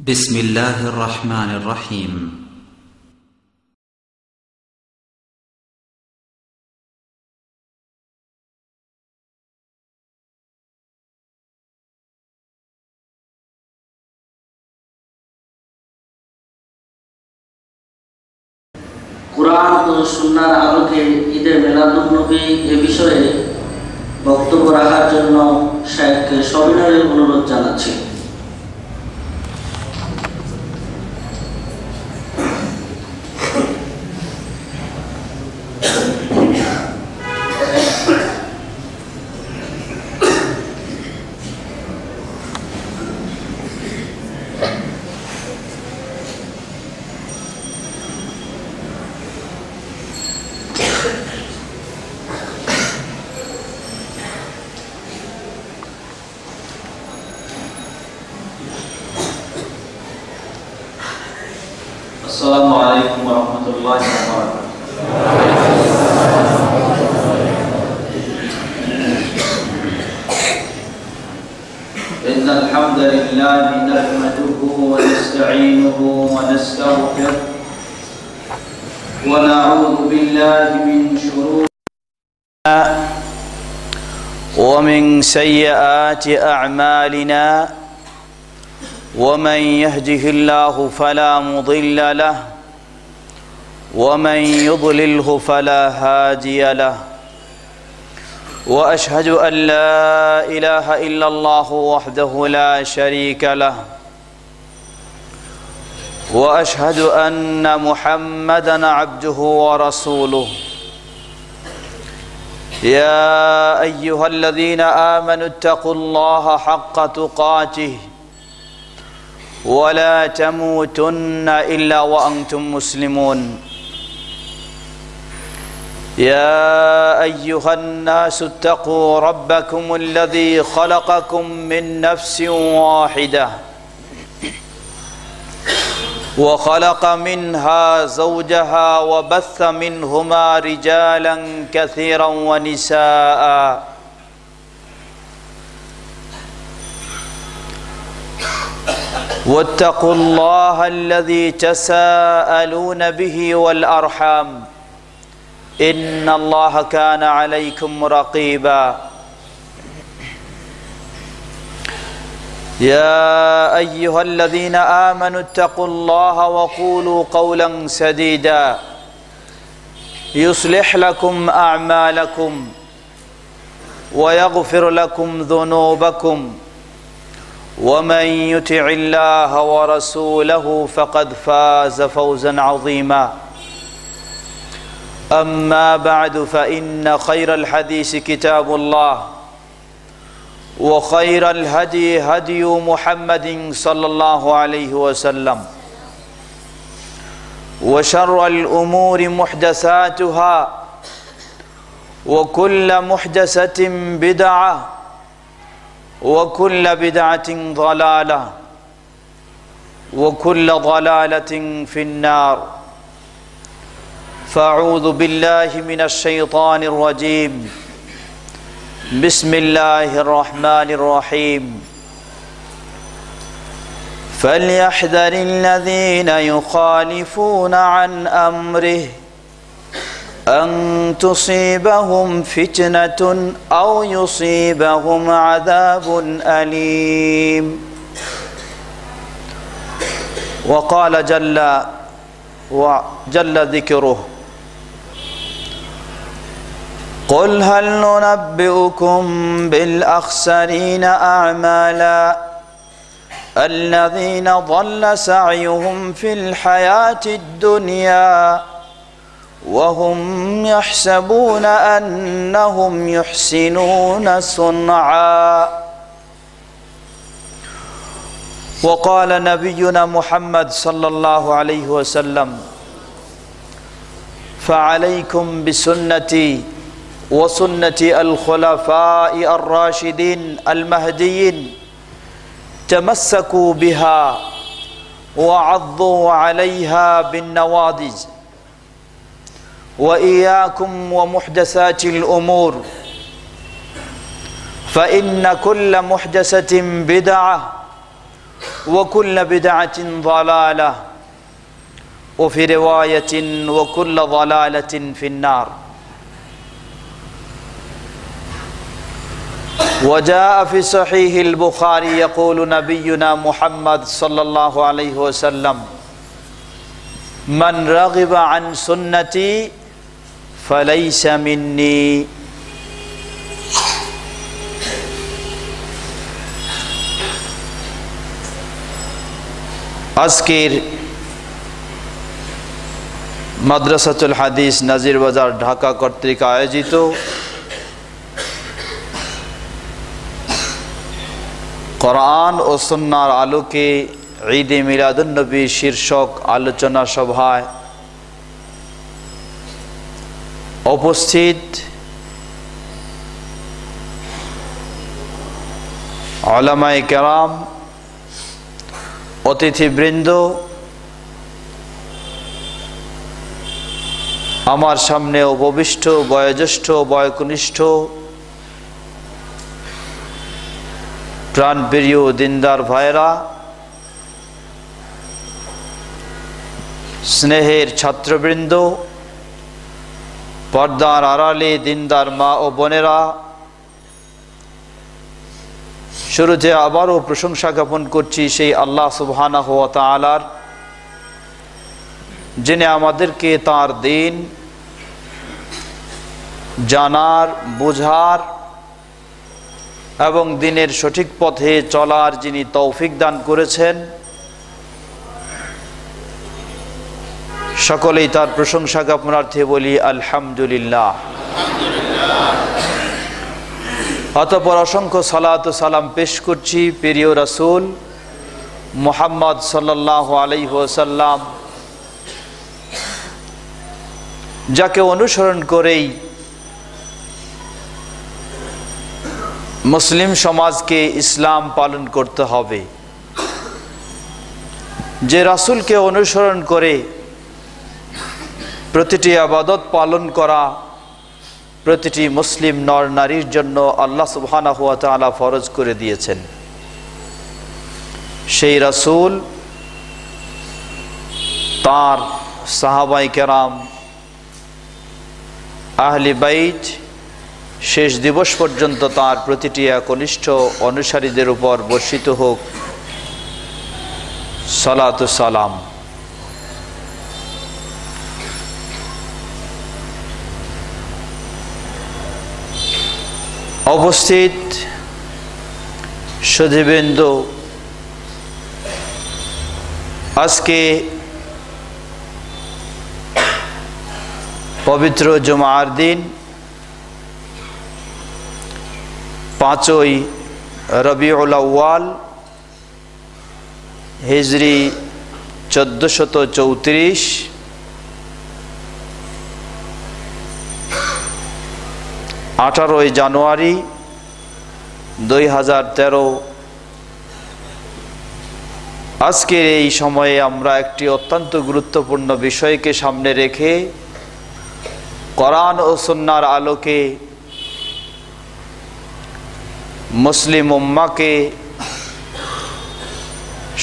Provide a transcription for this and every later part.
بسم الله الرحمن الرحيم কুরআন ও সুন্নাহর আলোকে ঈদে মিলাদুন্নবী এ বিষয়ে বক্তব্য রাখার জন্য শেখকে সবিনয়ে অনুরোধ জানাচ্ছি। السلام عليكم ورحمة الله وبركاته. إن الحمد لله نحمده ونستعينه ونستغفره ونعوذ بالله من شرور ومن سيئات أعمالنا ومن يهده الله فلا مضل له ومن يضلله فلا هادي له وأشهد أن لا إله إلا الله وحده لا شريك له وأشهد أن محمدا عبده ورسوله يا أيها الذين آمنوا اتقوا الله حق تقاته ولا تموتن إلا وأنتم مسلمون يا أيها الناس اتقوا ربكم الذي خلقكم من نفس واحدة وخلق منها زوجها وبث منهما رجالا كثيرا ونساء واتقوا الله الذي تساءلون به والأرحام إن الله كان عليكم رقيبا يا أيها الذين آمنوا اتقوا الله وقولوا قولا سديدا يصلح لكم أعمالكم ويغفر لكم ذنوبكم ومن يطع الله ورسوله فقد فاز فوزا عظيما أما بعد فإن خير الحديث كتاب الله وخير الهدي هدي محمد صلى الله عليه وسلم وشر الأمور محدثاتها وكل محدثة بدعة وكل بدعة ضلالة وكل ضلالة في النار فأعوذ بالله من الشيطان الرجيم بسم الله الرحمن الرحيم فليحذر الذين يخالفون عن أمره أن تصيبهم فتنة أو يصيبهم عذاب أليم وقال جل ذكره قل هل ننبئكم بالأخسرين أعمالا الذين ضل سعيهم في الحياة الدنيا وهم يحسبون أنهم يحسنون صنعا وقال نبينا محمد صلى الله عليه وسلم فعليكم بسنتي وسنة الخلفاء الراشدين المهديين تمسكوا بها وعضوا عليها بالنواجذ وإياكم ومحدثات الأمور فإن كل محدثة بدعة وكل بدعة ضلالة وفي رواية وكل ضلالة في النار. وجاء في صحيح البخاري يقول نبينا محمد صلى الله عليه وسلم: من رغب عن سنتي فليس مني. আজকের মাদ্রাসাতুল হাদিস নাজির বাজার ঢাকা কর্তৃক আয়োজিত কোরআন ও সুন্নাহর আলোকে ঈদে মিলাদুন নবী শীর্ষক আলোচনা সভায় উপস্থিত উলামায়ে কেরাম, অতিথিবৃন্দ, আমার সামনে উপবিষ্ট বয়োজ্যেষ্ঠ বয়কনিষ্ঠ প্রাণপ্রিয় দিনদার ভাইরা, স্নেহের ছাত্রবৃন্দ, পর্দার আড়ালে দিনদার মা ও বোনেরা, শুরুতে আবারও প্রশংসা জ্ঞাপন করছি সেই আল্লাহ সুবহানাহু ওয়া তাআলার, যিনি আমাদেরকে তার দিন জানার, বোঝার এবং দিনের সঠিক পথে চলার যিনি তৌফিক দান করেছেন। সকলেই তার প্রশংসা জ্ঞাপনার্থে বলি আলহামদুলিল্লাহ। অতঃপর অসংখ্য সালাত ও সালাম পেশ করছি প্রিয় রাসূল মুহাম্মদ সাল্লাল্লাহু আলাইহি ওয়াসাল্লাম, যাকে অনুসরণ করেই মুসলিম সমাজকে ইসলাম পালন করতে হবে, যে রাসূলকে অনুসরণ করে প্রতিটি ইবাদত পালন করা প্রতিটি মুসলিম নর নারীর জন্য আল্লাহ সুবহানাহু ওয়া তাআলা ফরজ করে দিয়েছেন। সেই রাসূল, তার সাহাবায়ে কেরাম, আহলে বাইত, শেষ দিবস পর্যন্ত তার প্রতিটি একনিষ্ঠ অনুসারীদের উপর বর্ষিত হোক সালাতু সালাম। উপস্থিত সুধীবৃন্দ, আজকে পবিত্র জুমার দিন 5ই রবিউল আউয়াল হিজরি 1434, 18ই জানুয়ারি 2013। আজকের এই সময়ে আমরা একটি অত্যন্ত গুরুত্বপূর্ণ বিষয়কে সামনে রেখে কোরআন ও সুন্নাহর আলোকে মুসলিম উম্মাহকে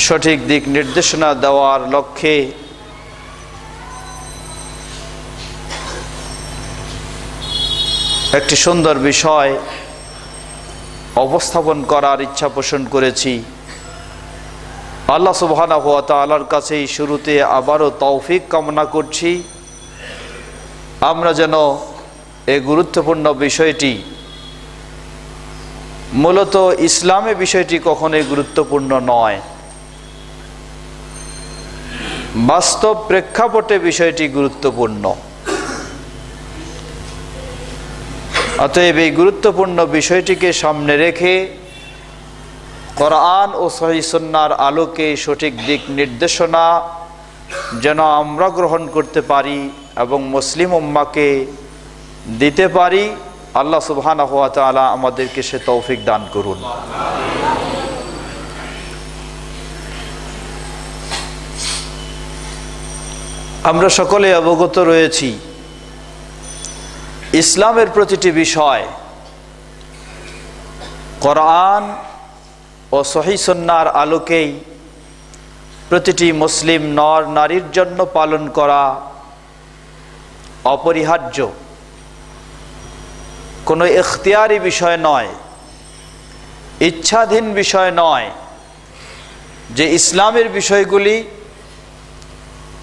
সঠিক দিক নির্দেশনা দেওয়ার লক্ষ্যে একটি সুন্দর বিষয় উপস্থাপন করার ইচ্ছা পোষণ করেছি। আল্লাহ সুবহানাহু ওয়া তাআলার কাছে শুরুতে আবারও তৌফিক কামনা করছি, আমরা যেন এই গুরুত্বপূর্ণ বিষয়টি, মূলত ইসলামে বিষয়টি কখনোই গুরুত্বপূর্ণ নয়, বাস্তব প্রেক্ষাপটে বিষয়টি গুরুত্বপূর্ণ। অতএব এই গুরুত্বপূর্ণ বিষয়টিকে সামনে রেখে কোরআন ও সহিহ সুন্নাহর আলোকে সঠিক দিক নির্দেশনা যেন আমরা গ্রহণ করতে পারি এবং মুসলিম উম্মাহকে দিতে পারি, আল্লাহ সুবহানাহু ওয়া তাআলা আমাদেরকে সে তৌফিক দান করুন। আমরা সকলে অবগত রয়েছি, ইসলামের প্রতিটি বিষয় কোরআন ও সহিহ সুন্নাহর আলোকেই প্রতিটি মুসলিম নর নারীর জন্য পালন করা অপরিহার্য, কোনো ইখতিয়ারি বিষয় নয়, ইচ্ছাধীন বিষয় নয় যে ইসলামের বিষয়গুলি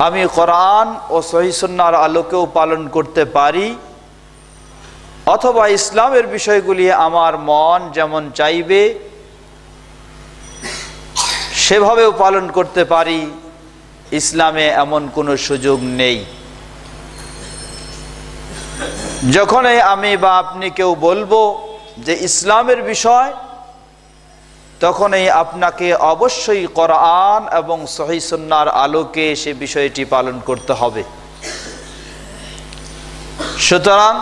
আমি কোরআন ও সহিহ সুন্নাহর আলোকেও পালন করতে পারি, অথবা ইসলামের বিষয়গুলি আমার মন যেমন চাইবে সেভাবেও পালন করতে পারি। ইসলামে এমন কোনো সুযোগ নেই। যখনই আমি বা আপনি কেউ বলবো যে ইসলামের বিষয়, তখনই আপনাকে অবশ্যই কোরআন এবং সহিহ সুন্নাহর আলোকে সে বিষয়টি পালন করতে হবে। সুতরাং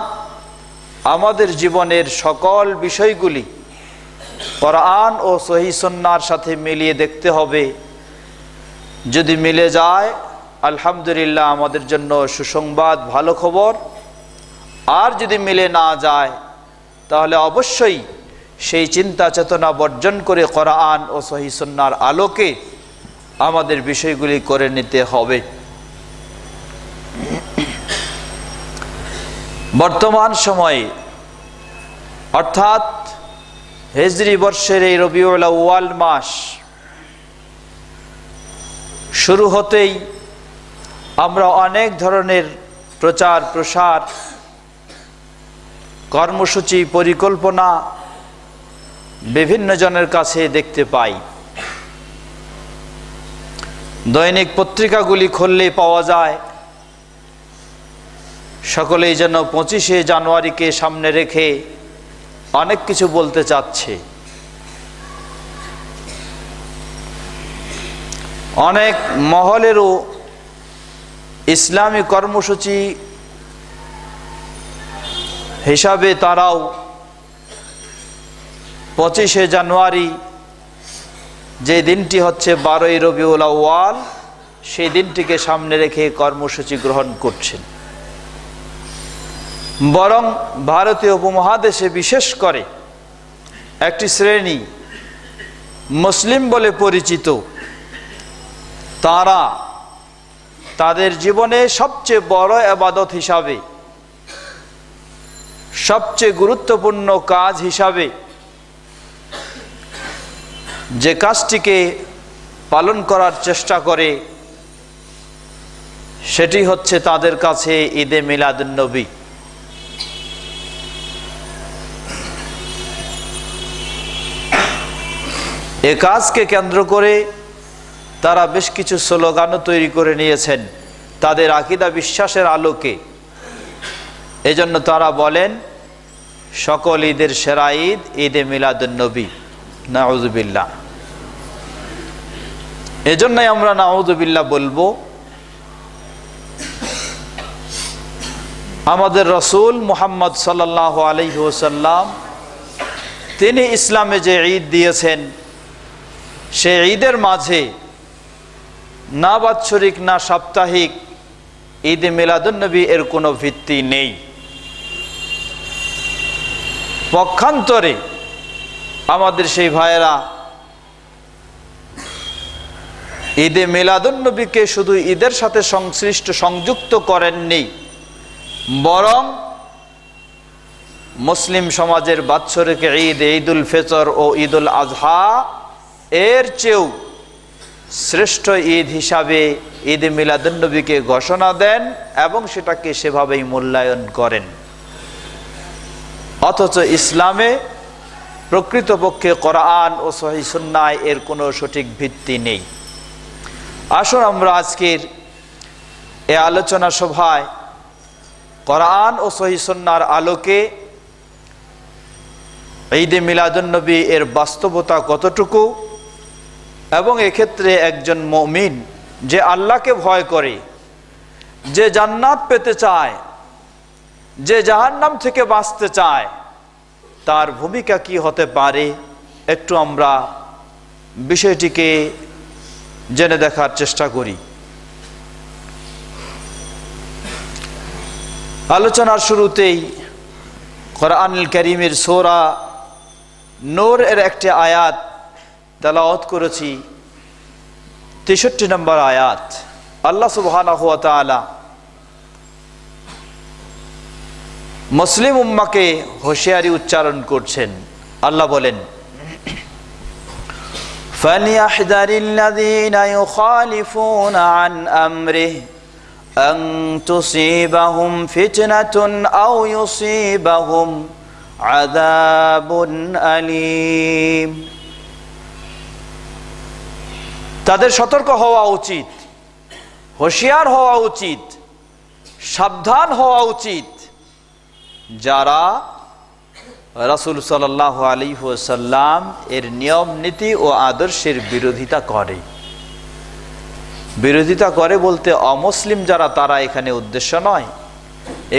আমাদের জীবনের সকল বিষয়গুলি কোরআন ও সহিহ সুন্নাহর সাথে মিলিয়ে দেখতে হবে। যদি মিলে যায় আলহামদুলিল্লাহ, আমাদের জন্য সুসংবাদ, ভালো খবর। আর যদি মিলে না যায় তাহলে অবশ্যই সেই চিন্তা চেতনা বর্জন করে কোরআন ও সহিহ সুন্নাহর আলোকে আমাদের বিষয়গুলি করে নিতে হবে। বর্তমান সময়ে অর্থাৎ হিজরি বর্ষের এই রবিউল আউয়াল মাস শুরু হতেই আমরা অনেক ধরনের প্রচার প্রসার, কর্মসূচি, পরিকল্পনা বিভিন্ন জনের কাছে দেখতে পাই। দৈনিক পত্রিকাগুলি খুললেই পাওয়া যায় সকলেই যেন 25শে জানুয়ারিকে সামনে রেখে অনেক কিছু বলতে চাচ্ছে। অনেক মহলেরও ইসলামী কর্মসূচি হিসাবে তারাও 25শে জানুয়ারি, যে দিনটি হচ্ছে 12ই রবিউল আউয়াল, সেই দিনটিকে সামনে রেখে কর্মসূচি গ্রহণ করছেন। বরং ভারতীয় উপমহাদেশে বিশেষ করে একটি শ্রেণী মুসলিম বলে পরিচিত, তারা তাদের জীবনে সবচেয়ে বড় ইবাদত হিসাবে, সবচেয়ে গুরুত্বপূর্ণ কাজ হিসাবে যে কাজটিকে পালন করার চেষ্টা করে সেটি হচ্ছে তাদের কাছে ঈদে মিলাদুন নবী। এ কাজকে কেন্দ্র করে তারা বেশ কিছু স্লোগানও তৈরি করে নিয়েছেন তাদের আকীদা বিশ্বাসের আলোকে। এজন্য তারা বলেন সকল ঈদের সেরা ঈদ ঈদে মিলাদুন নবী। নাউযুবিল্লাহ। এজন্যই আমরা নাউযুবিল্লাহ বলবো। আমাদের রাসূল মুহাম্মদ সাল্লাল্লাহু আলাইহি ওয়াসাল্লাম তিনি ইসলামে যে ঈদ দিয়েছেন, সে ঈদের মাঝে না বাৎসরিক না সাপ্তাহিক ঈদে মিলাদুন নবী এর কোনো ভিত্তি নেই। পক্ষান্তরে আমাদের সেই ভাইয়েরা ঈদে মিলাদুন নবীকে শুধু ঈদের সাথে সংযুক্ত করেননি, বরং মুসলিম সমাজের বাৎসরিক ঈদ ঈদুল ফিতর ও ঈদুল আজহা এর চেয়েও শ্রেষ্ঠ ঈদ হিসাবে ঈদে মিলাদুন নবীকে ঘোষণা দেন এবং সেটাকে সেভাবেই মূল্যায়ন করেন। অথচ ইসলামে প্রকৃতপক্ষে কোরআন ও সহিহ সুন্নাহ এর কোনো সঠিক ভিত্তি নেই। আসুন আমরা আজকের এই আলোচনা সভায় কোরআন ও সহিহ সুন্নাহর আলোকে ঈদে মিলাদুন নবী এর বাস্তবতা কতটুকু এবং এক্ষেত্রে একজন মুমিন যে আল্লাহকে ভয় করে, যে জান্নাত পেতে চায়, যে জাহান্নাম থেকে বাঁচতে চায়, তার ভূমিকা কি হতে পারে একটু আমরা বিষয়টিকে জেনে দেখার চেষ্টা করি। আলোচনার শুরুতেই কোরআনুল কারীমের সূরা নূর এর একটি আয়াত তেলাওয়াত করেছি। 63 নম্বর আয়াত আল্লাহ সুবহানাহু ওয়া তাআলা মুসলিম উম্মাহকে হুঁশিয়ারি উচ্চারণ করছেন। আল্লাহ বলেন, ফালিয়াহযারিল্লাযীনা ইউখালিফুনা আন আমরিহি আন তুসীবাহুম ফিতনাতুন আও ইউসীবাহুম আযাবুন আলীম। তাদের সতর্ক হওয়া উচিত, হুঁশিয়ার হওয়া উচিত, সাবধান হওয়া উচিত যারা রাসূল সাল্লাল্লাহু আলাইহি ওয়াসাল্লাম এর নিয়ম নীতি ও আদর্শের বিরোধিতা করে। বিরোধিতা করে বলতে অমুসলিম যারা, তারা এখানে উদ্দেশ্য নয়।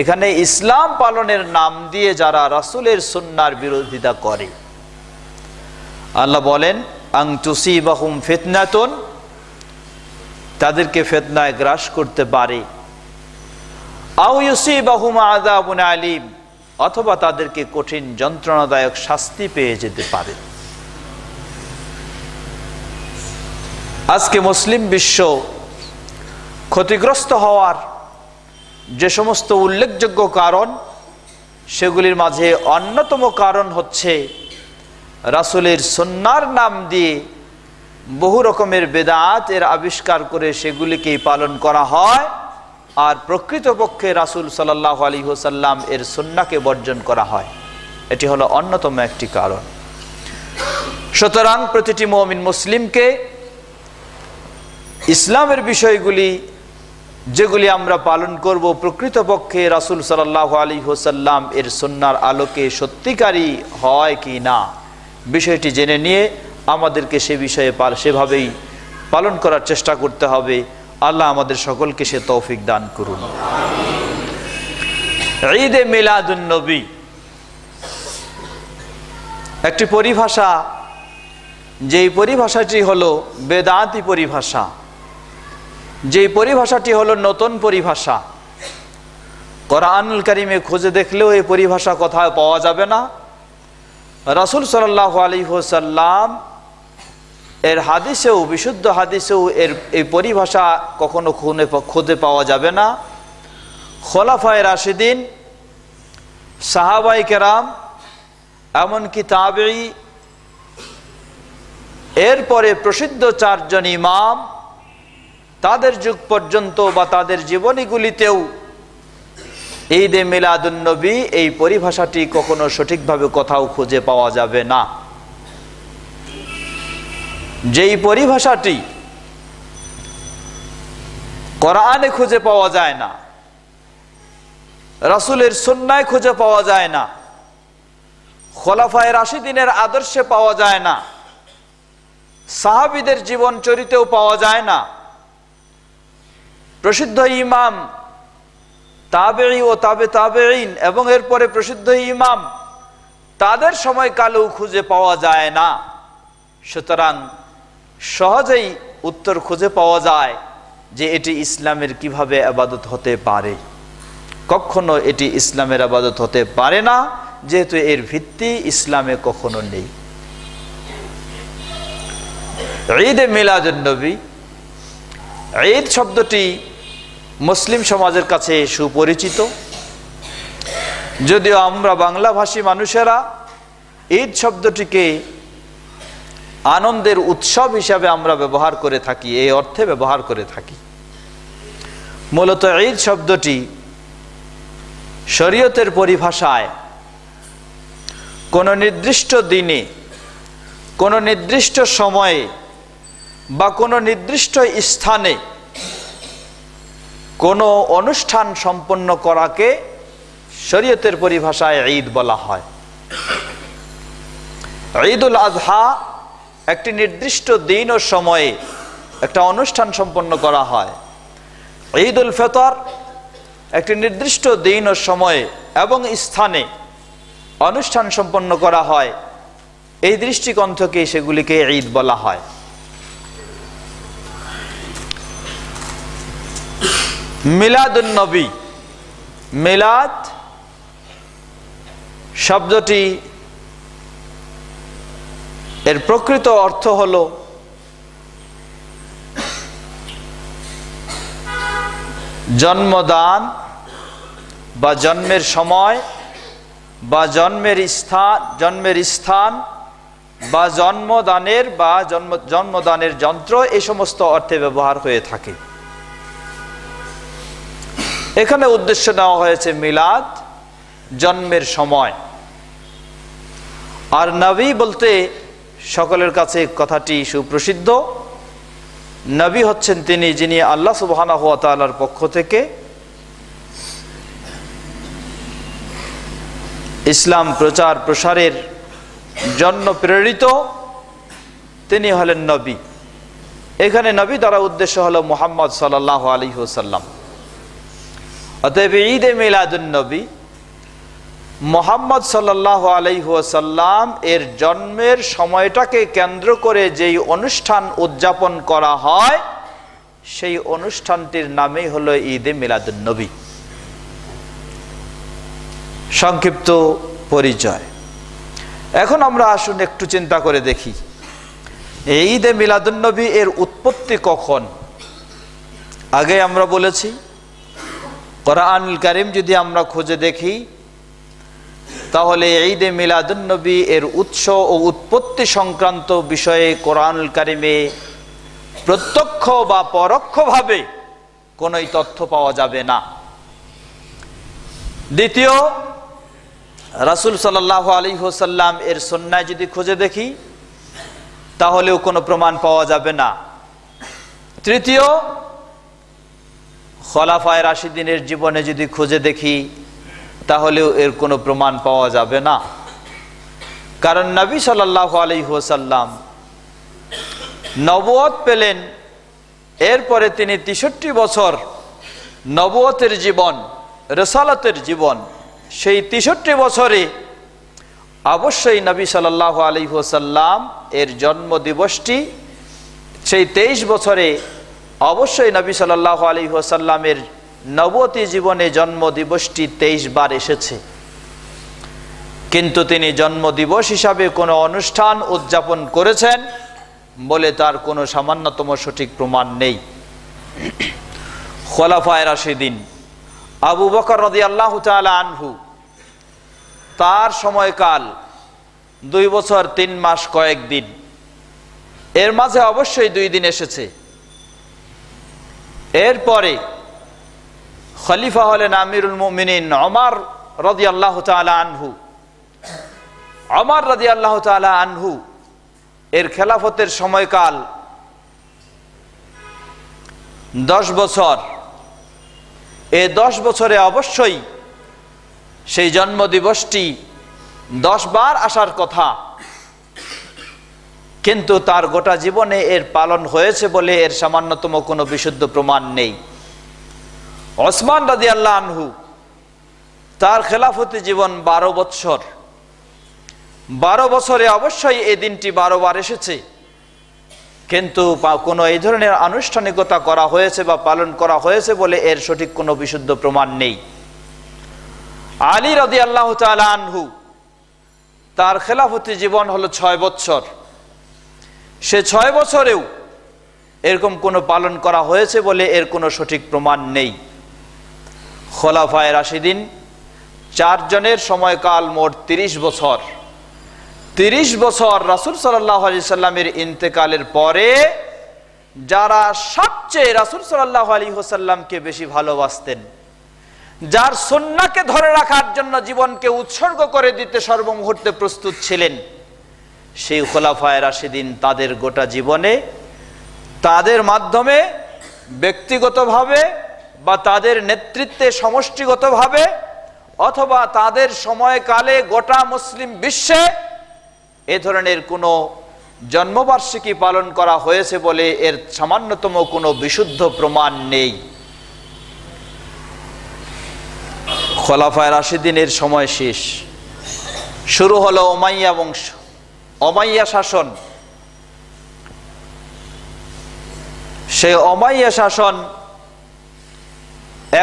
এখানে ইসলাম পালনের নাম দিয়ে যারা রাসূলের সুন্নাহর বিরোধিতা করে, আল্লাহ বলেন আন তুসিবাহুম ফিতনাতুন, তাদেরকে ফিতনায় গ্রাস করতে পারে, আও ইউসিবাহুম আযাবুন আলীম, অথবা তাদেরকে কঠিন যন্ত্রণাদায়ক শাস্তি পেয়ে যেতে পারে। আজকে মুসলিম বিশ্ব ক্ষতিগ্রস্ত হওয়ার যে সমস্ত উল্লেখযোগ্য কারণ, সেগুলির মাঝে অন্যতম কারণ হচ্ছে রাসূলের সুন্নাহর নাম দিয়ে বহু রকমের বেদাত এর আবিষ্কার করে সেগুলিকেই পালন করা হয়, আর প্রকৃতপক্ষে রাসূল সাল্লাল্লাহু আলাইহি ওয়াসাল্লাম এর সুন্নাহকে বর্জন করা হয়। এটি হলো অন্যতম একটি কারণ। সুতরাং প্রতিটি মুমিন মুসলিমকে ইসলামের বিষয়গুলি যেগুলি আমরা পালন করব, প্রকৃতপক্ষে রাসূল সাল্লাল্লাহু আলাইহি ওয়াসাল্লাম এর সুন্নাহর আলোকে সত্যিকারী হয় কি না, বিষয়টি জেনে নিয়ে আমাদেরকে সে বিষয়ে সেভাবেই পালন করার চেষ্টা করতে হবে। আল্লাহ আমাদের সকলকে সে তৌফিক দান করুন। ঈদে মিলাদুন নবী একটি পরিভাষা, যেই পরিভাষাটি হলো বেদাতি পরিভাষা, যেই পরিভাষাটি হলো নতুন পরিভাষা। কোরআনুল কারীমে খুঁজে দেখলেও এই পরিভাষা কোথাও পাওয়া যাবে না। রাসূল সাল্লাল্লাহু আলাইহি ওয়াসাল্লাম এর হাদিসেও, বিশুদ্ধ হাদিসেও এই পরিভাষা কখনো খুঁজে পাওয়া যাবে না। খোলাফায়ে রাশিদিন, সাহাবায়ে কেরাম, এমনকি তাবেঈ, এরপরে প্রসিদ্ধ 4 জন ইমাম, তাদের যুগ পর্যন্ত বা তাদের জীবনীগুলিতেও ঈদে মিলাদুন নবী এই পরিভাষাটি কখনো সঠিকভাবে কোথাও খুঁজে পাওয়া যাবে না। যেই পরিভাষাটি কোরআনে খুঁজে পাওয়া যায় না, রাসূলের সুন্নাহয় খুঁজে পাওয়া যায় না, খোলাফায়ে রাশিদিনের আদর্শে পাওয়া যায় না, সাহাবীদের জীবন চরিত্রেও পাওয়া যায় না, প্রসিদ্ধ ইমাম, তাবেঈ ও তাবেঈন এবং এরপরে প্রসিদ্ধ ইমাম, তাদের সময়কালেও খুঁজে পাওয়া যায় না। সুতরাং সহজেই উত্তর খুঁজে পাওয়া যায় যে এটি ইসলামের কিভাবে ইবাদত হতে পারে। কখনো এটি ইসলামের ইবাদত হতে পারে না, যেহেতু এর ভিত্তি ইসলামে কখনো নেই। ঈদে মিলাদুন নবী, ঈদ শব্দটি মুসলিম সমাজের কাছে সুপরিচিত, যদিও আমরা বাংলাভাষী মানুষেরা ঈদ শব্দটিকে আনন্দের উৎসব হিসাবে আমরা ব্যবহার করে থাকি, এই অর্থে ব্যবহার করে থাকি। মূলত ঈদ শব্দটি শরীয়তের পরিভাষায় কোনো নির্দিষ্ট দিনে, কোনো নির্দিষ্ট সময়ে বা কোনো নির্দিষ্ট স্থানে কোনো অনুষ্ঠান সম্পন্ন করাকে শরীয়তের পরিভাষায় ঈদ বলা হয়। ঈদুল আযহা একটি নির্দিষ্ট দিন ও সময়ে একটা অনুষ্ঠান সম্পন্ন করা হয়। ঈদুল ফিতর একটি নির্দিষ্ট দিন ও সময়ে এবং স্থানে অনুষ্ঠান সম্পন্ন করা হয়। এই দৃষ্টিকোণ থেকে সেগুলিকে ঈদ বলা হয়। মিলাদুন নবী, মিলাদ শব্দটি এর প্রকৃত অর্থ হলো জন্মদান বা জন্মের সময় বা জন্মের স্থান বা জন্মদানের যন্ত্র এই সমস্ত অর্থে ব্যবহার হয়ে থাকে। এখানে উদ্দেশ্য নেওয়া হয়েছে মিলাদ, জন্মের সময়। আর নবী বলতে সকলের কাছে কথাটি সুপ্রসিদ্ধ। নবী হচ্ছেন তিনি যিনি আল্লাহ সুবহানাহু ওয়া তাআলার পক্ষ থেকে ইসলাম প্রচার প্রসারের জন্য প্রেরিত, তিনি হলেন নবী। এখানে নবী দ্বারা উদ্দেশ্য হলো মুহাম্মদ সাল্লাল্লাহু আলাইহি ওয়াসাল্লাম। অতএব ঈদে মিলাদুন নবী, মুহাম্মদ সাল্লাল্লাহু আলাইহি ওয়াসাল্লাম এর জন্মের সময়টাকে কেন্দ্র করে যেই অনুষ্ঠান উদযাপন করা হয়, সেই অনুষ্ঠানটির নামই হলো ঈদে মিলাদুন নবী। সংক্ষিপ্ত পরিচয়। এখন আমরা আসুন একটু চিন্তা করে দেখি, এই ঈদে মিলাদুন নবী এর উৎপত্তি কখন। আগে আমরা বলেছি, কোরআনুল কারীম যদি আমরা খুঁজে দেখি, তাহলে ঈদে মিলাদুন নবী এর উৎস ও উৎপত্তি সংক্রান্ত বিষয়ে কোরআনুল কারীমে প্রত্যক্ষ বা পরোক্ষভাবে কোনো তথ্য পাওয়া যাবে না। দ্বিতীয়, রাসূল সাল্লাল্লাহু আলাইহি ওয়াসাল্লাম এর সুন্নাহ যদি খুঁজে দেখি, তাহলেও কোনো প্রমাণ পাওয়া যাবে না। তৃতীয়, খোলাফায়ে রাশিদিনের জীবনে যদি খুঁজে দেখি, তাহলেও এর কোনো প্রমাণ পাওয়া যাবে না। কারণ নবী সাল্লাল্লাহু আলাইহি ওয়াসাল্লাম নবুয়ত পেলেন, এরপরে তিনি ৬৩ বছর নবুয়তের জীবন, রিসালাতের জীবন, সেই ৬৩ বছরে অবশ্যই নবী সাল্লাল্লাহু আলাইহি ওয়াসাল্লাম এর জন্ম দিবসটি, সেই ২৩ বছরে অবশ্যই নবী সাল্লাল্লাহু আলাইহি ওয়াসাল্লামের নবুয়তি জীবনে জন্ম দিবসটি ২৩ বার এসেছে, কিন্তু তিনি জন্ম দিবস হিসাবে কোনো অনুষ্ঠান উদযাপন করেছেন বলে তার কোনো সামান্যতম সঠিক প্রমাণ নেই। খোলাফায়ে রাশিদিন আবু বকর রাদিয়াল্লাহু তাআলা আনহু, তার সময়কাল ২ বছর ৩ মাস কয়েকদিন, এর মাঝে অবশ্যই ২ দিন এসেছে। এরপরে খলিফা হলেন আমিরুল মুমিনিন ওমর রাদিয়াল্লাহু তাআলা আনহু। ওমর রাদিয়াল্লাহু তাআলা আনহু এর খেলাফতের সময়কাল 10 বছর। এই 10 বছরে অবশ্যই সেই জন্ম দিবসটি 10 বার আসার কথা, কিন্তু তার গোটা জীবনে এর পালন হয়েছে বলে এর সামান্যতম কোনো বিশুদ্ধ প্রমাণ নেই। ওসমান রাদিয়াল্লাহু আনহু, তার খেলাফতি জীবন 12 বছর। 12 বছরে অবশ্যই এই দিনটি 12 বার এসেছে, কিন্তু কোনো এই ধরনের আনুষ্ঠানিকতা করা হয়েছে বা পালন করা হয়েছে বলে এর সঠিক কোনো বিশুদ্ধ প্রমাণ নেই। আলী রাদিয়াল্লাহু তাআলা আনহু, তার খেলাফতি জীবন হলো 6 বছর। সে 6 বছরেও এরকম কোনো পালন করা হয়েছে বলে এর কোনো সঠিক প্রমাণ নেই। খোলাফায়ে রাশিদিন 4 জনের সময়কাল মোট 30 বছর। 30 বছর রাসূল সাল্লাল্লাহু আলাইহি সাল্লামের ইন্তেকালের পরে যারা সবচেয়ে রাসূল সাল্লাল্লাহু আলাইহি ওয়াসাল্লামকে বেশি ভালোবাসতেন, যার সুন্নাহকে ধরে রাখার জন্য জীবনকে উৎসর্গ করে দিতে সর্বমুহূর্তে প্রস্তুত ছিলেন, সেই খোলাফায়ে রাশিদিন তাদের গোটা জীবনে, তাদের মাধ্যমে ব্যক্তিগতভাবে বা তাদের নেতৃত্বে সমষ্টিগতভাবে অথবা তাদের সময়কালে গোটা মুসলিম বিশ্বে এ ধরনের কোনো জন্মবার্ষিকী পালন করা হয়েছে বলে এর সামান্যতম কোনো বিশুদ্ধ প্রমাণ নেই। খোলাফায়ে রাশিদিনের সময় শেষ, শুরু হলো উমাইয়া বংশ, উমাইয়া শাসন। সেই উমাইয়া শাসন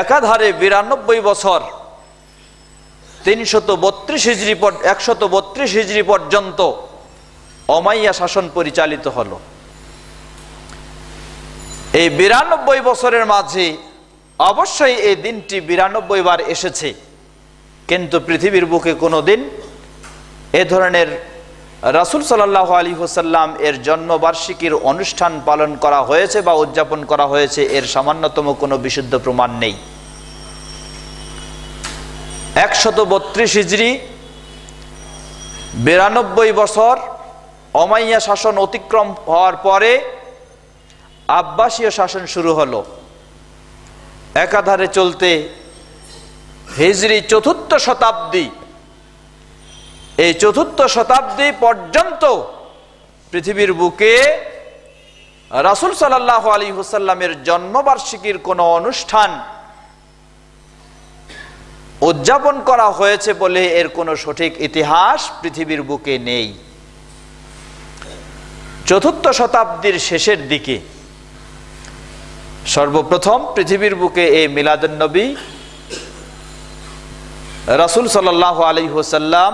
একাধারে 92 বছর 132 হিজরি পর্যন্ত উমাইয়া শাসন পরিচালিত হলো। এই 92 বছরের মাঝে অবশ্যই এই দিনটি 92 বার এসেছে, কিন্তু পৃথিবীর বুকে কোনোদিন এ ধরনের রাসূল সাল্লাল্লাহু আলাইহি ওয়াসাল্লাম এর জন্মবার্ষিকীর অনুষ্ঠান পালন করা হয়েছে বা উদযাপন করা হয়েছে এর সামান্যতম কোনো বিশুদ্ধ প্রমাণ নেই। 132 হিজরি 92 বছর উমাইয়া শাসন অতিক্রম হওয়ার পরে আব্বাসীয় শাসন শুরু হলো। একাধারে চলতে হিজরি 4র্থ শতাব্দী, এই 4র্থ শতাব্দী পর্যন্ত পৃথিবীর বুকে রাসূল সাল্লাল্লাহু আলাইহি ওয়াসাল্লামের জন্মবার্ষিকীর কোনো অনুষ্ঠান উদযাপন করা হয়েছে বলে এর কোনো সঠিক ইতিহাস পৃথিবীর বুকে নেই। 4র্থ শতাব্দীর শেষের দিকে সর্বপ্রথম পৃথিবীর বুকে এই মিলাদুন নবী রাসূল সাল্লাল্লাহু আলাইহি ওয়াসাল্লাম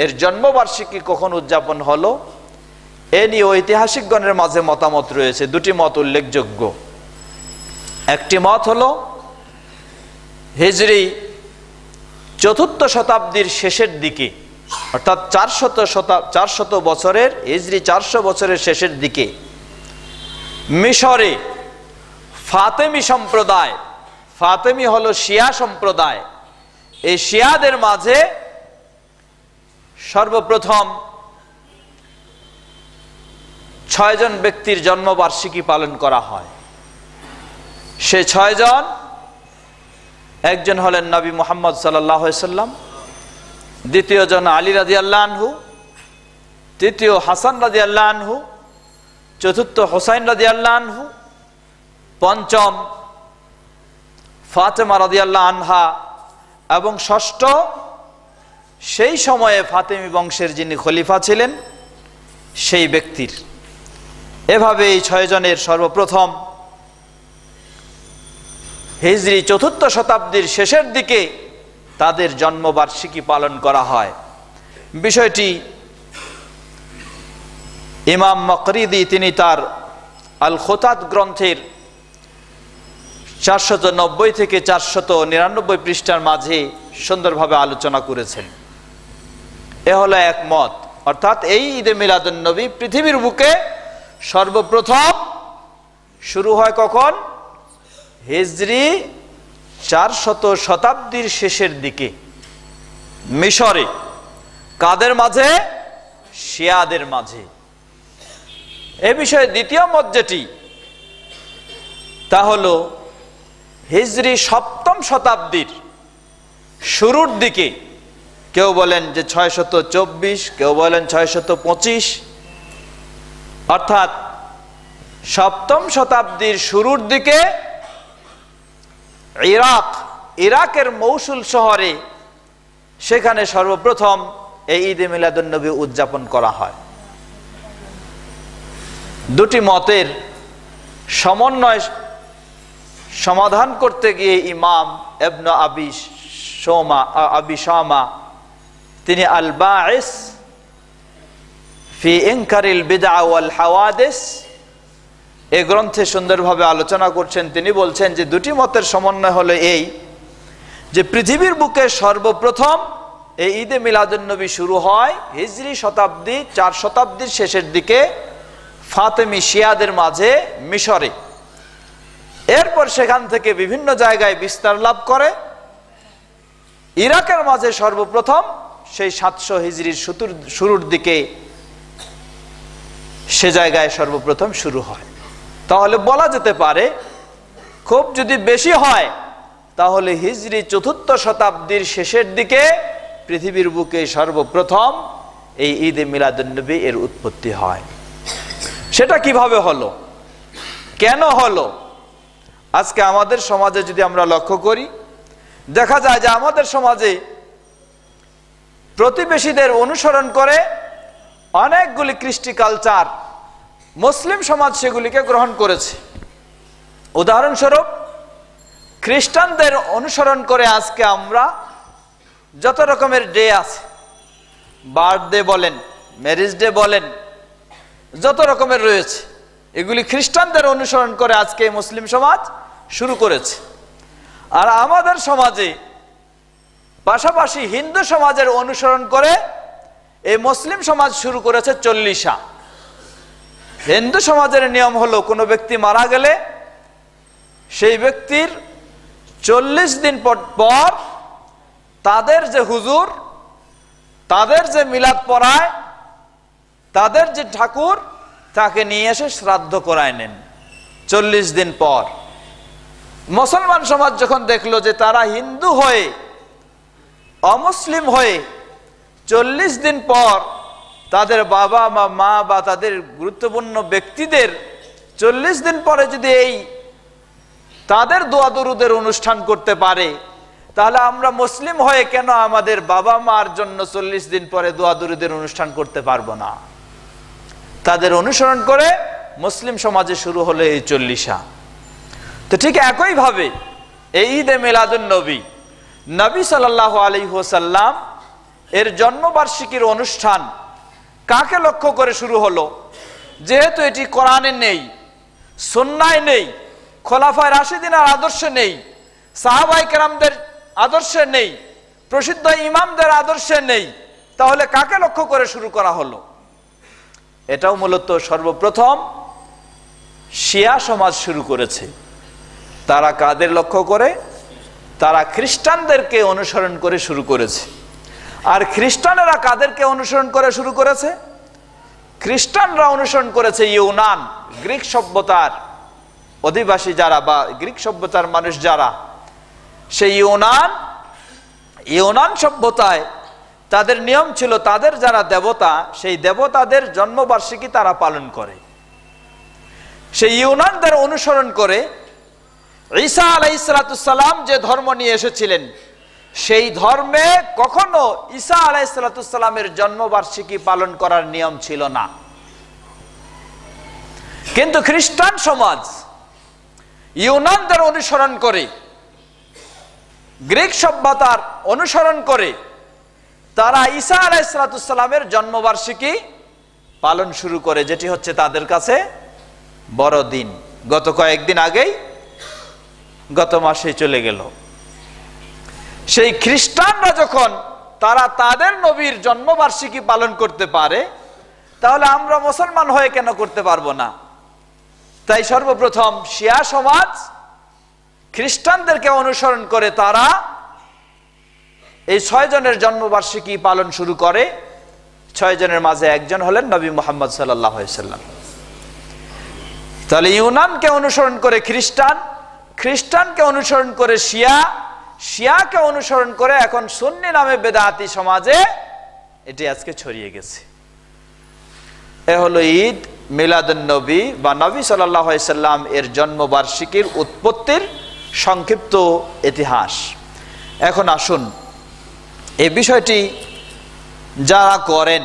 এর জন্মবার্ষিকী কখন উদযাপন হলো এ নিয়ে ঐতিহাসিকগণের মাঝে মতামত রয়েছে। দুটি মত উল্লেখযোগ্য। একটি মত হলো হিজরি 4র্থ শতাব্দীর শেষের দিকে, অর্থাৎ 400 বছরের হিজরি 400 বছরের শেষের দিকে মিশরে ফাতেমি সম্প্রদায়, ফাতেমি হলো শিয়া সম্প্রদায়, এই শিয়াদের মাঝে সর্বপ্রথম 6 জন ব্যক্তির জন্মবার্ষিকী পালন করা হয়। সে 6 জন, একজন হলেন নবী মুহাম্মদ সাল্লাল্লাহু আলাইহি সাল্লাম, দ্বিতীয় জন আলী রাদিয়াল্লাহু আনহু, তৃতীয় হাসান রাদিয়াল্লাহু আনহু, চতুর্থ হুসাইন রাদিয়াল্লাহু আনহু, পঞ্চম ফাতেমা রাদিয়াল্লাহু আনহা এবং ষষ্ঠ সেই সময়ে ফাতেমি বংশের যিনি খলিফা ছিলেন সেই ব্যক্তির। এভাবে এই 6 জনের সর্বপ্রথম হিজরি 4র্থ শতাব্দীর শেষের দিকে তাদের জন্মবার্ষিকী পালন করা হয়। বিষয়টি ইমাম মাকরিদি তিনি তার আল খুতাত গ্রন্থের 490 থেকে 499 পৃষ্ঠার মাঝে সুন্দরভাবে আলোচনা করেছেন। এ হলো এক মত, অর্থাৎ এই ঈদে মিলাদুন নবী পৃথিবীর বুকে সর্বপ্রথম শুরু হয় কখন? হিজরি 400 শতাব্দীর শেষের দিকে মিশরে। কাদের মাঝে? শিয়াদের মাঝে। এ বিষয়ে দ্বিতীয় মত যেটি, তা হলো হিজরি 7ম শতাব্দীর শুরুর দিকে, কেউ বলেন যে 624, কেউ বলেন 625, অর্থাৎ 7ম শতাব্দীর শুরুর দিকে ইরাকের মৌসুল শহরে সেখানে সর্বপ্রথম এই ঈদে মিলাদুন নবী উদযাপন করা হয়। দুটি মতের সমন্বয় সমাধান করতে গিয়ে ইমাম ইবনে আবি শামা তিনি আল বাঈস ফি ইনকারিল বিদআ ওয়াল হাওয়াদিস এই গ্রন্থে সুন্দরভাবে আলোচনা করছেন। তিনি বলছেন যে দুটি মতের সমন্বয় হলো এই যে পৃথিবীর বুকে সর্বপ্রথম এই ঈদে মিলাদুন নবী শুরু হয় হিজরি 4 শতাব্দীর শেষের দিকে ফাতেমি শিয়াদের মাঝে মিশরে। এরপর সেখান থেকে বিভিন্ন জায়গায় বিস্তার লাভ করে। ইরাকের মাঝে সর্বপ্রথম সেই 700 হিজরির শুরুর দিকে সে জায়গায় সর্বপ্রথম শুরু হয়। তাহলে বলা যেতে পারে খুব যদি বেশি হয় তাহলে হিজরি 4র্থ শতাব্দীর শেষের দিকে পৃথিবীর বুকে সর্বপ্রথম এই ঈদে মিলাদুন নবী এর উৎপত্তি হয়। সেটা কিভাবে হলো, কেন হলো? আজকে আমাদের সমাজে যদি আমরা লক্ষ্য করি, দেখা যায় যে আমাদের সমাজে প্রতিবেশীদের অনুসরণ করে অনেকগুলি কৃষ্টি কালচার মুসলিম সমাজ সেগুলিকে গ্রহণ করেছে। উদাহরণস্বরূপ খ্রিস্টানদের অনুসরণ করে আজকে আমরা যত রকমের ডে আছে, বার্থডে বলেন, ম্যারেজ ডে বলেন, যত রকমের রয়েছে, এগুলি খ্রিস্টানদের অনুসরণ করে আজকে মুসলিম সমাজ শুরু করেছে। আর আমাদের সমাজে পাশাপাশি হিন্দু সমাজের অনুসরণ করে এই মুসলিম সমাজ শুরু করেছে চল্লিশা। হিন্দু সমাজের নিয়ম হলো কোনো ব্যক্তি মারা গেলে সেই ব্যক্তির 40 দিন পর তাদের যে হুজুর, তাদের যে মিলাদ পড়ায়, তাদের যে ঠাকুর, তাকে নিয়ে এসে শ্রাদ্ধ করায় নেন 40 দিন পর। মুসলমান সমাজ যখন দেখলো যে তারা হিন্দু হয়ে অমুসলিম হয়ে 40 দিন পর তাদের বাবা বা মা বা তাদের গুরুত্বপূর্ণ ব্যক্তিদের 40 দিন পরে যদি এই তাদের দোয়া দরুদের অনুষ্ঠান করতে পারে, তাহলে আমরা মুসলিম হয়ে কেন আমাদের বাবা মার জন্য 40 দিন পরে দোয়া দরুদের অনুষ্ঠান করতে পারবো না? তাদের অনুসরণ করে মুসলিম সমাজে শুরু হলো এই চল্লিশা। তো ঠিক একইভাবে এই ঈদে মিলাদুন নবী, নবী সাল্লাল্লাহু আলাইহি ওয়াসাল্লাম এর জন্মবার্ষিকীর অনুষ্ঠান কাকে লক্ষ্য করে শুরু হলো? যেহেতু এটি কোরআনে নেই, সুন্নায় নেই, খোলাফায়ে রাশিদিনের আদর্শে নেই, সাহাবায়ে কেরামদের আদর্শে নেই, প্রসিদ্ধ ইমামদের আদর্শে নেই, তাহলে কাকে লক্ষ্য করে শুরু করা হলো? এটাও মূলত সর্বপ্রথম শিয়া সমাজ শুরু করেছে। তারা কাদের লক্ষ্য করে? তারা খ্রিস্টানদেরকে অনুসরণ করে শুরু করেছে। আর খ্রিস্টানেরা কাদেরকে অনুসরণ করে শুরু করেছে? খ্রিস্টানরা অনুসরণ করেছে ইউনান, গ্রিক সভ্যতার অধিবাসী যারা বা গ্রিক সভ্যতার মানুষ যারা, সেই ইউনান সভ্যতায় তাদের নিয়ম ছিল তাদের যারা দেবতা, সেই দেবতাদের জন্মবার্ষিকী তারা পালন করে। সেই ইউনানদের অনুসরণ করে ঈসা আলাইহিস সালাম যে ধর্ম নিয়ে এসেছিলেন, সেই ধর্মে কখনো ঈসা আলাইহিস সালামের জন্মবার্ষিকী পালন করার নিয়ম ছিল না। কিন্তু খ্রিস্টান সমাজ ইউনানদের অনুসরণ করে, গ্রিক সভ্যতার অনুসরণ করে তারা ঈসা আলাইহিস সালামের জন্মবার্ষিকী পালন শুরু করে, যেটি হচ্ছে তাদের কাছে বড়দিন। গত কয়েকদিন আগেই, গত মাসে চলে গেল। সেই খ্রিস্টানরা যখন তারা তাদের নবীর জন্মবার্ষিকী পালন করতে পারে, তাহলে আমরা মুসলমান হয়ে কেন করতে পারবো না? তাই সর্বপ্রথম শিয়া সমাজ খ্রিস্টানদেরকে অনুসরণ করে তারা এই 6 জনের জন্মবার্ষিকী পালন শুরু করে। 6 জনের মাঝে একজন হলেন নবী মুহাম্মদ সাল্লাল্লাহু আলাইহি ওয়াসাল্লাম। তাহলে ইউনানকে অনুসরণ করে খ্রিস্টান, খ্রিস্টানকে অনুসরণ করে শিয়া, শিয়াকে অনুসরণ করে এখন সুন্নি নামে বেদাতি সমাজে এটি আজকে ছড়িয়ে গেছে। এ হলো ঈদ মিলাদুন নবী বা নবী সাল্লাল্লাহু আলাইহি ওয়াসাল্লাম এর জন্মবার্ষিকীর উৎপত্তির সংক্ষিপ্ত ইতিহাস। এখন আসুন এই বিষয়টি যারা করেন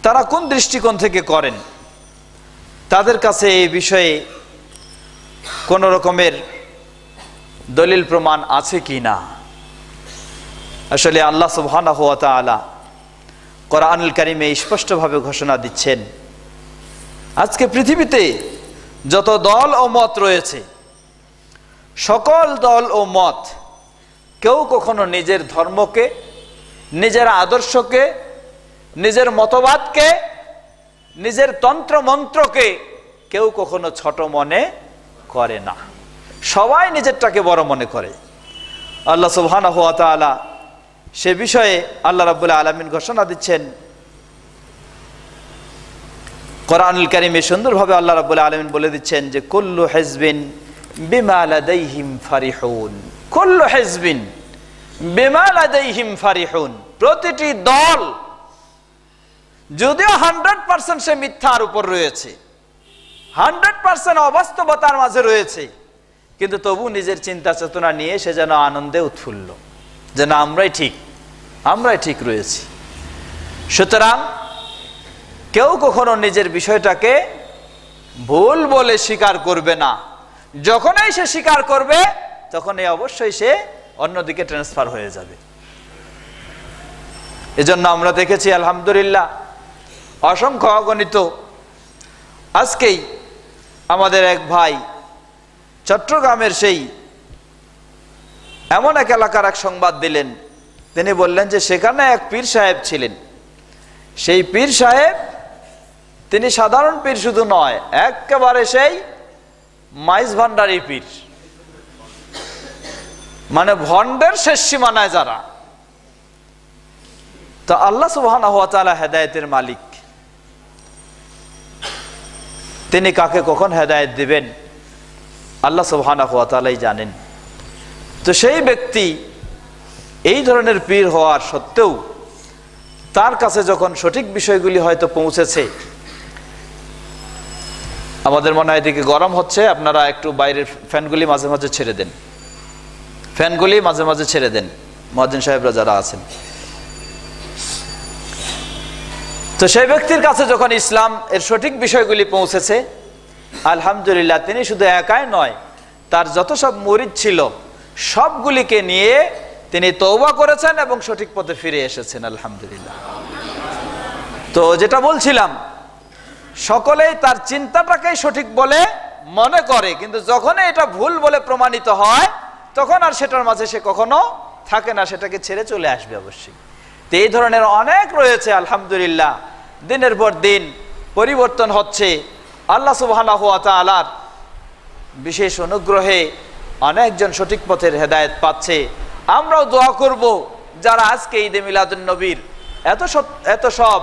তারা কোন দৃষ্টিকোণ থেকে করেন, তাদের কাছে এই বিষয়ে কোন রকমের দলিল প্রমাণ আছে কি না। আসলে আল্লাহ সুবহানাহু ওয়া তাআলা কোরআনুল কারীমে স্পষ্টভাবে ঘোষণা দিচ্ছেন, আজকে পৃথিবীতে যত দল ও মত রয়েছে, সকল দল ও মত কেউ কখনো নিজের ধর্মকে, নিজের আদর্শকে, নিজের মতবাদকে, নিজের তন্ত্র মন্ত্রকে কেউ কখনো ছোট মনে করে না। সবাই নিজেরটাকে বড় মনে করে। আল্লাহ সুবহানাহু ওয়া তাআলা সে বিষয়ে আল্লাহ রাব্বুল আলামিন ঘোষণা দিচ্ছেন কোরআনুল কারীমে। সুন্দরভাবে আল্লাহ রাব্বুল আলামিন বলে দিচ্ছেন যে কুল্লু হিজবিন বিমা লাদাইহিম ফারিহুন, কুল্লু হিজবিন বিমা লাদাইহিম ফারিহুন। প্রতিটি দল যদিও 100% সে মিথ্যার উপর রয়েছে, 100% অবাস্তবতার মাঝে রয়েছে, কিন্তু তবু নিজের চিন্তা চেতনা নিয়ে সে যেন আনন্দে উৎফুল্ল, যেন আমরাই ঠিক রয়েছি। সুতরাং কেউ কখনো নিজের বিষয়টাকে ভুল বলে স্বীকার করবে না। যখনই সে স্বীকার করবে তখনই অবশ্যই সে অন্যদিকে ট্রান্সফার হয়ে যাবে। এজন্য আমরা দেখেছি আলহামদুলিল্লাহ অসংখ্য অগণিত, আজকেই আমাদের এক ভাই চট্টগ্রামের সেই এমন এক এলাকার এক সংবাদ দিলেন। তিনি বললেন যে সেখানে এক পীর সাহেব ছিলেন। সেই পীর সাহেব তিনি সাধারণ পীর শুধু নয়, একেবারে সেই মাইজ ভান্ডারি পীর, মানে ভণ্ডের শেষ সীমানায় যারা। তো আল্লাহ সুবহানাহু ওয়া তাআলা হেদায়েতের মালিক, তিনি কাকে কখন হেদায়েত দিবেন আল্লাহ সুবহানাহু ওয়া তাআলাই জানেন। তো সেই ব্যক্তি এই ধরনের পীর হওয়ার সত্ত্বেও তার কাছে যখন সঠিক বিষয়গুলি হয়তো পৌঁছেছে, আমাদের মনে হয় এদিকে গরম হচ্ছে, আপনারা একটু বাইরের ফ্যানগুলি মাঝে মাঝে ছেড়ে দেন, ফ্যানগুলি মাঝে মাঝে ছেড়ে দেন, মুয়াজ্জিন সাহেবরা যারা আছেন। তো সেই ব্যক্তির কাছে যখন ইসলাম এর সঠিক বিষয়গুলি পৌঁছেছে, আলহামদুলিল্লাহ তিনি শুধু একাই নয়, তার যত সব মুরিদ ছিল সবগুলিকে নিয়ে তিনি তওবা করেছেন এবং সঠিক পথে ফিরে এসেছেন, আলহামদুলিল্লাহ। তো যেটা বলছিলাম, সকলেই তার চিন্তাটাকেই সঠিক বলে মনে করে, কিন্তু যখন এটা ভুল বলে প্রমাণিত হয় তখন আর সেটার মাঝে সে কখনো থাকে না, সেটাকে ছেড়ে চলে আসবে অবশ্যই। তো এই ধরনের অনেক রয়েছে, আলহামদুলিল্লাহ। দিনের পর দিন পরিবর্তন হচ্ছে, আল্লাহ সুবহানাহু ওয়া তাআলার বিশেষ অনুগ্রহে অনেকজন সঠিক পথের হেদায়েত পাচ্ছে। আমরাও দোয়া করব যারা আজকে ঈদে মিলাদুন নবীর এত সব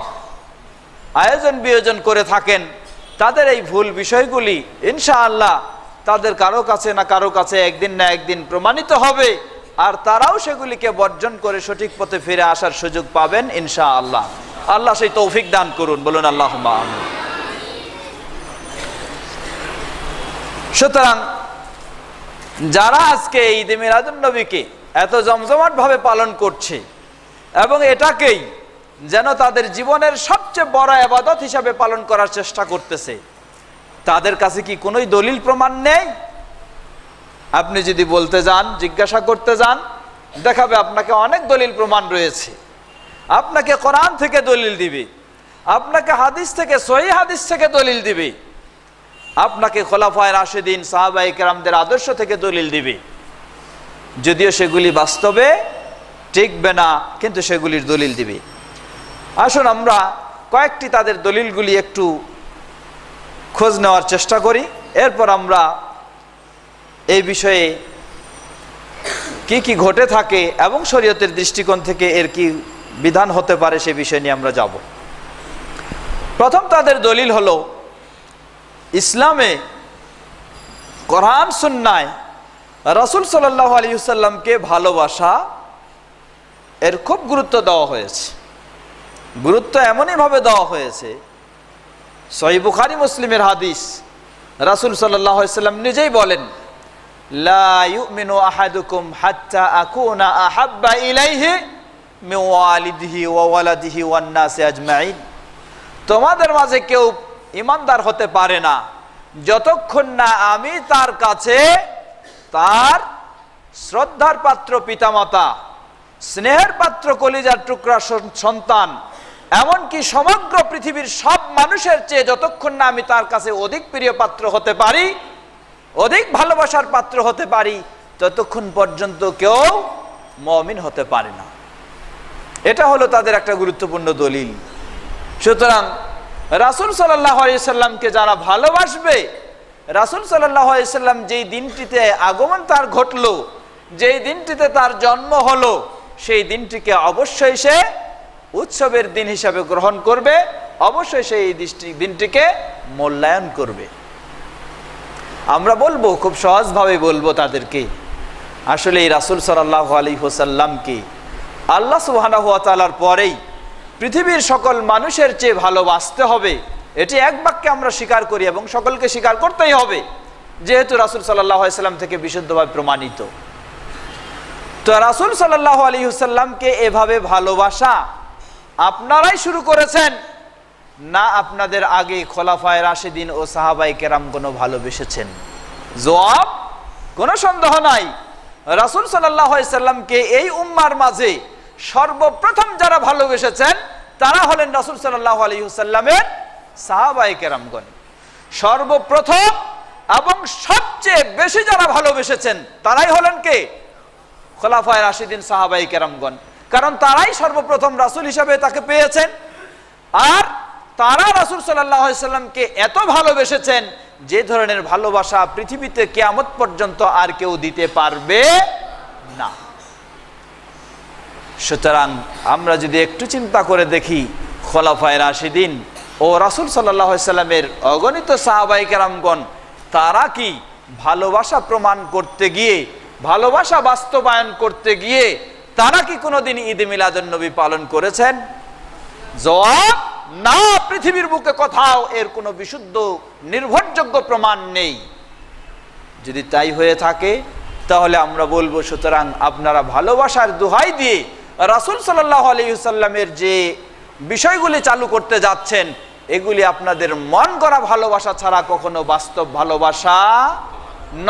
আয়োজন বিয়োজন করে থাকেন, তাদের এই ভুল বিষয়গুলি ইনশাআল্লাহ তাদের কারো কাছে না কারো কাছে একদিন না একদিন প্রমাণিত হবে, আর তারাও সেগুলিকে বর্জন করে সঠিক পথে ফিরে আসার সুযোগ পাবেন ইনশাআল্লাহ। আল্লাহ সেই তৌফিক দান করুন, বলুন আল্লাহুম্মা আমিন। সুতরাং যারা আজকে ঈদে মিলাদুন নবীকে এত জমজমাট ভাবে পালন করছে এবং এটাকেই যেন তাদের জীবনের সবচেয়ে বড় ইবাদত হিসাবে পালন করার চেষ্টা করতেছে, তাদের কাছে কি কোনোই দলিল প্রমাণ নেই? আপনি যদি বলতে যান, জিজ্ঞাসা করতে যান, দেখাবে আপনাকে অনেক দলিল প্রমাণ রয়েছে। আপনাকে কোরআন থেকে দলিল দিবে, আপনাকে হাদিস থেকে, সহিহ হাদিস থেকে দলিল দিবে, আপনাকে খোলাফায়ে রাশিদিন সাহাবায়ে কেরামদের আদর্শ থেকে দলিল দিবে। যদিও সেগুলি বাস্তবে টিকবে না, কিন্তু সেগুলির দলিল দিবে। আসুন আমরা কয়েকটি তাদের দলিলগুলি একটু খোঁজ নেওয়ার চেষ্টা করি, এরপর আমরা এই বিষয়ে কি কি ঘটে থাকে এবং শরীয়তের দৃষ্টিকোণ থেকে এর কি বিধান হতে পারে সে বিষয় নিয়ে আমরা যাব। প্রথম তাদের দলিল হলো, ইসলামে কোরআন সুন্নায় রাসূল সাল্লাল্লাহু আলাইহি ওয়াসাল্লামকে ভালোবাসা এর খুব গুরুত্ব দেওয়া হয়েছে। গুরুত্ব এমনই ভাবে দেওয়া হয়েছে, সহিহ বুখারী মুসলিমের হাদিস, রাসূল সাল্লাল্লাহু আলাইহি ওয়াসাল্লাম নিজেই বলেন, লা ইউমিনু আহাদুকুম হাত্তা আকুনা আহাব্বা ইলাইহি মিন ওয়ালিদিহি ওয়া ওয়ালাদিহি ওয়ান নাসি আজমাইন। তোমাদের মাঝে কেউ ঈমানদার হতে পারে না যতক্ষণ না আমি তার কাছে তার শ্রদ্ধার পাত্র পিতামাতা, স্নেহের পাত্র কলিজার টুকরা সন্তান, এমনকি সমগ্র পৃথিবীর সব মানুষের চেয়ে যতক্ষণ না আমি তার কাছে অধিক প্রিয় পাত্র হতে পারি, অধিক ভালোবাসার পাত্র হতে পারি, ততক্ষণ পর্যন্ত কেউ মুমিন হতে পারে না। এটা হলো তাদের একটা গুরুত্বপূর্ণ দলিল। সুতরাং রাসূল সাল্লাল্লাহু আলাইহি সাল্লামকে যারা ভালোবাসবে, রাসূল সাল্লাল্লাহু আলাইহি সাল্লাম যেই দিনটিতে আগমন তার ঘটলো, যেই দিনটিতে তার জন্ম হলো, সেই দিনটিকে অবশ্যই সে উৎসবের দিন হিসাবে গ্রহণ করবে, অবশ্যই সেই দিনটিকে মূল্যায়ন করবে। আমরা বলবো, খুব সহজভাবে বলবো তাদেরকে, আসলে এই রাসূল সাল্লাল্লাহু আলাইহি ওয়াসাল্লামকে আল্লাহ সুবহানাহু ওয়া তাআলার পরেই পৃথিবীর সকল মানুষের চেয়ে ভালোবাসতে হবে, এটি এক বাক্যে আমরা স্বীকার করি এবং সকলকে স্বীকার করতেই হবে, যেহেতু রাসূল সাল্লাল্লাহু আলাইহি ওয়াসাল্লাম থেকে বিশুদ্ধভাবে প্রমাণিত। তো রাসূল সাল্লাল্লাহু আলাইহি ওয়াসাল্লামকে এভাবে ভালোবাসা আপনারাই শুরু করেছেন না আপনাদের আগে খোলাফায়ে রাশিদিন ও সাহাবায়ে কেরামগণ ভালোবেসেছেন? জবাব, কোনো সন্দেহ নাই, রাসূল সাল্লাল্লাহু আলাইহি ওয়াসাল্লামকে এই উম্মার মাঝে সর্বপ্রথম যারা ভালোবেসেছেন তারা হলেন রাসূল সাল্লাল্লাহু আলাইহি ওয়াসাল্লামের সাহাবায়ে কেরামগণ। সর্বপ্রথম এবং সবচেয়ে বেশি যারা ভালোবেসেছেন তারাই হলেন কে? খোলাফায়ে রাশিদিন সাহাবায়ে কেরামগণ, কারণ তারাই সর্বপ্রথম রাসূল হিসেবে তাকে পেয়েছেন। আর তারা রাসূল সাল্লাল্লাহু আলাইহি সাল্লামকে এত ভালোবেসেছেন যে ধরনের ভালোবাসা পৃথিবীতে কিয়ামত পর্যন্ত আর কেউ দিতে পারবে না। সুতরাং আমরা যদি একটু চিন্তা করে দেখি, খোলাফায়ে রাশিদিন ও রাসূল সাল্লাল্লাহু আলাইহি সাল্লামের অগণিত সাহাবায়ে কেরামগণ তারা কি ভালোবাসা প্রমাণ করতে গিয়ে, ভালোবাসা বাস্তবায়ন করতে গিয়ে তারা কি কোনোদিন ঈদে মিলাদুন্নবী পালন করেছেন? জবাব না, পৃথিবীর বুকে কোথাও এর কোনো বিশুদ্ধ নির্ভরযোগ্য প্রমাণ নেই। যদি তাই হয়ে থাকে তাহলে আমরা বলবো, সুতরাং আপনারা ভালোবাসার দোহাই দিয়ে রাসূল সাল্লাল্লাহু আলাইহি ওয়াসাল্লামের যে বিষয়গুলি চালু করতে যাচ্ছেন এগুলি আপনাদের মন গড়া ভালোবাসা ছাড়া কখনো বাস্তব ভালোবাসা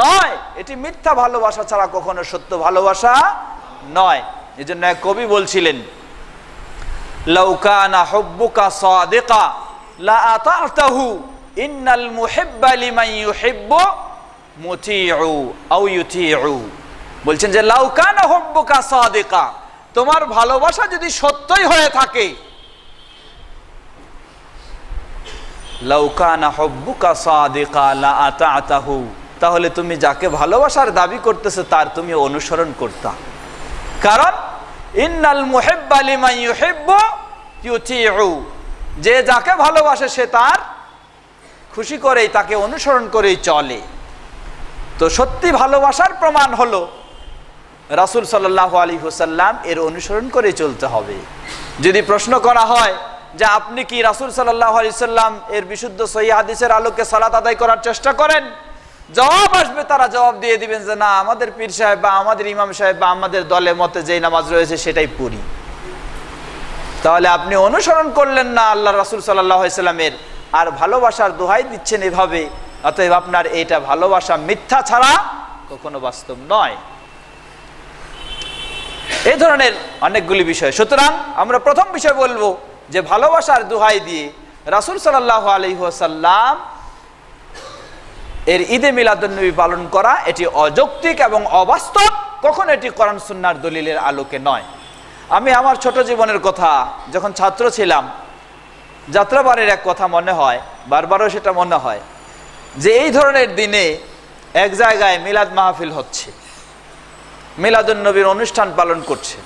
নয়, এটি মিথ্যা ভালোবাসা ছাড়া কখনো সত্য ভালোবাসা নয়। এজন্য এক কবি বলছিলেন, লাউ কানা হুব্বুকা সাদিকা লা আতা'তাহু ইন্নাল মুহিব্বা লিমান ইউহিব্বু মুতিউ আও ইউতিউ। বলছেন যে লাউ কানা হুব্বুকা সাদিকা, তোমার ভালোবাসা যদি সত্যই হয়ে থাকে, লাউ কানা হুব্বুকা সাদিকা লা আতা'তাহু, তাহলে তুমি যাকে ভালোবাসার দাবি করতেছে তার তুমি অনুসরণ করতা। কারণ ইন্নাল মুহিব্বা লিমান ইউহিব্বু ইউতিউ, যে যাকে ভালোবাসে সে তার খুশি করেই, তাকে অনুসরণ করেই চলে। তো সত্যি ভালোবাসার প্রমাণ হলো রাসূল সাল্লাল্লাহু আলাইহি ওয়াসাল্লাম এর অনুসরণ করে চলতে হবে। যদি প্রশ্ন করা হয় যে আপনি কি রাসূল সাল্লাল্লাহু আলাইহি ওয়াসাল্লাম এর বিশুদ্ধ সহিহ হাদিসের আলোকে সালাত আদায় করার চেষ্টা করেন? জবাব আসবে, তারা জবাব দিয়ে দিবেন যে না, আমাদের পীর সাহেব বা আমাদের ইমাম সাহেব বা আমাদের দলের মতে যেই নামাজ রয়েছে সেটাই পড়ি। তাহলে আপনি অনুসরণ করলেন না আল্লাহ রাসূল সাল্লাল্লাহু আলাইহি ওয়াসাল্লামের, আর ভালোবাসার দোহাই দিচ্ছেন এভাবে। অতএব আপনার এটা ভালোবাসা মিথ্যা ছাড়া কখনো বাস্তব নয়। এই ধরনের অনেকগুলি বিষয়। সুতরাং আমরা প্রথম বিষয় বলবো যে ভালোবাসার দোহাই দিয়ে রাসূল সাল্লাল্লাহু আলাইহি ওয়াসাল্লাম এর ঈদে মিলাদুন্নবী পালন করা এটি অযৌক্তিক এবং অবাস্তব, কখনো এটি কোরআন সুন্নাহর দলিলের আলোকে নয়। আমি আমার ছোট জীবনের কথা, যখন ছাত্র ছিলাম, যাত্রাবাড়ির এক কথা মনে হয়, বারবারও সেটা মনে হয় যে এই ধরনের দিনে এক জায়গায় মিলাদ মাহফিল হচ্ছে, মিলাদুন্নবীর অনুষ্ঠান পালন করছে,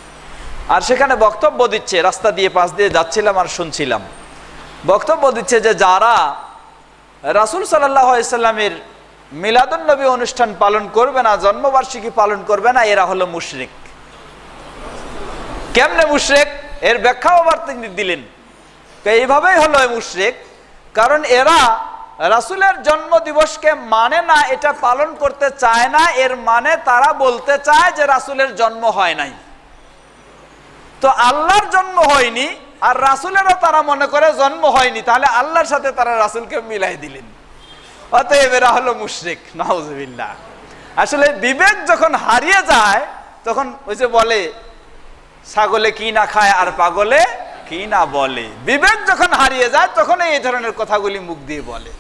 আর সেখানে বক্তব্য দিচ্ছে। রাস্তা দিয়ে পাশ দিয়ে যাচ্ছিলাম আর শুনছিলাম, বক্তব্য দিচ্ছে যে যারা রাসূল সাল্লাল্লাহু আলাইহি ওয়াসাল্লামের মিলাদুন্নবী অনুষ্ঠান পালন করবে না, জন্মবার্ষিকী পালন করবে না, এরা হলো মুশরিক। কেমনে মুশরিক? এর ব্যাখ্যাও আবার তিনি দিলেন, এইভাবেই হলো মুশরিক, কারণ এরা রাসূলের জন্ম দিবসকে মানে না, এটা পালন করতে চায় না। এর মানে তারা বলতে চায় যে রাসূলের জন্ম হয় নাই, তো আল্লাহর জন্ম হয়নি আর রাসূলেরও তারা মনে করে জন্ম হয়নি, তাহলে আল্লাহর সাথে তারা রাসূলকে মিলাই দিলেন। অতএব এরা হলো মুশরিক, নাউযুবিল্লাহ। আসলে বিবেক যখন হারিয়ে যায় তখন ওই যে বলে, ছাগলে কি না খায় আর পাগলে কি না বলে। বিবেক যখন হারিয়ে যায় তখন এই ধরনের কথাগুলি মুখ দিয়ে বলে।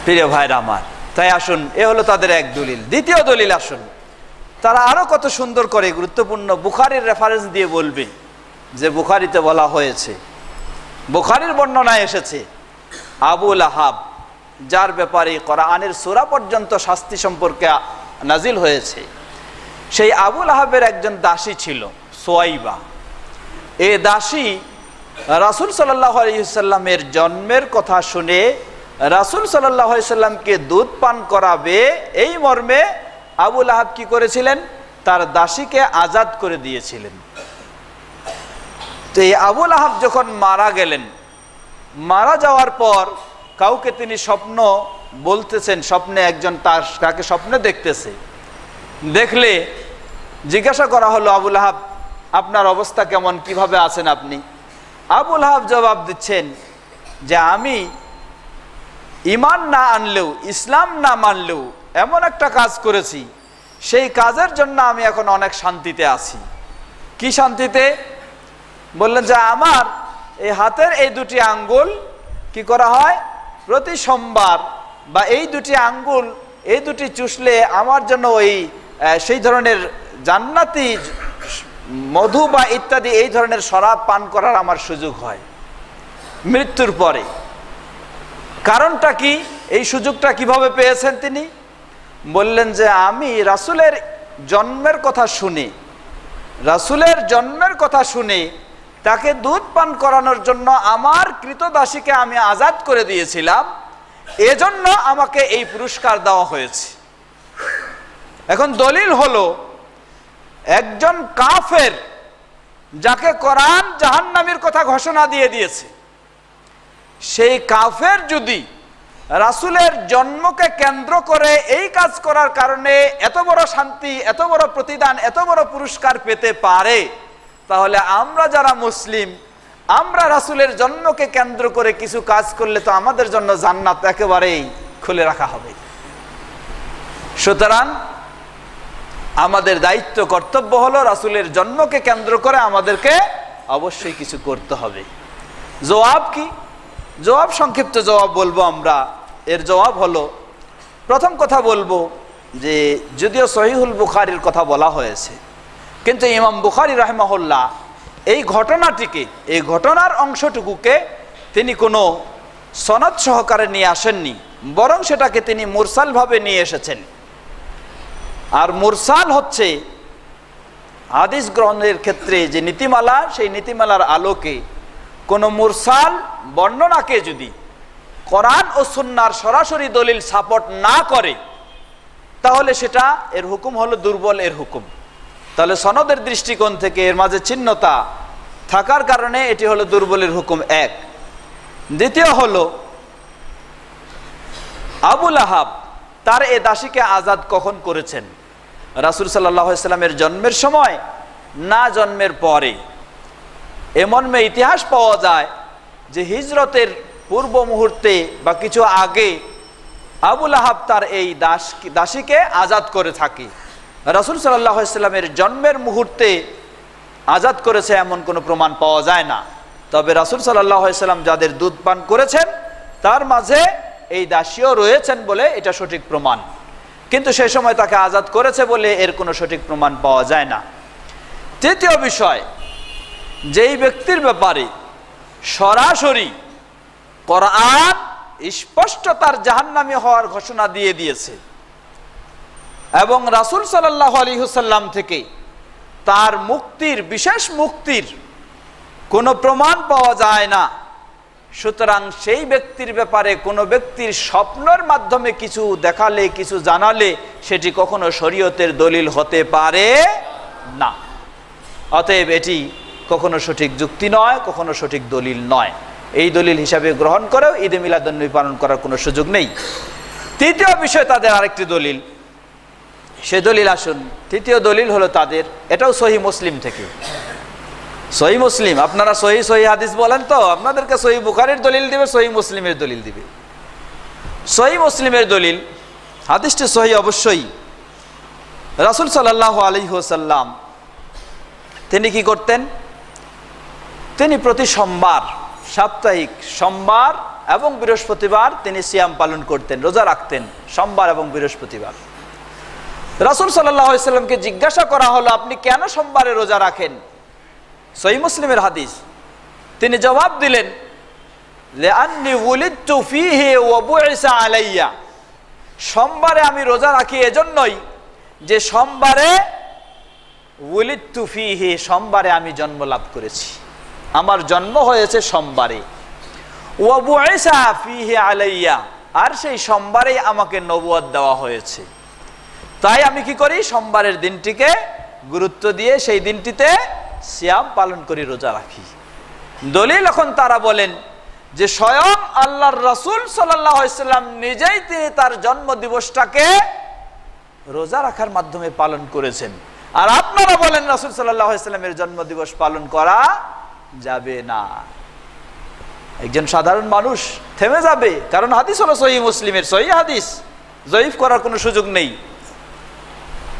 প্রিয় ভাইরা আমার, তাই আসুন, এ হলো তাদের এক দলিল। দ্বিতীয় দলিল আসুন, তারা আরো কত সুন্দর করে গুরুত্বপূর্ণ বুখারীর রেফারেন্স দিয়ে বলবে যে বুখারীতে বলা হয়েছে, বুখারীর বর্ণনায় এসেছে, আবু লাহাব, যার ব্যাপারে কোরআনের সূরা পর্যন্ত শাস্তি সম্পর্কে নাজিল হয়েছে, সেই আবু লাহাবের একজন দাসী ছিল, সুয়াইবা। এই দাসী রাসূল সাল্লাল্লাহু আলাইহি ওয়াসাল্লামের জন্মের কথা শুনে রাসূল সাল্লাল্লাহু আলাইহি ওয়াসাল্লামকে দুধ পান করাবে, এই মর্মে আবু লাহাব কি করেছিলেন? তার দাসীকে আজাদ করে দিয়েছিলেন। তো এই আবু লাহাব যখন মারা গেলেন, মারা যাওয়ার পর কাউকে তিনি স্বপ্ন বলতেছেন, স্বপ্নে একজন তাকে স্বপ্নে দেখতেছে। দেখলে জিজ্ঞাসা করা হলো, আবু লাহাব, আপনার অবস্থা কেমন, কিভাবে আছেন আপনি? আবু লাহাব জবাব দিচ্ছেন যে আমি ঈমান না আনলেও, ইসলাম না মানলেও এমন একটা কাজ করেছি, সেই কাজের জন্য আমি এখন অনেক শান্তিতে আছি। কি শান্তিতে? বললেন যে আমার এই হাতের এই দুটি আঙ্গুল কি করা হয়, প্রতি সোমবার বা এই দুটি আঙ্গুল এই দুটি চুষলে আমার জন্য ওই সেই ধরনের জান্নাতি মধু বা ইত্যাদি এই ধরনের শরাব পান করার আমার সুযোগ হয় মৃত্যুর পরে। কারণটা কি, এই সুযোগটা কিভাবে পেয়েছেন তিনি? বললেন যে আমি রাসূলের জন্মের কথা শুনে তাকে দুধ পান করানোর জন্য আমার কৃতদাসীকে আমি আজাদ করে দিয়েছিলাম, এজন্য আমাকে এই পুরস্কার দেওয়া হয়েছে। এখন দলিল হলো একজন কাফের যাকে কোরআন জাহান্নামের কথা ঘোষণা দিয়ে দিয়েছে, সেই কাফের যদি রাসূলের জন্মকে কেন্দ্র করে এই কাজ করার কারণে এত বড় শান্তি, এত বড় প্রতিদান, এত বড় পুরস্কার পেতে পারে, তাহলে আমরা যারা মুসলিম, আমরা রাসূলের জন্মকে কেন্দ্র করে কিছু কাজ করলে তো আমাদের জন্য জান্নাত একেবারেই খুলে রাখা হবে। সুতরাং আমাদের দায়িত্ব, কর্তব্য হলো রাসূলের জন্মকে কেন্দ্র করে আমাদেরকে অবশ্যই কিছু করতে হবে। জবাব কি? জবাব, সংক্ষিপ্ত জবাব বলবো আমরা। এর জবাব হলো, প্রথম কথা বলবো যে যদিও সহিহুল বুখারীর কথা বলা হয়েছে, কিন্তু ইমাম বুখারী রাহিমাহুল্লাহ এই ঘটনাটিকে, এই ঘটনার অংশটুকুকে তিনি কোনো সনদ সহকারে নিয়ে আসেননি, বরং সেটাকে তিনি মুরসালভাবে নিয়ে এসেছেন। আর মুরসাল হচ্ছে হাদিস গ্রহণের ক্ষেত্রে যে নীতিমালা, সেই নীতিমালার আলোকে কোনো মুরসাল বর্ণনাকে যদি কোরআন ও সুন্নাহর সরাসরি দলিল সাপোর্ট না করে, তাহলে সেটা, এর হুকুম হলো দুর্বল এর হুকুম। তাহলে সনদের দৃষ্টিকোণ থেকে এর মাঝে ছিন্নতা থাকার কারণে এটি হলো দুর্বলের হুকুম এক। দ্বিতীয় হলো আবু লাহাব তার এ দাসীকে আজাদ কখন করেছেন? রাসূল সাল্লাল্লাহু আলাইহি সাল্লামের জন্মের সময় না জন্মের পরে? এমন ইতিহাস পাওয়া যায় যে হিজরতের পূর্ব মুহূর্তে বা কিছু আগে আবু লাহাব তার এই দাসীকে আজাদ করে থাকে। রাসূল সাল্লাল্লাহু আলাইহি সাল্লামের জন্মের মুহূর্তে আজাদ করেছে এমন কোনো প্রমাণ পাওয়া যায় না। তবে রাসূল সাল্লাল্লাহু আলাইহি সাল্লাম যাদের দুধ পান করেছেন তার মাঝে এই দাসীও রয়েছেন বলে এটা সঠিক প্রমাণ, কিন্তু সেই সময় তাকে আজাদ করেছে বলে এর কোনো সঠিক প্রমাণ পাওয়া যায় না। তৃতীয় বিষয়, যেই ব্যক্তির ব্যাপারে সরাসরি কোরআন স্পষ্ট তার জাহান্নামী হওয়ার ঘোষণা দিয়ে দিয়েছে এবং রাসূল সাল্লাল্লাহু আলাইহি ওয়াসাল্লাম থেকে তার মুক্তির, বিশেষ মুক্তির কোনো প্রমাণ পাওয়া যায় না, সুতরাং সেই ব্যক্তির ব্যাপারে কোনো ব্যক্তির স্বপ্নের মাধ্যমে কিছু দেখালে, কিছু জানালে সেটি কখনো শরীয়তের দলিল হতে পারে না। অতএব এটি কখনো সঠিক যুক্তি নয়, কখনো সঠিক দলিল নয়। এই দলিল হিসাবে গ্রহণ করেও ঈদে মিলাদুন্নবী পালন করার কোনো সুযোগ নেই। তৃতীয় বিষয় তাদের আরেকটি দলিল, সে দলিল আসুন। তৃতীয় দলিল হলো তাদের, এটাও সহিহ মুসলিম থেকে। সহিহ মুসলিম, আপনারা সহিহ হাদিস বলেন তো, আপনাদেরকে সহিহ বুখারীর দলিল দিবে, সহিহ মুসলিমের দলিল দিবে। সহিহ মুসলিমের দলিল, হাদিসটি সহিহ অবশ্যই। রাসূল সাল্লাল্লাহু আলাইহি ওয়াসাল্লাম তিনি কি করতেন? তিনি প্রতি সোমবার, সাপ্তাহিক সোমবার এবং বৃহস্পতিবার তিনি সিয়াম পালন করতেন, রোজা রাখতেন, সোমবার এবং বৃহস্পতিবার। রাসূল সাল্লাল্লাহু আলাইহি ওয়াসাল্লামকে জিজ্ঞাসা করা হলো, আপনি কেন সোমবারে রোজা রাখেন? সহিহ মুসলিমের হাদিস। তিনি জবাব দিলেন, লিআন্নী উলিদতু ফীহি ওয়া বুইসা আলাইয়া। সোমবারে আমি রোজা রাখি এজন্যই যে সোমবারে উলিদতু ফীহি, সোমবারে আমি জন্ম লাভ করেছি, আমার জন্ম হয়েছে সোমবারে। ওয়া বুইসা ফীহি আলাইয়া, আর সেই সোমবারেই আমাকে নবুয়ত দেওয়া হয়েছে। তাই আমি কি করি? সোমবারের দিনটিকে গুরুত্ব দিয়ে সেই দিনটিতে সিয়াম পালন করি, রোজা রাখি। দলিল এখন তারা বলেন যে স্বয়ং আল্লাহর রাসূল সাল্লাল্লাহু আলাইহি ওয়াসাল্লাম নিজেই তিনি তার জন্ম দিবসটাকে রোজা রাখার মাধ্যমে পালন করেছেন, আর আপনারা বলেন রাসূল সাল্লাল্লাহু আলাইহি ওয়াসাল্লামের জন্ম দিবস পালন করা যাবে না। একজন সাধারণ মানুষ থেমে যাবে, কারণ হাদিস হলো সহিহ মুসলিমের, সহিহ হাদিস, জয়ীফ করার কোনো সুযোগ নেই।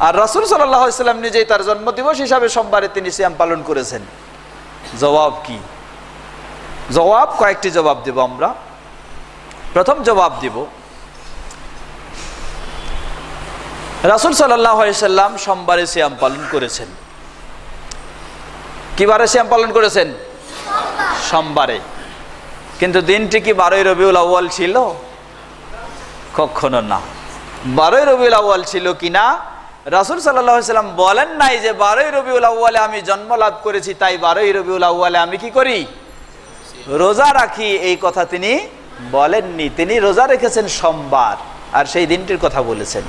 আর রাসূল সাল্লাল্লাহু আলাইহি ওয়াসাল্লাম নিজেই তার জন্মদিবস হিসাবে সোমবারে তিনি সিয়াম পালন করেছেন। জবাব কি? জবাব কয়েকটি জবাব দেব আমরা। প্রথম জবাব দেব, রাসূল সাল্লাল্লাহু আলাইহি সাল্লাম সোমবারে সিয়াম পালন করেছেন। কি বারে সিয়াম পালন করেছেন? সোমবারে। কিন্তু দিনটি কি 12ই রবিউল আউয়াল ছিল? কখনো না। 12ই রবিউল আউয়াল ছিল কিনা রাসূল সাল্লাল্লাহু আলাইহি সাল্লাম বলেন নাই যে 12ই রবিউল আউয়ালে আমি জন্ম লাভ করেছি, তাই 12ই রবিউল আউয়ালে আমি কি করি? রোজা রাখি। এই কথা তিনি বলেননি। তিনি রোজা রেখেছেন সোমবার, আর সেই দিনটির কথা বলেছেন।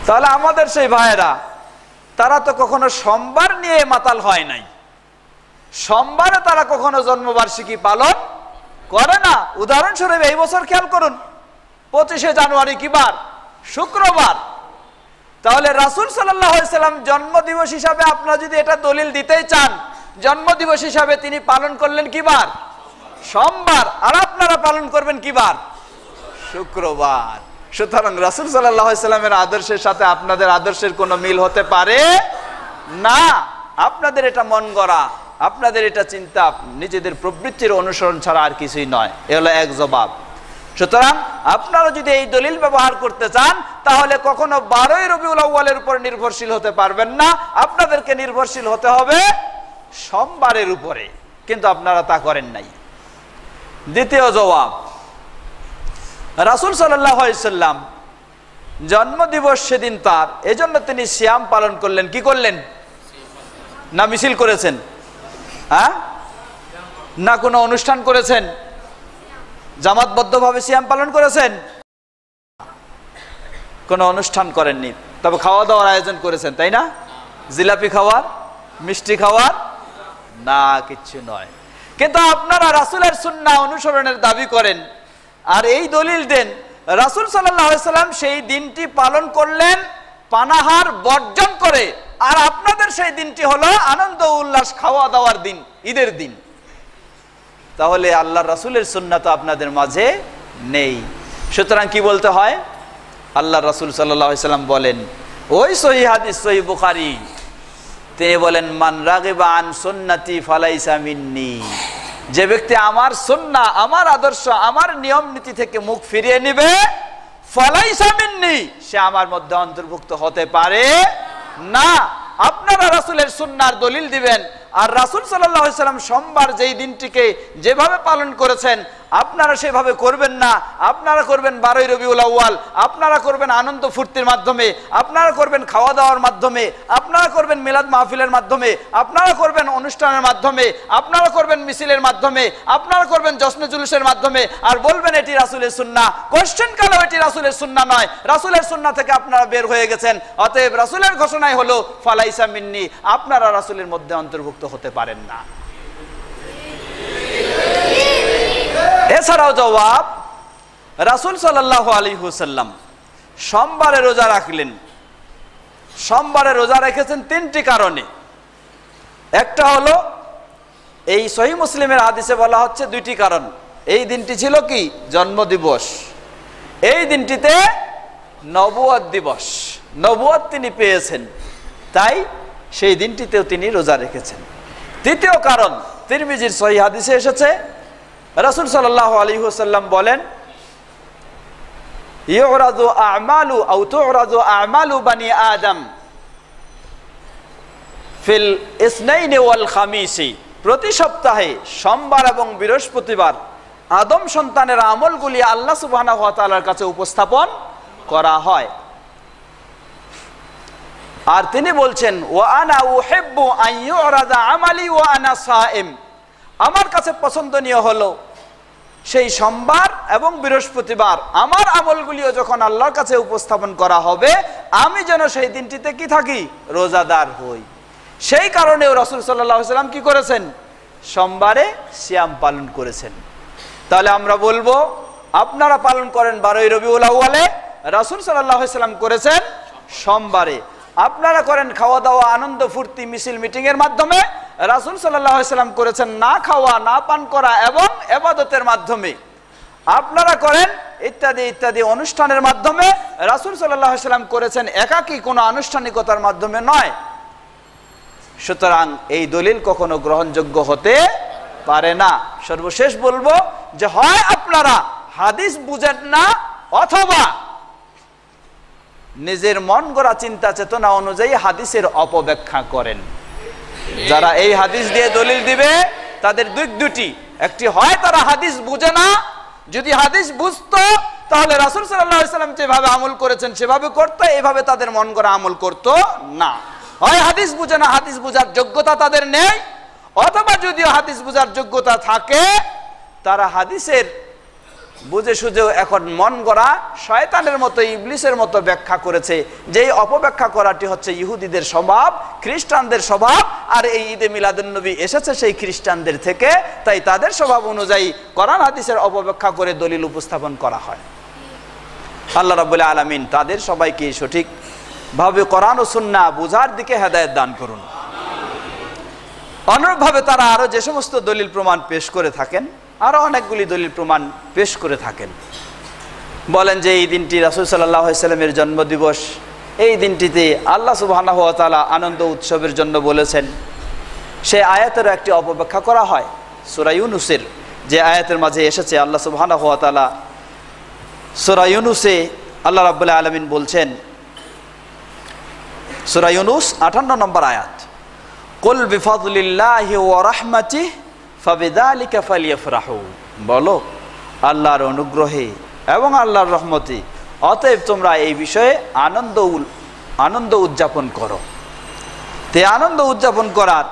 তাহলে আমাদের সেই ভাইয়েরা, তারা তো কখনো সোমবার নিয়ে মাতাল হয় নাই। সোমবারে তারা কখনো জন্মবার্ষিকী পালন করে না। উদাহরণস্বরূপ এই বছর খেয়াল করুন, 25শে জানুয়ারি কি বার? শুক্রবার। তাহলে রাসূল সাল্লাল্লাহু আলাইহি সাল্লাম জন্মদিবস হিসাবে আপনারা যদি এটা দলিল দিতেই চান, জন্মদিবস হিসাবে তিনি পালন করলেন কি বার? সোমবার। আর আপনারা পালন করবেন কি বার? শুক্রবার। সুতরাং রাসূল সাল্লাল্লাহু আলাইহি সাল্লামের আদর্শের সাথে আপনাদের আদর্শের কোনো মিল হতে পারে না। আপনাদের এটা মন গড়া, আপনাদের এটা চিন্তা, নিজেদের প্রবৃত্তির অনুসরণ ছাড়া আর কিছুই নয়। এ হলো এক জবাব। সুতরাং আপনারা যদি এই দলিল ব্যবহার করতে চান, তাহলে কখনো 12ই রবিউল আউয়ালের উপর নির্ভরশীল হতে পারবেন না। আপনাদেরকে নির্ভরশীল হতে হবে সোমবারের উপরে, কিন্তু আপনারা তা করেন নাই। দ্বিতীয় জবাব, রাসূল সাল্লাল্লাহু আলাইহি সাল্লাম জন্মদিবস সেদিন তার, এজন্য তিনি সিয়াম পালন করলেন। কি করলেন? না মিছিল করেছেন? হ্যাঁ, না কোনো অনুষ্ঠান করেছেন? জামাতবদ্ধভাবে সিয়াম পালন করেছেন? কোনো অনুষ্ঠান করেননি, তবে খাওয়া দাওয়ার আয়োজন করেছেন, তাই না? জিলাপি খাওয়ার, মিষ্টি খাওয়ার, না কিচ্ছু নয়। কিন্তু আপনারা রাসূলের সুন্নাহ অনুসরণের দাবি করেন আর এই দলিল দেন রাসূল সাল্লাল্লাহু আলাইহি সাল্লাম সেই দিনটি পালন করলেন পানাহার বর্জন করে, আর আপনাদের সেই দিনটি হলো আনন্দ উল্লাস খাওয়া দাওয়ার দিন, ঈদের দিন। তাহলে আল্লাহর রাসূলের সুন্নাহ তো আপনাদের মাঝে নেই। সুতরাং কি বলতে হয়? আল্লাহর রাসূল সাল্লাল্লাহু আলাইহি সাল্লাম বলেন, ওই সহিহ হাদিস সহিহ বুখারী, তিনি বলেন, মান রাগিবা আন সুন্নতি ফালাইসা মিন্নি। যে ব্যক্তি আমার সুন্নাহ, আমার আদর্শ, আমার নিয়ম নীতি থেকে মুখ ফিরিয়ে নিবে, ফালাইসা মিন্নি, সে আমার মধ্যে অন্তর্ভুক্ত হতে পারে না। আপনারা রাসূলের সুন্নাহর দলিল দিবেন, আর রাসূল সাল্লাল্লাহু আলাইহি সাল্লাম সোমবার যেই দিনটিকে যেভাবে পালন করেছেন আপনারা সেভাবে করবেন না। আপনারা করবেন 12ই রবিউল আউয়াল, আপনারা করবেন আনন্দ ফুর্তির মাধ্যমে, আপনারা করবেন খাওয়া দাওয়ার মাধ্যমে, আপনারা করবেন মিলাদ মাহফিলের মাধ্যমে, আপনারা করবেন অনুষ্ঠানের মাধ্যমে, আপনারা করবেন মিছিলের মাধ্যমে, আপনারা করবেন জশ্নে জুলুসের মাধ্যমে, আর বলবেন এটি রাসূলের সুন্নাহ। কোশ্চেন কালেও এটি রাসূলের সুন্নাহ নয়, রাসূলের সুন্নাহ থেকে আপনারা বের হয়ে গেছেন। অতএব রাসূলের ঘোষণাই হলো ফালাইসা মিন্নি, আপনারা রাসূলের মধ্যে অন্তর্ভুক্ত হতে পারেন না। এছাড়াও জবাব, রাসূল সাল্লাল্লাহু আলাইহি ওয়াসাল্লাম সোমবারে রোজা রাখলেন। সোমবারে রোজা রেখেছেন তিনটি কারণে। একটা হলো এই সহিহ মুসলিমের হাদিসে বলা হচ্ছে দুইটি কারণ। এই দিনটি ছিল কি? জন্মদিবস। এই দিনটিতে নবুয়ত দিবস, নবুয়ত তিনি পেয়েছেন, তাই সেই দিনটিতেও তিনি রোজা রেখেছেন। দ্বিতীয় কারণ, তিরমিজির সহিহ হাদিসে এসেছে, রাসূল সাল্লাল্লাহু আলাইহি ওয়াসাল্লাম বলেন, ইউরাদু আমালু আও তুরাদু আমালু বানি আদম ফিল ইসনাইন ওয়াল খামিসি। প্রতি সপ্তাহে সোমবার এবং বৃহস্পতিবার আদম সন্তানের আমলগুলি আল্লাহ সুবহানাহু ওয়া তাআলার কাছে উপস্থাপন করা হয়। আর তিনি বলছেন, ওয়া আনা উহিব্বু আন ইউরাদা আমালি ওয়া আনা সাইম। আমার কাছে পছন্দনীয় হলো সেই সোমবার এবং বৃহস্পতিবার আমার আমলগুলিও যখন আল্লাহর কাছে উপস্থাপন করা হবে, আমি যেন সেই দিনটিতে কি থাকি? রোজাদার হই। সেই কারণেও রাসূল সাল্লাল্লাহু আলাইহি সাল্লাম কি করেছেন? সোমবারে সিয়াম পালন করেছেন। তাহলে আমরা বলবো, আপনারা পালন করেন 12ই রবিউল আউয়ালে, রাসূল সাল্লাল্লাহু আলাইহি সাল্লাম করেছেন সোমবারে। আপনারা করেন খাওয়া দাওয়া, আনন্দ ফুর্তি, মিছিল মিটিং এর মাধ্যমে, রাসূল সাল্লাল্লাহু আলাইহি সাল্লাম করেছেন না খাওয়া, না পান করা এবং ইবাদতের মাধ্যমে। আপনারা করেন ইত্যাদি ইত্যাদি অনুষ্ঠানের মাধ্যমে, রাসূল সাল্লাল্লাহু আলাইহি সাল্লাম করেছেন একাকী কোনো আনুষ্ঠানিকতার মাধ্যমে নয়। সুতরাং এই দলিল কখনো গ্রহণযোগ্য হতে পারে না। সর্বশেষ বলবো যে হয় আপনারা হাদিস বুঝেন না, অথবা নিজের মন গড়া চিন্তা চেতনা অনুযায়ী হাদিসের অপব্যাখ্যা করেন। যারা এই হাদিস দিয়ে দলিল দিবে তাদের দিক দুটি, একটি হয় তারা হাদিস বুঝে না, যদি হাদিস বুঝতো তাহলে রাসূল সাল্লাল্লাহু আলাইহি ওয়াসাল্লাম যেভাবে আমল করেছেন সেভাবে করতো, এইভাবে তাদের মন গড়া আমল করতো না। হয় হাদিস বুঝে না, হাদিস বোঝার যোগ্যতা তাদের নেই, অথবা যদিও হাদিস বোঝার যোগ্যতা থাকে তারা হাদিসের বুঝে সুঝেও এখন মন গড়া শয়তানের মতো ইবলিসের মতো ব্যাখ্যা করেছে, যেই অপব্যাখ্যা করাটি হচ্ছে ইহুদিদের স্বভাব, খ্রিস্টানদের স্বভাব। আর এই ঈদে মিলাদুন্নবী এসেছে সেই খ্রিস্টানদের থেকে, তাই তাদের স্বভাব অনুযায়ী কোরআন হাদিসের অপব্যাখ্যা করে দলিল উপস্থাপন করা হয়। আল্লাহ রাব্বুল আলামিন তাদের সবাইকে সঠিকভাবে কোরআন ও সুন্নাহ বুঝার দিকে হেদায়েত দান করুন। অনুরূপভাবে তারা আরো যে সমস্ত দলিল প্রমাণ পেশ করে থাকেন, আরো অনেকগুলি দলিল প্রমাণ পেশ করে থাকেন। বলেন যে এই দিনটি রাসূল সাল্লাল্লাহু আলাইহি ওয়াসাল্লামের জন্মদিবস, এই দিনটিতে আল্লাহ সুবহানাহু ওয়া তাআলা আনন্দ উৎসবের জন্য বলেছেন। সেই আয়াতের একটি অপব্যাখ্যা করা হয়। সূরা ইউনূসের যে আয়াতের মাঝে এসেছে আল্লাহ সুবহানাহু ওয়া তাআলা সূরা ইউনূসে আল্লাহ রাব্বুল আলামিন বলছেন, সূরা ইউনূস 58 নম্বর আয়াত, কুল বিফাদলিল্লাহি ওয়া রাহমাতিহি ফাবিযালিকা ফালিয়াফরাহু, বলো আল্লাহর অনুগ্রহে এবং আল্লাহর রহমতে, অতএব তোমরা এই বিষয়ে আনন্দ উদযাপন করো। তে আনন্দ উদযাপন করার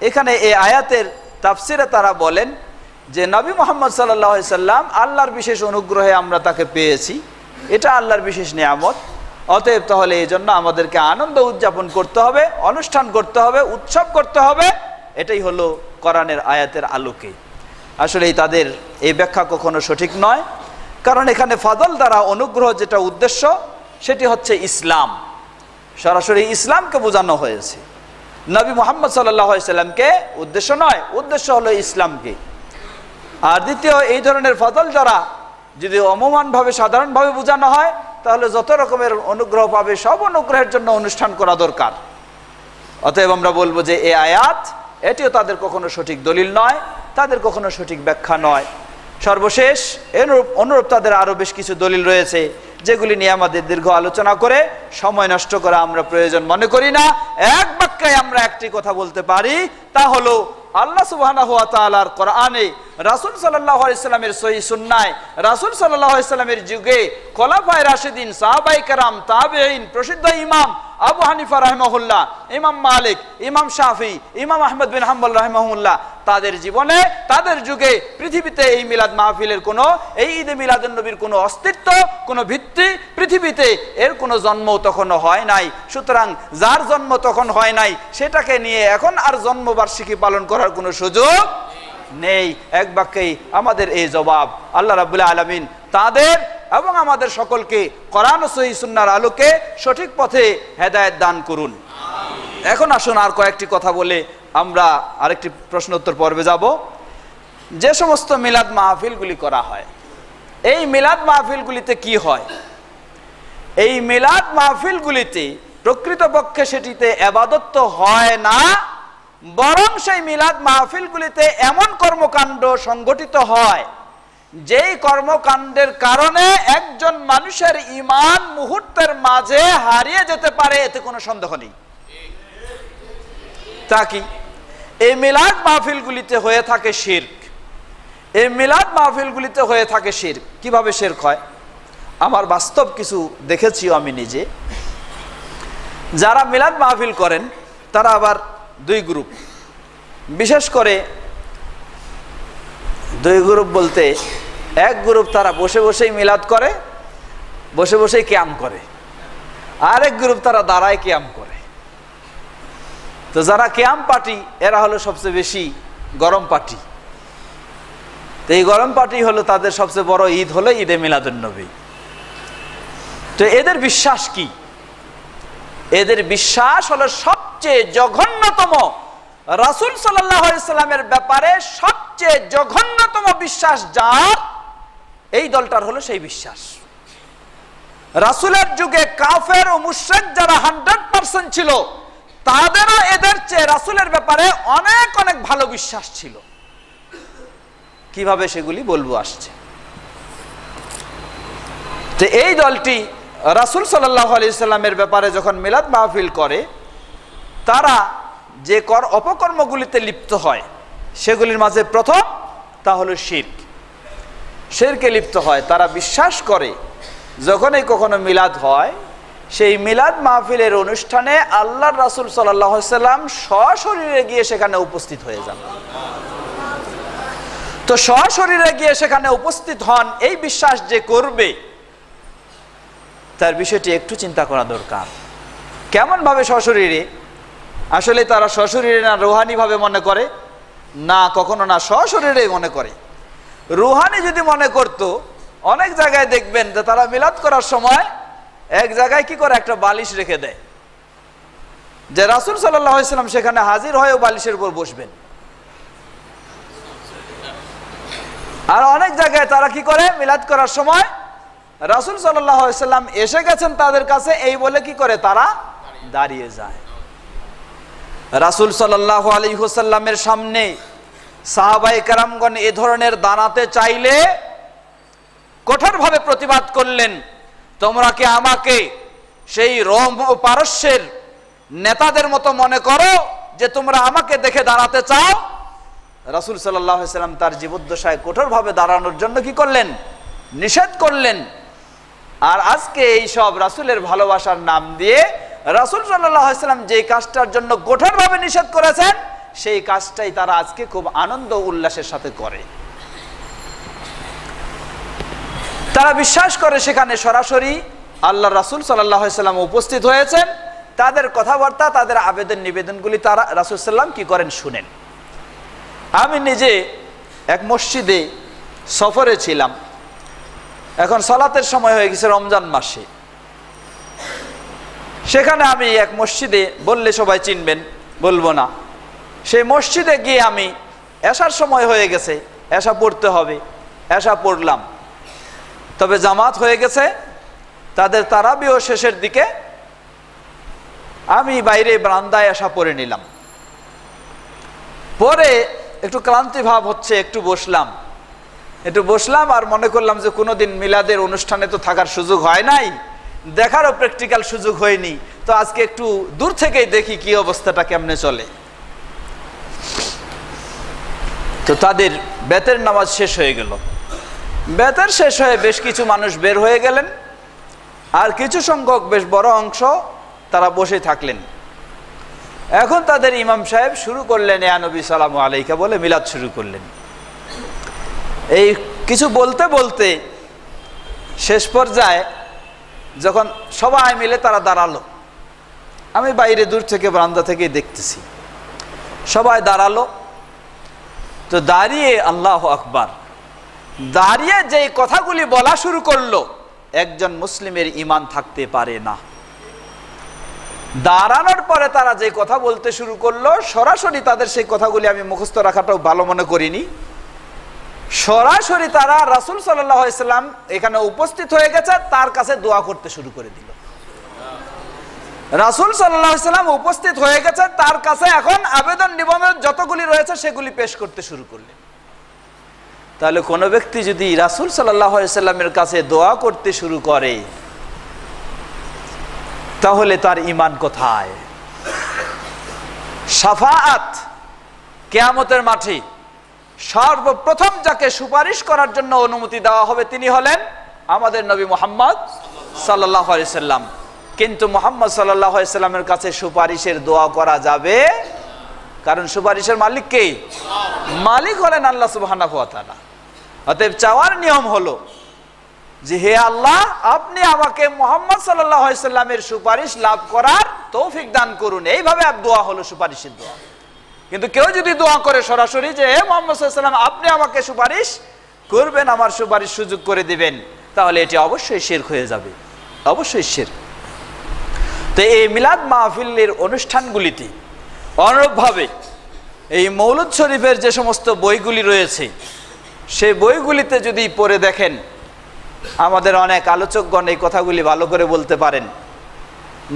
এখানে এই আয়াতের তাফসিরে তারা বলেন যে নবী মুহাম্মদ সাল্লাল্লাহু আলাইহি সাল্লাম আল্লাহর বিশেষ অনুগ্রহে আমরা তাকে পেয়েছি, এটা আল্লাহর বিশেষ নিয়ামত। অতএব তাহলে এই জন্য আমাদেরকে আনন্দ উদযাপন করতে হবে, অনুষ্ঠান করতে হবে, উৎসব করতে হবে। এটাই হলো কোরআনের আয়াতের আলোকে। আসলে তাদের এই ব্যাখ্যা কখনো সঠিক নয়, কারণ এখানে ফাদল দ্বারা অনুগ্রহ যেটা উদ্দেশ্য সেটি হচ্ছে ইসলাম, সরাসরি ইসলামকে বোঝানো হয়েছে। নবী মুহাম্মদ সাল্লাল্লাহু আলাইহি সাল্লামকে উদ্দেশ্য নয়, উদ্দেশ্য হলো ইসলামকে। আর দ্বিতীয়, এই ধরনের ফাদল দ্বারা যদি অমমানভাবে সাধারণভাবে বোঝানো হয় তাহলে যত রকমের অনুগ্রহ পাবে সব অনুগ্রহের জন্য অনুষ্ঠান করা দরকার। অতএব আমরা বলবো যে এই আয়াত এটিও তাদের কখনো সঠিক দলিল নয়, তাদের কখনো সঠিক ব্যাখ্যা নয়। সর্বশেষ অনুরূপ তাদের আরো বেশ কিছু দলিল রয়েছে, যেগুলি নিয়ে আমাদের দীর্ঘ আলোচনা করে সময় নষ্ট করা আমরা প্রয়োজন মনে করি না। এক বাক্যে আমরা একটি কথা বলতে পারি, তা হলো আল্লাহ সুবহানাহু ওয়া তাআলার কোরআনে, রাসূল সাল্লাল্লাহু আলাইহি সাল্লামের সহিহ সুন্নায়, রাসূল সাল্লাল্লাহু আলাইহি সাল্লামের যুগে খোলাফায়ে রাশিদিন, সাহাবায়ে কেরাম, তাবেঈন, প্রসিদ্ধ ইমাম আবু হানিফা রাহিমাহুল্লাহ, ইমাম মালিক, ইমাম শাফি, ইমাম আহমদ বিন হাম্বল রাহিমাহুল্লাহ, তাদের জীবনে তাদের যুগে পৃথিবীতে এই মিলাদ মাহফিলের কোনো, এই ঈদে মিলাদুন্নবীর কোনো অস্তিত্ব, কোনো ভিত্তি পৃথিবীতে এর কোনো জন্ম তখন হয় নাই। সুতরাং যার জন্ম তখন হয় নাই সেটাকে নিয়ে এখন আর জন্মবার্ষিকী পালন করার কোনো সুযোগ নেই। এক বাক্যেই আমাদের এই জবাব, আল্লাহ রাব্বুল আলামিন তাদের এবং আমাদের সকলকে কোরআন ও সহিহ সুন্নাহর আলোকে সঠিক পথে হেদায়েত দান করুন। এখন আসুন আর কয়েকটি কথা বলে আমরা আরেকটি প্রশ্ন উত্তর পর্বে যাব। যে সমস্ত মিলাদ মাহফিলগুলি করা হয়, এই মিলাদ মাহফিলগুলিতে কি হয়? এই মিলাদ মাহফিলগুলিতে প্রকৃতপক্ষে সেটিতে ইবাদত তো হয় না, বরং সেই মিলাদ মাহফিলগুলিতে এমন কর্মকাণ্ড সংগঠিত হয় যেই কর্মকাণ্ডের কারণে একজন মানুষের ঈমান মুহূর্তের মাঝে হারিয়ে যেতে পারে, এতে কোনো সন্দেহ নেই। তা কি? এই মিলাদ মাহফিলগুলিতে হয়ে থাকে শিরক। এই মিলাদ মাহফিলগুলিতে হয়ে থাকে শিরক। কিভাবে শিরক হয়? আমার বাস্তব কিছু দেখেছিও আমি নিজে। যারা মিলাদ মাহফিল করেন তারা আবার দুই গ্রুপ, বিশেষ করে দুই গ্রুপ বলতে এক গ্রুপ তারা বসে বসেই মিলাদ করে, বসে বসেই কিয়াম করে, আর এক গ্রুপ তারা দাঁড়ায় কিয়াম করে। তো যারা কিয়াম পার্টি এরা হলো সবচেয়ে বেশি গরম পার্টি। তো এই গরম পার্টি হলো তাদের সবচেয়ে বড় ঈদ হলো ঈদে মিলাদুন্নবী। তো এদের বিশ্বাস কি? এদের বিশ্বাস হলো সবচেয়ে জঘন্যতম, রাসূল সাল্লাল্লাহু আলাইহি সাল্লামের ব্যাপারে সবচেয়ে জঘন্যতম বিশ্বাস যার, এই দলটার হলো সেই বিশ্বাস। রাসূলের যুগে কাফের ও মুশরিক যারা 100% ছিল, তাদেরও এদের চেয়ে রাসূলের ব্যাপারে অনেক অনেক ভালো বিশ্বাস ছিল। কিভাবে সেগুলি বলবো আসছে। তো এই দলটি রাসূল সাল্লাল্লাহু আলাইহি সাল্লামের ব্যাপারে যখন মিলাদ মাহফিল করে, তারা যে অপকর্মগুলিতে লিপ্ত হয় সেগুলির মাঝে প্রথম তা হলো শিরক। শিরকে লিপ্ত হয়। তারা বিশ্বাস করে যখনই কখনো মিলাদ হয়, সেই মিলাদ মাহফিলের অনুষ্ঠানে আল্লাহর রাসূল সাল্লাল্লাহু আলাইহি সাল্লাম সশরীরে গিয়ে সেখানে উপস্থিত হয়ে যান। তো সশরীরে গিয়ে সেখানে উপস্থিত হন, এই বিশ্বাস যে করবে, তার বিষয়টি একটু চিন্তা করা দরকার। কেমন ভাবে সশরীরে? আসলে তারা সশরীরে না রুহানি ভাবে মনে করে? না, কখনো না, সশরীরে মনে করে। রুহানি যদি মনে করত, অনেক জায়গায় দেখবেন যে তারা মিলাদ করার সময় এক জায়গায় কি করে, একটা বালিশ রেখে দেয়, যে রাসূল সাল্লাল্লাহু আলাইহি সাল্লাম সেখানে হাজির হয়েও বালিশের উপর বসবেন। আর অনেক জায়গায় তারা কি করে, মিলাদ করার সময় রাসূল সাল্লাল্লাহু আলাইহি সাল্লাম এসে গেছেন তাদের কাছে এই বলে কি করে, তারা দাঁড়িয়ে যায়। রাসূল সাল্লাল্লাহু আলাইহি ওয়াসাল্লামের সামনে সাহাবায়ে কেরামগণ এ ধরনের দাঁড়াতে চাইলে কঠোরভাবে প্রতিবাদ করলেন, তোমরা কি আমাকে সেই রোম ও পারস্যের নেতাদের মতো মনে করো যে তোমরা আমাকে দেখে দাঁড়াতে চাও? রাসূল সাল্লাল্লাহু আলাইহি সাল্লাম তার জীবদ্দশায় কঠোরভাবে দাঁড়ানোর জন্য কি করলেন, নিষেধ করলেন। আর আজকে এই সব রাসূলের ভালোবাসার নাম দিয়ে রাসূল সাল্লাল্লাহু আলাইহি সাল্লাম যে কাজটার জন্য কঠোরভাবে নিষেধ করেছেন, সেই কাজটাই তারা আজকে খুব আনন্দ উল্লাসের সাথে করে। তারা বিশ্বাস করে সেখানে সরাসরি আল্লাহ রাসূল সাল্লাল্লাহু আলাইহি সাল্লাম উপস্থিত হয়েছেন, তাদের কথাবার্তা, তাদের আবেদন নিবেদনগুলি তারা রাসূল সাল্লাম কি করেন শুনেন। আমি নিজে এক মসজিদে সফরে ছিলাম, এখন সালাতের সময় হয়ে গেছে রমজান মাসে। সেখানে আমি এক মসজিদে, বললে সবাই চিনবেন, বলবো না, সেই মসজিদে গিয়ে আমি এশার সময় হয়ে গেছে, এশা পড়তে হবে, এশা পড়লাম। তবে জামাত হয়ে গেছে, তাদের তারাবিও শেষের দিকে। আমি বাইরে বারান্দায় এশা পড়ে নিলাম। পরে একটু ক্লান্তি ভাব হচ্ছে, একটু বসলাম আর মনে করলাম যে কোনোদিন মিলাদের অনুষ্ঠানে তো থাকার সুযোগ হয় নাই, দেখারও প্র্যাকটিক্যাল সুযোগ হয়নি, তো আজকে একটু দূর থেকেই দেখি কি অবস্থাটা কেমনে চলে। তো তাদের বেতের নামাজ শেষ হয়ে গেল। বেতের শেষ হয়ে বেশ কিছু মানুষ বের হয়ে গেলেন, আর কিছু সংখ্যক বেশ বড় অংশ তারা বসে থাকলেন। এখন তাদের ইমাম সাহেব শুরু করলেন ইয়া নবী সালামু আলাইকা বলে মিলাদ শুরু করলেন। এই কিছু বলতে বলতে শেষ পর্যায়ে যখন সবাই মিলে তারা দাঁড়ালো, আমি বাইরে দূর থেকে বারান্দা থেকে দেখতেছি, সবাই দাঁড়ালো। তো দাঁড়িয়ে আল্লাহু আকবার, দাঁড়িয়ে যেই কথাগুলি বলা শুরু করলো, একজন মুসলিমের ঈমান থাকতে পারে না। দাঁড়ানোর পরে তারা যে কথা বলতে শুরু করলো, সরাসরি তাদের সেই কথাগুলি আমি মুখস্থ রাখাটাও ভালো মনে করিনি। সরাসরি তারা রাসূল সাল্লাল্লাহু আলাইহি সাল্লাম এখানে উপস্থিত হয়ে গেছে, তার কাছে দোয়া করতে শুরু করে দিল। রাসূল সাল্লাল্লাহু আলাইহি সাল্লাম উপস্থিত হয়ে গেছে, তার কাছে এখন আবেদন নিবেদন যতগুলি রয়েছে সেগুলি পেশ করতে শুরু করলেন। তাহলে কোনো ব্যক্তি যদি রাসূল সাল্লাল্লাহু আলাইহি সাল্লামের কাছে দোয়া করতে শুরু করে, তাহলে তার ঈমান কোথায়? শাফাআত, কিয়ামতের মাঠে সর্বপ্রথম যাকে সুপারিশ করার জন্য অনুমতি দেওয়া হবে তিনি হলেন আমাদের নবী মুহাম্মদ সাল্লাল্লাহু আলাইহি সাল্লাম। কিন্তু মুহাম্মদ সাল্লাল্লাহু আলাইহি সাল্লামের কাছে সুপারিশের দোয়া করা যাবে, কারণ সুপারিশের মালিক কে? মালিক হলেন আল্লাহ সুবহানাহু ওয়া তাআলা। অতএব চাওয়ার নিয়ম হলো যে হে আল্লাহ, আপনি আমাকে মুহাম্মদ সাল্লাল্লাহু আলাইহি সাল্লামের সুপারিশ লাভ করার তৌফিক দান করুন। এইভাবে দোয়া হলো সুপারিশের দোয়া। কিন্তু কেউ যদি দোয়া করে সরাসরি যে হে মুহাম্মদ সাল্লাল্লাহু আলাইহি সাল্লাম, আপনি আমাকে সুপারিশ করবেন, আমার সুপারিশ সুযোগ করে দিবেন, তাহলে এটি অবশ্যই শিরক হয়ে যাবে, অবশ্যই শিরক। তো এই মিলাদ মাহফিলের অনুষ্ঠানগুলিতে অনুরূপভাবে এই মৌলুদ শরীফের যে সমস্ত বইগুলি রয়েছে, সেই বইগুলিতে যদি পড়ে দেখেন, আমাদের অনেক আলোচকগণ এই কথাগুলি ভালো করে বলতে পারেন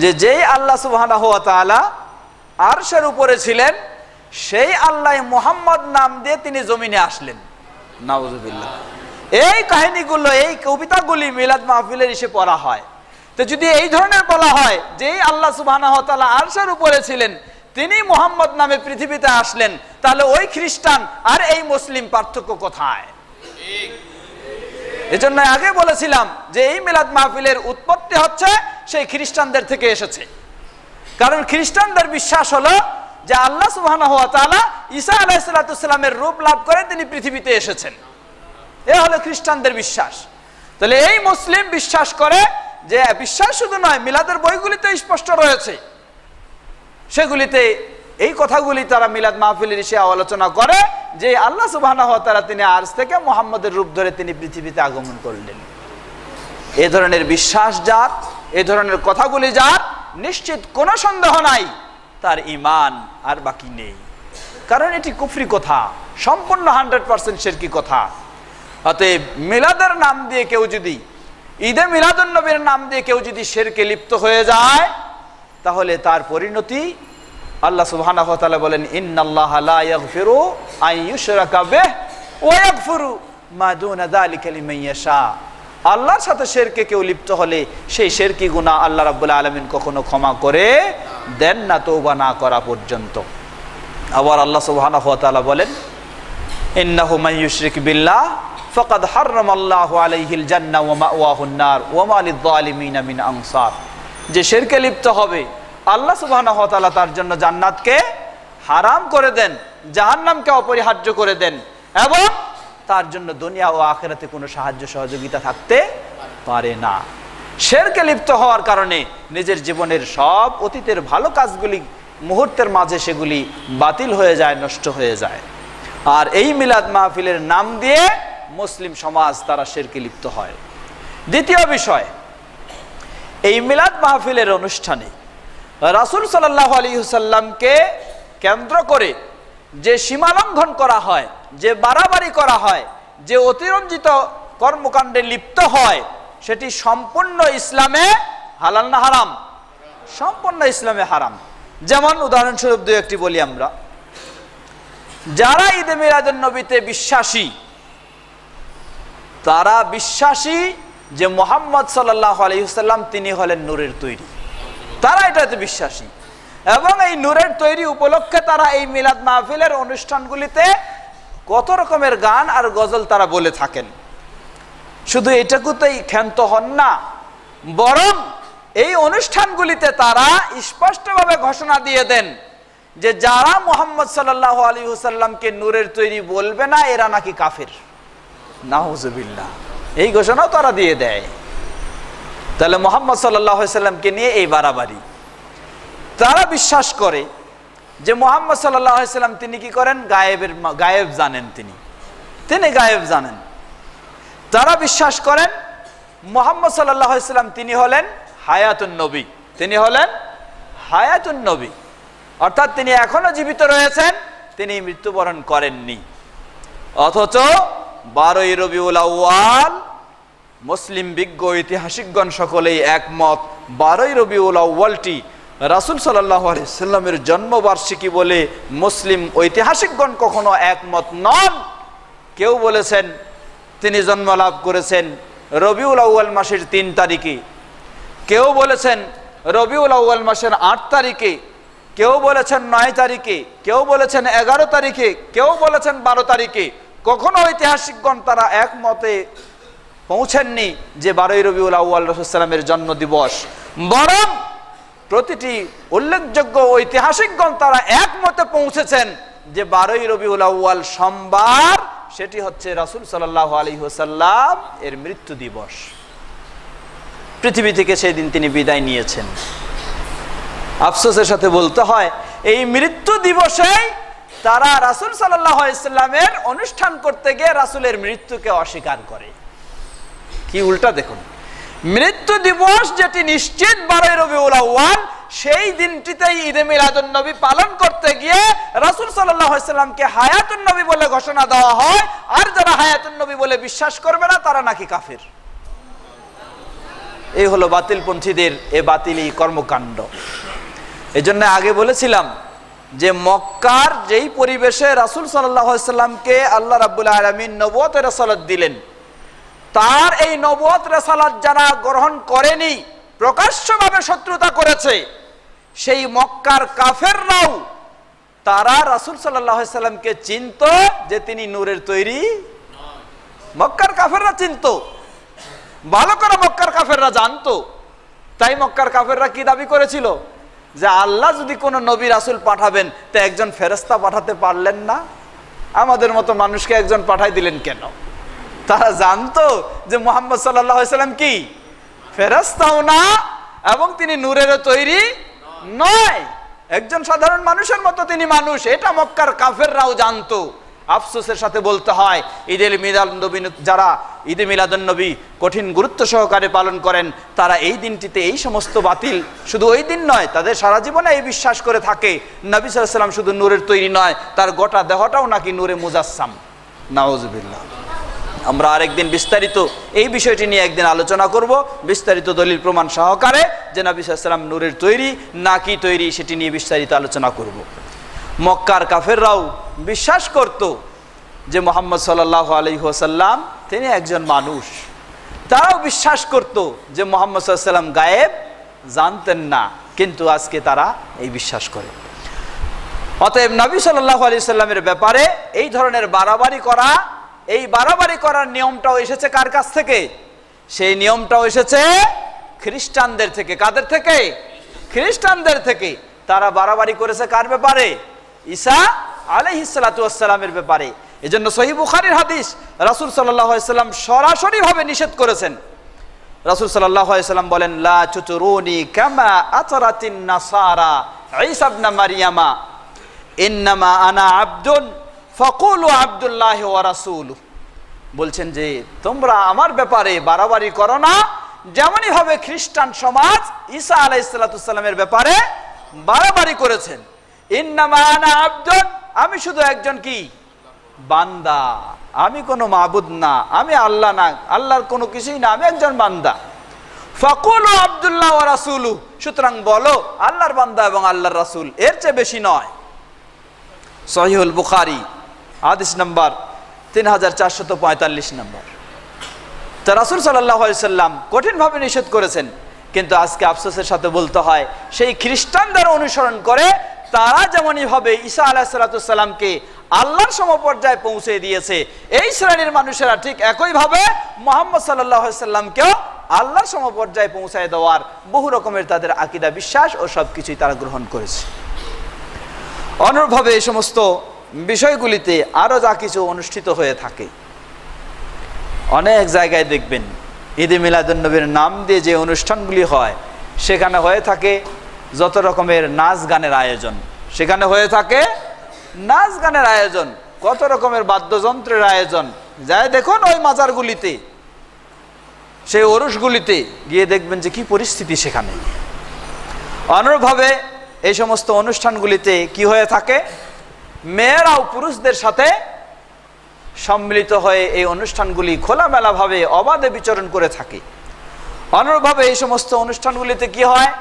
যে যেই আল্লাহ সুবহানাহু ওয়া তাআলা আরশের উপরে ছিলেন, সেই আল্লাহ মুহাম্মদ নাম দিয়ে তিনি জমিনে আসলেন। নাউজুবিল্লাহ। এই কাহিনীগুলো, এই কবিতাগুলি মিলাদ মাহফিলের এসে পড়া হয়। তো যদি এই ধরনের বলা হয় যে আল্লাহ সুবহানাহু ওয়া তাআলা আরশের উপরে ছিলেন, তিনি মুহাম্মদ নামে পৃথিবীতে আসলেন, তাহলে ওই খ্রিস্টান আর এই মুসলিম পার্থক্য কোথায়? এজন্য আগে বলেছিলাম যে এই মিলাদ মাহফিলের উৎপত্তি হচ্ছে সেই খ্রিস্টানদের থেকে এসেছে। কারণ খ্রিস্টানদের বিশ্বাস হলো যে আল্লাহ সুবহানাহু ওয়া তাআলা ঈসা আলাইহিস সালামের রূপ লাভ করে তিনি পৃথিবীতে এসেছেন, এ হলো খ্রিস্টানদের বিশ্বাস। তাহলে এই মুসলিম বিশ্বাস করে যে, বিশ্বাস শুধু নয়, মিলাদের বইগুলিতে স্পষ্ট রয়েছে, সেগুলিতে এই কথাগুলি তারা মিলাদ মাহফিলের এসে আলোচনা করে যে আল্লাহ সুবহানাহু ওয়া তাআলা তিনি আরশ থেকে মুহাম্মদের রূপ ধরে তিনি পৃথিবীতে আগমন করলেন। এই ধরনের বিশ্বাস যার, এই ধরনের কথাগুলি যার, নিশ্চিত কোনো সন্দেহ নাই তার ঈমান আর বাকি নেই। কারণ এটি কুফরি কথা, সম্পূর্ণ 100% শিরকি কথা। অতএব মিলাদের নাম দিয়ে কেউ যদি, ঈদে মিলাদুন নবীর নাম দিয়ে কেউ যদি শিরকে লিপ্ত হয়ে যায়, তাহলে তার পরিণতি আল্লাহ সুবহানাহু ওয়া তাআলা বলেন, ইন্নাল্লাহা লা ইয়াগফিরু আন ইউশরাকা বিহি ওয়া ইয়াগফিরু মা দুনা যালিকা লিমান ইয়াশা। আল্লাহর সাথে শিরকে কেউ লিপ্ত হলে সেই শিরকি গুনাহ আল্লাহ রাব্বুল আলামিন কখনো ক্ষমা করে দেন না, তওবা না করা পর্যন্ত। আবার আল্লাহ সুবহানাহু ওয়া তাআলা বলেন, ইন্নাহু মান ইউশরিক বিল্লাহ ফাকাদ হারামাল্লাহু আলাইহিল জান্নাহ ওয়া মাওয়াহুন নার ওয়া মা লিয-যালিমিনা মিন আনসার। যে শিরকে লিপ্ত হবে আল্লাহ সুবহানাহু ওয়া তাআলা তার জন্য জান্নাতকে হারাম করে দেন, জাহান্নামকে অপরিহার্য করে দেন, এবং তার জন্য দুনিয়া ও আখিরাতে কোনো সাহায্য সহযোগিতা থাকতে পারে না। শিরকে লিপ্ত হওয়ার কারণে নিজের জীবনের সব অতীতের ভালো কাজগুলি মুহূর্তের মাঝে সেগুলি বাতিল হয়ে যায়, নষ্ট হয়ে যায়। আর এই মিলাদ মাহফিলের নাম দিয়ে মুসলিম সমাজ তারা শিরকে লিপ্ত হয়। দ্বিতীয় বিষয়, এই মিলাদ মাহফিলের অনুষ্ঠানে রাসূল সাল্লাল্লাহু আলাইহি ওয়াসাল্লামকে কেন্দ্র করে যে সীমালঙ্ঘন করা হয়, যে বাড়াবাড়ি করা হয়, যে অতিরঞ্জিত কর্মকাণ্ডে লিপ্ত হয়, সেটি সম্পূর্ণ ইসলামে হালাল না হারাম? সম্পূর্ণ ইসলামে হারাম। যেমন উদাহরণস্বরূপ দুই একটি বলি আমরা। যারা ঈদে মিলাদুন নবীতে বিশ্বাসী, তারা বিশ্বাসী যে মুহাম্মদ সাল্লাল্লাহু আলাইহি ওয়াসাল্লাম তিনি হলেন নূরের তৈরি, তারা এটাতে বিশ্বাসী। এবং এই নূরের তৈরি উপলক্ষে তারা এই মিলাদ মাহফিলের অনুষ্ঠানগুলিতে কত রকমের গান আর গজল তারা বলে থাকেন। শুধু এটাকুতেই ক্ষান্ত হন না, বরং এই অনুষ্ঠানগুলিতে তারা স্পষ্টভাবে ঘোষণা দিয়ে দেন যে যারা মুহাম্মদ সাল্লাল্লাহু আলাইহি ওয়াসাল্লামকে নূরের তৈরি বলবে না, এরা নাকি কাফের। নাউযুবিল্লাহ, এই ঘোষণাও তারা দিয়ে দেয়। তাহলে মুহাম্মদ সাল্লাল্লাহু আলাইহি ওয়াসাল্লামকে নিয়ে এই বাড়াবাড়ি। তারা বিশ্বাস করে যে মুহাম্মদ সাল্লাল্লাহু আলাইহি ওয়াসাল্লাম তিনি কি করেন, গায়েব জানেন, তিনি গায়েব জানেন। তারা বিশ্বাস করেন মুহাম্মদ সাল্লাল্লাহু আলাইহি ওয়াসাল্লাম তিনি হলেন হায়াতুন নবী, তিনি হলেন হায়াতুন নবী, অর্থাৎ তিনি এখনো জীবিত রয়েছেন, তিনি মৃত্যুবরণ করেননি। অথচ 12ই রবিউল আউয়াল মুসলিম বিজ্ঞ ঐতিহাসিকগণ সকলেই একমত 12ই রবিউল আউয়ালটি রাসূল সাল্লাল্লাহু আলাইহি ওয়াসাল্লামের জন্মবার্ষিকী বলে মুসলিম ঐতিহাসিকগণ কখনো একমত নন। কেউ বলেছেন তিনি জন্ম লাভ করেছেন রবিউল আউয়াল মাসের 3 তারিখে, কেউ বলেছেন রবিউল আউয়াল মাসের 8 তারিখে, কেউ বলেছেন 9 তারিখে, কেউ বলেছেন 11 তারিখে, কেউ বলেছেন 12 তারিখে। কখনো ঐতিহাসিকগণ তারা একমতে পৌঁছেননি যে 12ই রবিউল আউয়াল রাসূল সাল্লামের জন্ম দিবস, বরং প্রতিটি উল্লেখযোগ্য ঐতিহাসিকগণ তারা একমতে পৌঁছেছেন যে 12ই রবিউল আউয়াল সোমবার, সেটি হচ্ছে রাসূল সাল্লাল্লাহু আলাইহি ওয়াসাল্লাম এর মৃত্যু দিবস। পৃথিবী থেকে সেই দিন তিনি বিদায় নিয়েছেন। আফসোসের সাথে বলতে হয় এই মৃত্যু দিবসেই তারা রাসূল সাল্লাল্লাহু আলাইহি ওয়াসাল্লামের অনুষ্ঠান করতে গিয়ে রাসূলের মৃত্যুকে অস্বীকার করে। কি উল্টা দেখুন, মৃত্যু দিবস যেটি নিশ্চিত 12ই রবিউল আউয়াল, সেই দিনটিতেই ঈদে মিলাদুন নবী পালন করতে গিয়ে রাসূল সাল্লাল্লাহু আলাইহি ওয়াসাল্লামকে হায়াতুন নবী বলে ঘোষণা দেওয়া হয়। আর যারা হায়াতুন নবী বলে বিশ্বাস করবে না তারা নাকি কাফের। এই হলো বাতিলপন্থীদের এ বাতিলি কর্মকাণ্ড। এজন্য আগে বলেছিলাম যে মক্কার যেই পরিবেশে রাসূল সাল্লাল্লাহু আলাইহি ওয়াসাল্লামকে আল্লাহ রাব্বুল আলামিন নবুয়ত রাসালাত দিলেন, তার এই নবুয়ত রাসালাত যারা গ্রহণ করেনি প্রকাশ্যভাবে শত্রুতা করেছে, সেই মক্কার কাফেররাও তারা রাসূল সাল্লাল্লাহু আলাইহি সাল্লামকে চিনত যে তিনি নূরের তৈরি। মক্কার কাফেররা চিনত, ভালো করে মক্কার কাফেররা জানতো। তাই মক্কার কাফেররা কি দাবি করেছিল? যে আল্লাহ যদি কোনো নবী রাসূল পাঠাবেন তো একজন ফেরেশতা পাঠাতে পারলেন না, আমাদের মতো মানুষকে একজন পাঠাই দিলেন কেন? তারা জানতো যে মুহাম্মদ সাল্লাল্লাহু আলাইহি সাল্লাম কি ফেরেশতাও না এবং তিনি নূরের তৈরি নয়, একজন সাধারণ মানুষের মতো তিনি মানুষ। এটা মক্কার কাফেররাও জানতো। আফসোসের সাথে বলতে হয়, ঈদুল মিলাদুন্নবী যারা ঈদে মিলাদুন্নবী কঠিন গুরুত্ব সহকারে পালন করেন, তারা এই দিনটিতে এই সমস্ত বাতিল, শুধু ওই দিন নয়, তাদের সারা জীবনে এই বিশ্বাস করে থাকে নবী সাল্লাল্লাহু আলাইহি সাল্লাম শুধু নূরের তৈরি নয়, তার গোটা দেহটাও নাকি নূরে মুজাসসাম। নাউজুবিল্লাহ। আমরা আরেকদিন বিস্তারিত এই বিষয়টি নিয়ে একদিন আলোচনা করব, বিস্তারিত দলিল প্রমাণ সহকারে, যে নবী সাল্লাল্লাহু আলাইহি সাল্লাম নূরের তৈরি নাকি তৈরি সেটি নিয়ে বিস্তারিত আলোচনা করব। মক্কার কাফেররাও বিশ্বাস করত যে মুহাম্মদ সাল্লাল্লাহু আলাইহি ওয়াসাল্লাম তিনি একজন মানুষ। তারাও বিশ্বাস করত যে মুহাম্মদ সাল্লাল্লাহু আলাইহি ওয়াসাল্লাম গায়েব জানতেন না, কিন্তু আজকে তারা এই বিশ্বাস করে। অতএব নবী সাল্লাল্লাহু আলাইহি ওয়াসাল্লামের ব্যাপারে এই ধরনের বাড়াবাড়ি করা, এই বাড়াবাড়ি করার নিয়মটাও এসেছে কার কাছ থেকে? সেই নিয়মটাও এসেছে খ্রিস্টানদের থেকে। কাদের থেকে? খ্রিস্টানদের থেকে। তারা বাড়াবাড়ি করেছে কার ব্যাপারে? ঈসা আলাইহিস সালাতু ওয়াস সালামের ব্যাপারে। এজন্য সহিহ বুখারীর হাদিস, রাসূল সাল্লাল্লাহু আলাইহি ওয়াসাল্লাম সরাসরি ভাবে নিষেধ করেছেন। রাসূল সাল্লাল্লাহু আলাইহি ওয়াসাল্লাম বলেন, লা তুতরুনি কামা আতরাতিন নাসারা ঈসা ইবনে মারইয়ামা ইন্নামা আনা আবদুন ফাকুলু আব্দুল্লাহি ওয়া রাসূলুহু। বলছেন যে তোমরা আমার ব্যাপারে বাড়াবাড়ি করো না, যেমনই ভাবে খ্রিস্টান সমাজ ঈসা আলাইহিস সালাতু ওয়াস সালামের ব্যাপারে বাড়াবাড়ি করেছেন। ইন্নামা আনা আবদুন, আমি শুধু একজন কি বান্দা, আমি কোনো মাবুদ না, আমি আল্লাহ না, আল্লাহর কোনো কিছুই না, আমি একজন বান্দা। ফাকুলু আব্দুল্লাহ ওয়া রাসূলুহু, সুতরাং বলো আল্লাহর বান্দা এবং আল্লাহর রাসূল, এর চেয়ে বেশি নয়। সহিহুল বুখারী হাদিস নাম্বার 3445 নম্বর। তা রাসূল সাল্লাল্লাহু আলাইহি সাল্লাম কঠিনভাবে নিষেধ করেছেন, কিন্তু আজকে আফসোসের সাথে বলতে হয় সেই খ্রিস্টানদের অনুসরণ করে তারা যেমনই ভাবে ঈসা আলাইহিস সালাতু ওয়াস সালামকে আল্লাহর সমপর্যায়ে পৌঁছে দিয়েছে, এই শ্রেণীর মানুষেরা ঠিক একই ভাবে মুহাম্মদ সাল্লাল্লাহু আলাইহি সাল্লামকেও আল্লাহর সমপর্যায়ে পৌঁছায় দেওয়ার বহু রকমের তাদের আকীদা, বিশ্বাস ও সবকিছুই তারা গ্রহণ করেছে। অনুরূপভাবে এই সমস্ত বিষয়গুলিতে আরো যা কিছু অনুষ্ঠিত হয়ে থাকে, অনেক জায়গায় দেখবেন ঈদে মিলাদুন্নবীর নাম দিয়ে যে অনুষ্ঠানগুলি হয়, সেখানে হয়ে থাকে যত রকমের নাচ গানের আয়োজন, সেখানে হয়ে থাকে নাচ গানের আয়োজন, কত রকমের বাদ্যযন্ত্রের আয়োজন। যাই দেখুন ওই মাজারগুলিতে, সেই ওরসগুলিতে গিয়ে দেখবেন যে কি পরিস্থিতি সেখানে। অনুরূপভাবে এই সমস্ত অনুষ্ঠানগুলিতে কি হয়ে থাকে, মেয়েরাও পুরুষদের সাথে সম্মিলিত হয়ে এই অনুষ্ঠানগুলি খোলামেলাভাবে অবাধে বিচরণ করে থাকে। অনুরূপভাবে এই সমস্ত অনুষ্ঠানগুলিতে কি হয়,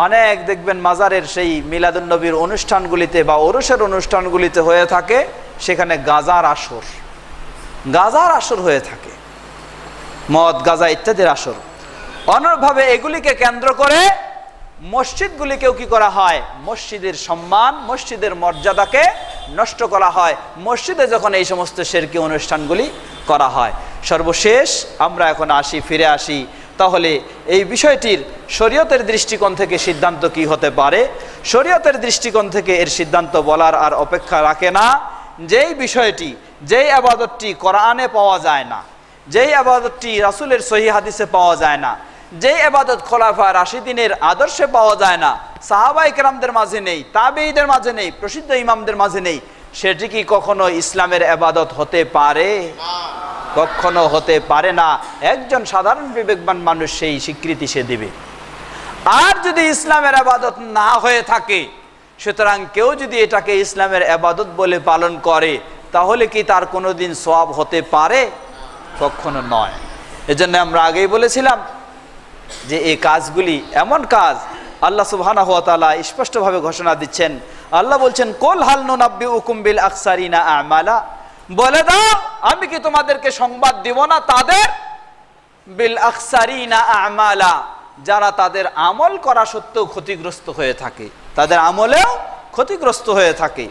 অনেক দেখবেন মাজারের সেই মিলাদুন্নবীর অনুষ্ঠানগুলিতে বা ওরসের অনুষ্ঠানগুলিতে হয়ে থাকে সেখানে গাজার আসর, গাজার আসর হয়ে থাকে, মদ গাজা ইত্যাদির আসর। অনুরূপভাবে এগুলিকে কেন্দ্র করে মসজিদগুলিকেও কি করা হয়, মসজিদের সম্মান, মসজিদের মর্যাদাকে নষ্ট করা হয় মসজিদে যখন এই সমস্ত শিরকি অনুষ্ঠানগুলি করা হয়। সর্বশেষ আমরা এখন ফিরে আসি, তাহলে এই বিষয়টির শরীয়তের দৃষ্টিকোণ থেকে সিদ্ধান্ত কি হতে পারে। শরীয়তের দৃষ্টিকোণ থেকে এর সিদ্ধান্ত বলার আর অপেক্ষা রাখে না। যেই বিষয়টি, যেই ইবাদতটি কোরআনে পাওয়া যায় না, যেই ইবাদতটি রাসূলের সহিহ হাদিসে পাওয়া যায় না, যেই ইবাদত খোলাফায়ে রাশিদিনের আদর্শে পাওয়া যায় না, সাহাবায়ে কেরামদের মাঝে নেই, তাবেঈদের মাঝে নেই, প্রসিদ্ধ ইমামদের মাঝে নেই, সেটি কি কখনো ইসলামের ইবাদত হতে পারে? কখনো হতে পারে না। একজন সাধারণ বিবেকবান মানুষ সেই স্বীকৃতি সে দিবে। আর যদি ইসলামের ইবাদত না হয়ে থাকে, সুতরাং কেউ যদি এটাকে ইসলামের ইবাদত বলে পালন করে, তাহলে কি তার কোনোদিন সওয়াব হতে পারে? কখনো নয়। এজন্য আমরা আগেই বলেছিলাম যে এই কাজগুলি এমন কাজ, আল্লাহ সুবহানাহু ওয়া তাআলা স্পষ্টভাবে ঘোষণা দিচ্ছেন। আল্লাহ বলছেন, কুল হাল নুনাব্বিউকুম বিল আকসারিনা আমালা, বলে দাও আমি কি তোমাদেরকে সংবাদ দিব না তাদের, বিল আকসারিনা আমালা, যারা তাদের আমল করা সত্ত্বেও ক্ষতিগ্রস্ত হয়ে থাকে, তাদের আমলেও ক্ষতিগ্রস্ত হয়ে থাকে।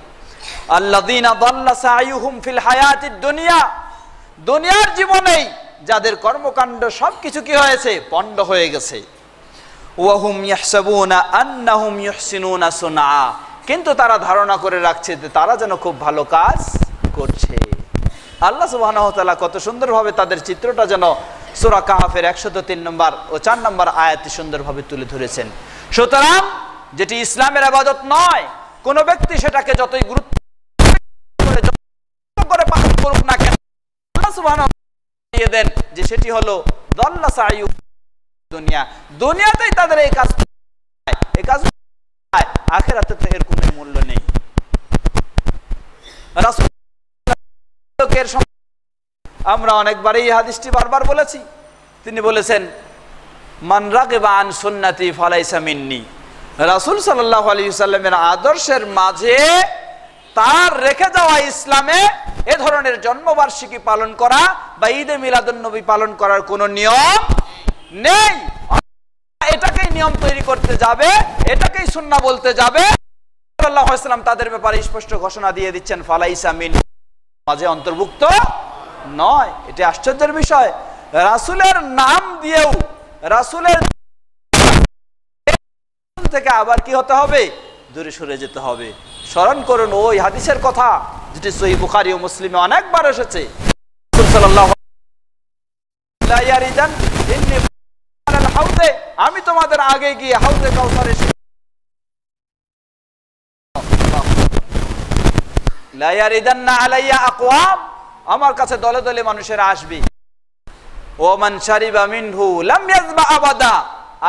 আল্লাযীনা দাল্লা সাইয়ুহুম ফিল হায়াতিদ দুনিয়া, দুনিয়ার জীবনেই যাদের কর্মকাণ্ড সবকিছু কি হয়েছে, পণ্ড হয়ে গেছে। ওয়াহুম ইয়াহসাবুনা আন্নাহুম ইউহসিনুনা সুনআ, কিন্তু তারা ধারণা করে রাখছে যে তারা যেন খুব ভালো কাজ করছে। আল্লাহ সুবহানাহু ওয়া তাআলা কত সুন্দরভাবে তাদের চিত্রটা যেন সূরা কাহফের 103 নম্বর ও 4 নম্বর আয়াতে সুন্দরভাবে তুলে ধরেছেন। সুতরাং যেটি ইসলামের ইবাদত নয়, কোন ব্যক্তি সেটাকে যতই গুরুত্ব করে পালন করুক না কেন, আল্লাহ সুবহানাহু ওয়া তাআলা দিয়ে দেন যে সেটি হলো দাল্লা সাইয়ু দুনিয়া, দুনিয়াতেই তাদের এই কাজ, আখিরাতে তো এর কোনো মূল্য নেই। রাসূলের আমরা অনেকবারই এই হাদিসটি বারবার বলেছি। তিনি বলেছেন, মান রাগিবা আন সুন্নতি ফালাইসা মিন্নি। রাসূল সাল্লাল্লাহু আলাইহি ওয়াসাল্লামের আদর্শের মাঝে তার রেখে যাওয়া ইসলামে এ ধরনের জন্মবার্ষিকী পালন করা বা ঈদে মিলাদুন নবী পালন করার কোনো নিয়ম নেই। এটাকেই নিয়ম তৈরি করতে যাবে, এটাকেই সুন্নাহ বলতে যাবে। সাল্লাল্লাহু আলাইহি ওয়াসাল্লাম তাদের ব্যাপারে স্পষ্ট ঘোষণা দিয়ে দিচ্ছেন, ফালাইসা মিন্নি, মাঝে অন্তর্ভুক্ত নয়। এটা আশ্চর্যের বিষয়, রাসূলের নাম দিয়েও রাসূলের থেকে আবার কি হতে হবে, দূরে সরে যেতে হবে। স্মরণ করুন ওই হাদিসের কথা যেটি সহিহ বুখারী ও মুসলিমে অনেকবার এসেছে। রাসূল সাল্লাল্লাহু লা ইয়ারিদান ইন্নী আলাল হাউদে, আমি তোমাদের আগে গিয়ে হাউজে কাউসারে লা ইয়ারিদান্না আলাইয়া আকওয়াম, আমার কাছে দলে দলে মানুষেরা আসবে। ও মান শারিবা মিনহু লাম ইয়াজবা আবাদা,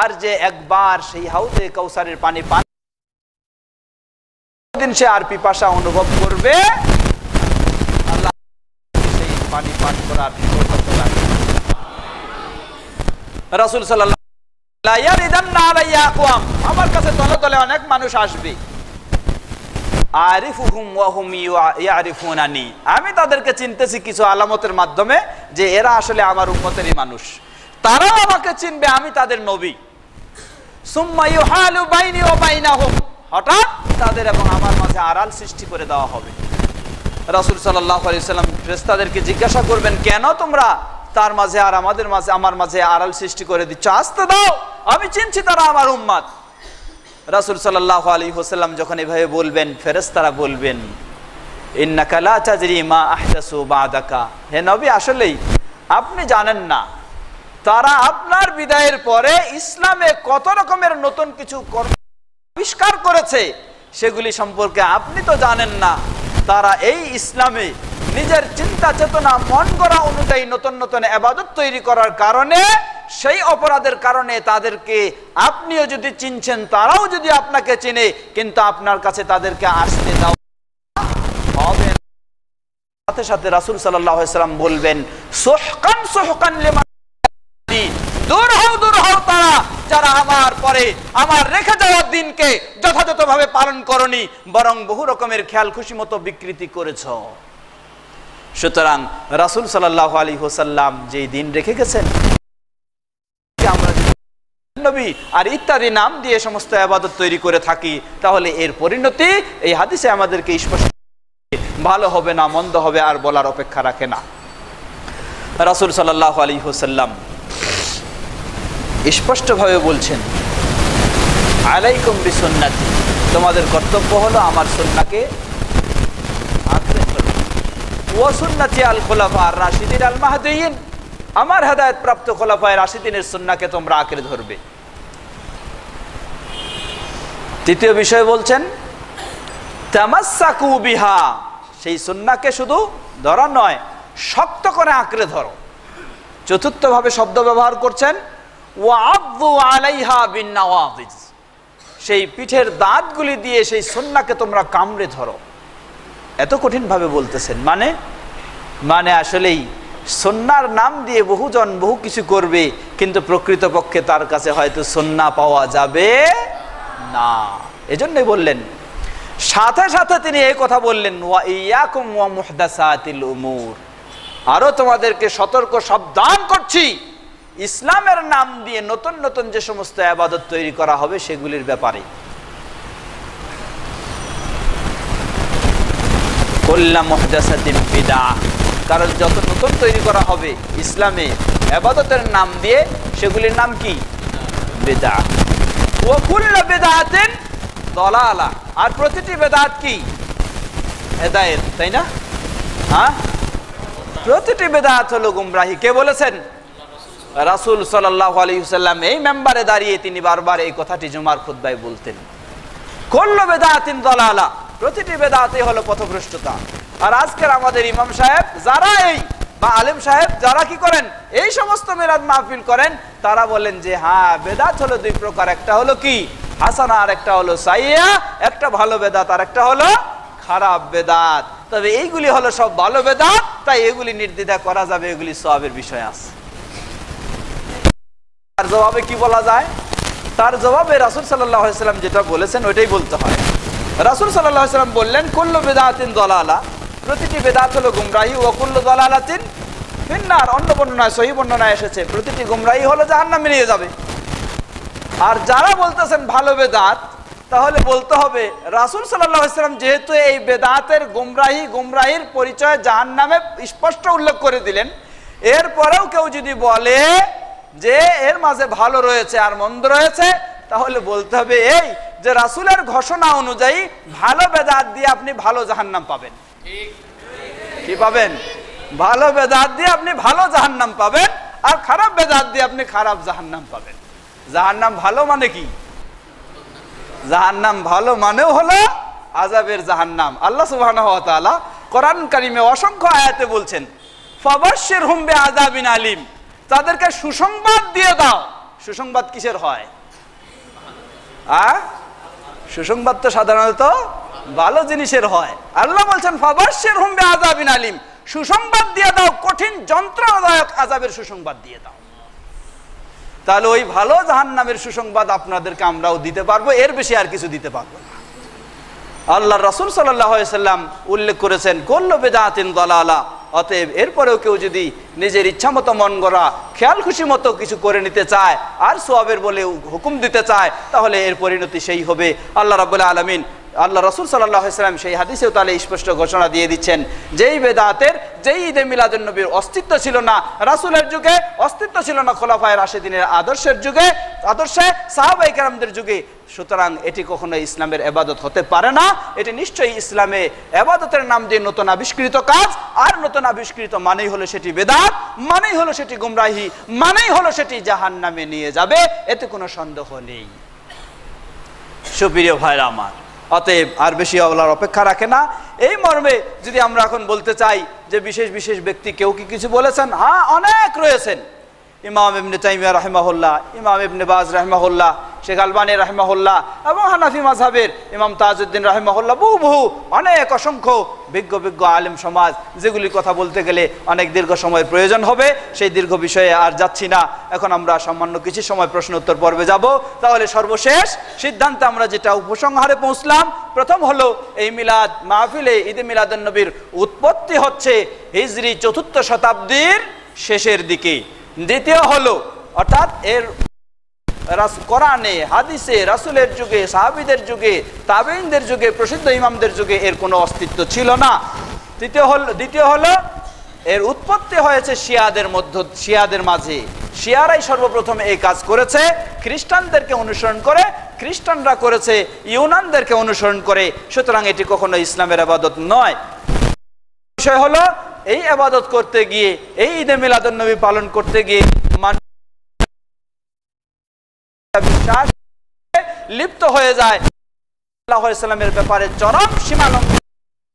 আর যে একবার সেই হাউজে কাউসারের পানি পান দিন সে আর পিপাসা অনুভব করবে, আল্লাহ সেই পানি পান করার সৌভাগ্য দান করুন। রাসূল সাল্লাল্লাহু লা ইয়ারিদান্না আলাইয়া আকওয়াম, আমার কাছে দলে দলে অনেক মানুষ আসবে। আরিফুহুম ওয়া হুম ইয়ারিফুনানি, আমি তাদেরকে চিনতেছি কিছু আলামতের মাধ্যমে যে এরা আসলে আমার উম্মতেরই মানুষ, তারাও আমাকে চিনবে, আমি তাদের নবী। সুম্মা ইউহালু বাইনি ওয়া বাইনাহুম, হঠাৎ তাদের এবং আমার মাঝে আড়াল সৃষ্টি করে দেওয়া হবে। রাসূল সাল্লাল্লাহু আলাইহি ওয়াসাল্লাম ফেরেশতাদেরকে জিজ্ঞাসা করবেন, কেন তোমরা তার মাঝে আর আমাদের মাঝে, আমার মাঝে আড়াল সৃষ্টি করে দিচ্ছ, আসতে দাও, আমি চিনছি তারা আমার উম্মত। রাসূল সাল্লাল্লাহু আলাইহি ওয়াসাল্লাম যখন এভাবে বলবেন, ফেরেশতারা বলবেন, ইন্নাকা লা তাজরি মা আহদাসু বাদাকা, হে নবী আসলেই আপনি জানেন না তারা আপনার বিদায়ের পরে ইসলামে কত রকমের নতুন কিছু আবিষ্কার করেছে, সেগুলি সম্পর্কে আপনি তো জানেন না। তারা এই ইসলামে নিজের চিন্তা চেতনা মন গড়া অনুযায়ী নতুন নতুন ইবাদত তৈরি করার কারণে, সেই অপরাধের কারণে তাদেরকে আপনিও যদি চিনছেন, তারাও যদি আপনাকে চিনে, কিন্তু আপনার কাছে তাদেরকে আসতে দাও হবে। সাথে সাথে রাসূল সাল্লাল্লাহু আলাইহি ওয়াসাল্লাম বলবেন, সুহকান সুহকান লিমান, দূর হও তারা যারা আমার পরে আমার রেখে যাওয়ার দিনকে যথাযথভাবে পালন করনি, বরং বহু রকমের খেয়াল খুশি মতো বিকৃতি করেছ। সুতরাং রাসূল সাল্লাল্লাহু আলাইহি ওয়াসাল্লাম যেই দিন রেখে গেছেন, আমরা নবী আর ইত্যাদি নাম দিয়ে সমস্ত ইবাদত তৈরি করে থাকি, তাহলে এর পরিণতি এই হাদিসে আমাদেরকে স্পষ্ট, ভালো হবে না মন্দ হবে আর বলার অপেক্ষা রাখে না। রাসূল সাল্লাল্লাহু আলাইহি ওয়াসাল্লাম স্পষ্টভাবে বলছেন, আলাইকুম বিসুন্নতি, তোমাদের কর্তব্য হলো আমার সুন্নাহকে আঁকড়ে ধরো, ওয়া সুন্নতি আল খুলাফা আর রাশিদিন আল মাহদিয়িন, আমার হেদায়েত প্রাপ্ত খোলাফায়ে রাশিদিনের সুন্নাহকে তোমরা আঁকড়ে ধরবে। তৃতীয় বিষয় বলছেন, তামাসসাকু বিহা, সেই সুন্নাহকে শুধু ধরা নয়, শক্ত করে আঁকড়ে ধরো। চতুর্থভাবে শব্দ ব্যবহার করছেন, ওয়া'আযু আলাইহা বিন-নাওয়াজিজ, সেই পিঠের দাঁতগুলি দিয়ে সেই সুন্নাহকে তোমরা কামড়ে ধরো। এত কঠিন ভাবে বলতেছেন, মানে আসলেই সুন্নাহর নাম দিয়ে বহুজন বহু কিছু করবে, কিন্তু প্রকৃতপক্ষে তার কাছে হয়তো সুন্নাহ পাওয়া যাবে না। এজন্যই বললেন, সাথে সাথে তিনি এই কথা বললেন, ওয়া ইয়াকুম ওয়া মুহদাসাতিল উমুর, আরো তোমাদেরকে সতর্ক সাবধান করছি ইসলামের নাম দিয়ে নতুন নতুন যে সমস্ত ইবাদত তৈরি করা হবে সেগুলির ব্যাপারে। কুল্লু মুহদাসাতিন বিদআহ, কারণ যত নতুন তৈরি করা হবে ইসলামে ইবাদতের নাম দিয়ে সেগুলির নাম কি? বিদআহ। ওয়া কুল্লু বিদআতিন দালালা, আর প্রতিটি বিদআত কি? হেদায়েত, তাই না? হ্যাঁ, প্রতিটি বিদআত হলো গুমরাহি। কে বলেছেন? রাসূল সাল্লাল্লাহু আলাইহি ওয়াসাল্লাম এই মেম্বারে দাঁড়িয়ে তিনি বারবার এই কথাটি জুমার খুতবায় বলতেন, কুল্লু বিদআতিন দালালা, প্রতিটি বিদআতই হলো পথভ্রষ্টতা। আর আজকের আমাদের ইমাম সাহেব যারা বা আলেম সাহেব যারা কি করেন, এই সমস্ত মিলাদ মাহফিল করেন, তারা বলেন যে হ্যাঁ বেদাত হলো দুই প্রকার, একটা হলো কি হাসানা আর একটা হলো সাইয়্যা, একটা ভালো বেদাত আর একটা হলো খারাপ বেদাত। তবে এইগুলি হলো সব ভালো বেদাত, তাই এগুলি নির্দ্বিধা করা যাবে, এগুলি সওয়াবের বিষয় আছে। তার জবাবে কি বলা যায়? তার জবাবে রাসূল সাল্লাল্লাহু আলাইহি ওয়াসাল্লাম যেটা বলেছেন ওইটাই বলতে হয়। রাসূল সাল্লাল্লাহু আলাইহি ওয়াসাল্লাম বললেন, কুল্লু বিদআতিন দালালা, প্রতিটি বেদাত হলো গুমরাহি, ওয়া কুল্লু দালালাতিন ফিন্নার। অন্য বর্ণনায়, সহিহ বর্ণনায় এসেছে প্রতিটি গুমরাহি হলো জাহান্নামে নিয়ে যাবে। আর যারা বলতেছেন ভালো বেদাত, তাহলে বলতে হবে রাসূল সাল্লাল্লাহু আলাইহি ওয়াসাল্লাম যেহেতু এই বেদাতের গুমরাহির পরিচয় জাহান্নামে স্পষ্ট উল্লেখ করে দিলেন, এরপরেও কেউ যদি বলে যে এর মাঝে ভালো রয়েছে আর মন্দ রয়েছে, তাহলে বলতে হবে এই যে রাসূলের ঘোষণা অনুযায়ী ভালো বেদাত দিয়ে আপনি ভালো জাহান্নাম পাবেন। কি পাবেন? ভালো বেদাত দিয়ে আপনি ভালো জাহান্নাম পাবেন, আর খারাপ বেদাত দিয়ে আপনি খারাপ জাহান্নাম পাবেন। জাহান্নাম ভালো মানে কি? জাহান্নাম ভালো মানেও হলো আযাবের জাহান্নাম। আল্লাহ সুবহানাহু ওয়া তাআলা কোরআন কারীমে অসংখ্য আয়াতে বলছেন, ফাবাশশিরহুম বিআযাবিন আলীম, তাদেরকে সুসংবাদ দিয়ে দাও। সুসংবাদ কিসের হয়? সুসংবাদ তো সাধারণত ভালো জিনিসের হয়। আল্লাহ বলছেন ফাবাশশিরহুম বিআযাবিন আলীম, সুসংবাদ দিয়ে দাও, কঠিন যন্ত্রণাদায়ক আযাবের সুসংবাদ দিয়ে দাও। তাহলে ওই ভালো জাহান্নামের সুসংবাদ আপনাদেরকে আমরাও দিতে পারবো, এর বেশি আর কিছু দিতে পারবো না। আল্লাহ রাসূল সাল্লাল্লাহু আলাইহি ওয়াসাল্লাম উল্লেখ করেছেন কুল্লু বিদআতিন দালালা, অতএব এরপরেও কেউ যদি নিজের ইচ্ছা মতো মন গড়া খেয়াল খুশি মতো কিছু করে নিতে চায় আর সওয়াবের বলে হুকুম দিতে চায়, তাহলে এর পরিণতি সেই হবে। আল্লাহ রাব্বুল আলামিন, আল্লাহ রাসূল সাল্লাল্লাহু আলাইহি ওয়াসাল্লাম সেই হাদিসেও তাহলে স্পষ্ট ঘোষণা দিয়ে দিচ্ছেন, যেই বেদাতের, যেই ঈদে মিলাদুন নবীর অস্তিত্ব ছিল না রাসূলের যুগে, অস্তিত্ব ছিল না খোলাফায়ে রাশিদিনের আদর্শের যুগে, আদর্শে সাহাবায়ে কেরামদের যুগে, সুতরাং এটি কখনো ইসলামের ইবাদত হতে পারে না। এটি নিশ্চয়ই ইসলামে ইবাদতের নাম দিয়ে নতুন আবিষ্কৃত কাজ, আর নতুন আবিষ্কৃত মানেই হলো সেটি বেদাত, মানেই হলো সেটি গুমরাহি, মানেই হলো সেটি জাহান্নামে নিয়ে যাবে, এতে কোনো সন্দেহ নেই। সুপ্রিয় ভাইরা আমার, অতএব আর বেশি বলার অপেক্ষা রাখে না। এই মর্মে যদি আমরা এখন বলতে চাই যে বিশেষ বিশেষ ব্যক্তি কেউ কি কিছু বলেছেন, হ্যাঁ অনেক রয়েছেন। ইমাম ইবনে তাইমিয়া রাহিমাহুল্লাহ, ইমাম ইবনে বাজ রাহিমাহুল্লাহ, শেখ আলবানী রাহিমাহুল্লাহ এবং হানাফি মাযহাবের ইমাম তাজউদ্দিন রাহিমাহুল্লাহ, বহু অনেক অসংখ্য বিজ্ঞ আলেম সমাজ, যেগুলির কথা বলতে গেলে অনেক দীর্ঘ সময়ের প্রয়োজন হবে। সেই দীর্ঘ বিষয়ে আর যাচ্ছি না। এখন আমরা সামান্য কিছু সময় প্রশ্ন উত্তর পর্বে যাব। তাহলে সর্বশেষ সিদ্ধান্তে আমরা যেটা উপসংহারে পৌঁছলাম, প্রথম হলো এই মিলাদ মাহফিলে ঈদে মিলাদুন নবীর উৎপত্তি হচ্ছে হিজরি ৪র্থ শতাব্দীর শেষের দিকে। দ্বিতীয় হলো, অর্থাৎ এর কোরআনে হাদিসে রাসূলের যুগে, সাহাবীদের যুগে, তাবেঈনদের যুগে, প্রসিদ্ধ ইমামদের যুগে এর কোনো অস্তিত্ব ছিল না। দ্বিতীয় হলো এর উৎপত্তি হয়েছে শিয়াদের মাঝে। শিয়ারাই সর্বপ্রথম এই কাজ করেছে, খ্রিস্টানদেরকে অনুসরণ করে, খ্রিস্টানরা করেছে ইউনানদেরকে অনুসরণ করে। সুতরাং এটি কখনো ইসলামের ইবাদত নয়। বিষয় হলো এই ইবাদত করতে গিয়ে, এই ঈদে মিলাদুন নবী পালন করতে গিয়ে বিশ্বাস লিপ্ত হয়ে যায়, আল্লাহ সাল্লামের ব্যাপারে চরম সীমা লঙ্ঘন,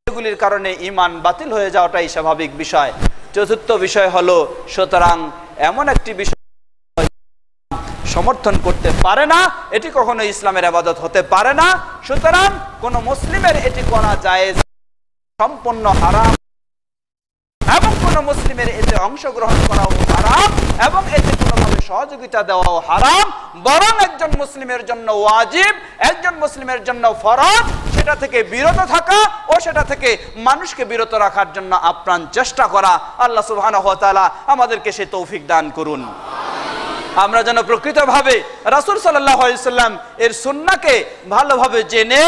এগুলির কারণে ঈমান বাতিল হয়ে যাওয়াটাই স্বাভাবিক বিষয়। চতুর্থ বিষয় হলো, সুতরাং এমন একটি বিষয় সমর্থন করতে পারে না, এটি কখনো ইসলামের ইবাদত হতে পারে না। সুতরাং কোন মুসলিমের এটি করা জায়েজ, সম্পূর্ণ হারাম, এবং কোন মুসলিমের এতে অংশগ্রহণ করাও হারাম, এবং এতে কোনোভাবে সহযোগিতা দেওয়াও হারাম। বরং একজন মুসলিমের জন্য ওয়াজিব, একজন মুসলিমের জন্য ফরজ সেটা থেকে বিরত থাকা ও সেটা থেকে মানুষকে বিরত রাখার জন্য আপ্রাণ চেষ্টা করা। আল্লাহ সুবহানাহু ওয়া তাআলা আমাদেরকে সেই তৌফিক দান করুন। আমরা যেন প্রকৃতভাবে রাসূল সাল্লাল্লাহু আলাইহি সাল্লাম এর সুন্নাহকে ভালোভাবে জেনে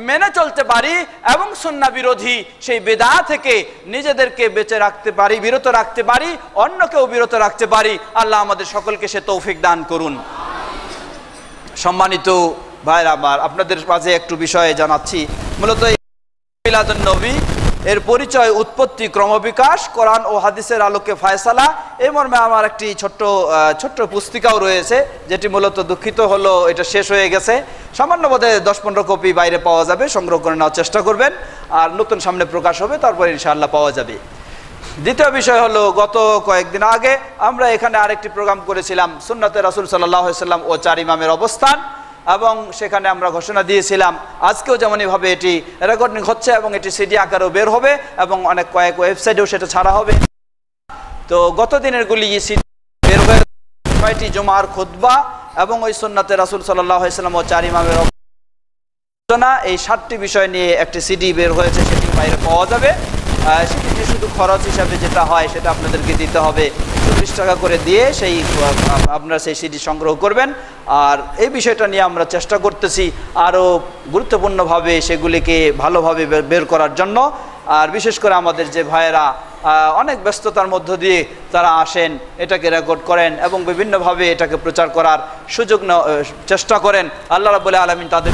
মেনে চলতে পারি এবং সুন্নাহ বিরোধী সেই বিদআত থেকে নিজেদেরকে বেঁচে রাখতে পারি, বিরত রাখতে পারি, অন্যকেও বিরত রাখতে পারি। আল্লাহ আমাদের সকলকে সে তৌফিক দান করুন। সম্মানিত ভাইরা আমার, আপনাদের মাঝে একটু বিষয়ে জানাচ্ছি। মূলত মিলাদুন নবী এর পরিচয়, উৎপত্তি, ক্রমবিকাশ, কোরআন ও হাদিসের আলোকে ফয়সালা, এই মর্মে আমার একটি ছোট্ট পুস্তিকাও রয়েছে, যেটি মূলত দুঃখিত হলো এটা শেষ হয়ে গেছে। সামান্য বোধে 10-15 কপি বাইরে পাওয়া যাবে, সংগ্রহ করে নেওয়ার চেষ্টা করবেন। আর নতুন সামনে প্রকাশ হবে, তারপরে ইনশাআল্লাহ পাওয়া যাবে। দ্বিতীয় বিষয় হলো, গত কয়েকদিন আগে আমরা এখানে আরেকটি প্রোগ্রাম করেছিলাম সুন্নাতে রাসূল সাল্লাল্লাহু আলাইহি সাল্লাম ও 4 ইমামের অবস্থান, এবং সেখানে আমরা ঘোষণা দিয়েছিলাম আজকেও যেমন এভাবে এটি রেকর্ডিং হচ্ছে এবং এটি সিডি আকারেও বের হবে এবং কয়েক ওয়েবসাইটেও সেটা ছাড়া হবে। তো গত দিনের গুলি সিডি বের হয়ে 6টি জুমার খুতবা এবং ওই সুন্নাতে রাসূল সাল্লাল্লাহু আলাইহি সাল্লাম ও 4 ইমামের আলোচনা, এই 7টি বিষয় নিয়ে একটি সিডি বের হয়েছে, সেটি বাইরে পাওয়া যাবে। সেটি শুধু খরচ হিসাবে যেটা হয় সেটা আপনাদেরকে দিতে হবে, 40 টাকা করে দিয়ে আপনারা সেই সিডি সংগ্রহ করবেন। আর এই বিষয়টা নিয়ে আমরা চেষ্টা করতেছি আরও গুরুত্বপূর্ণভাবে সেগুলিকে ভালোভাবে বের করার জন্য। আর বিশেষ করে আমাদের যে ভাইয়েরা অনেক ব্যস্ততার মধ্য দিয়ে তারা আসেন, এটাকে রেকর্ড করেন এবং বিভিন্নভাবে এটাকে প্রচার করার সুযোগ চেষ্টা করেন, আল্লাহ রাব্বুল আলামিন তাদের,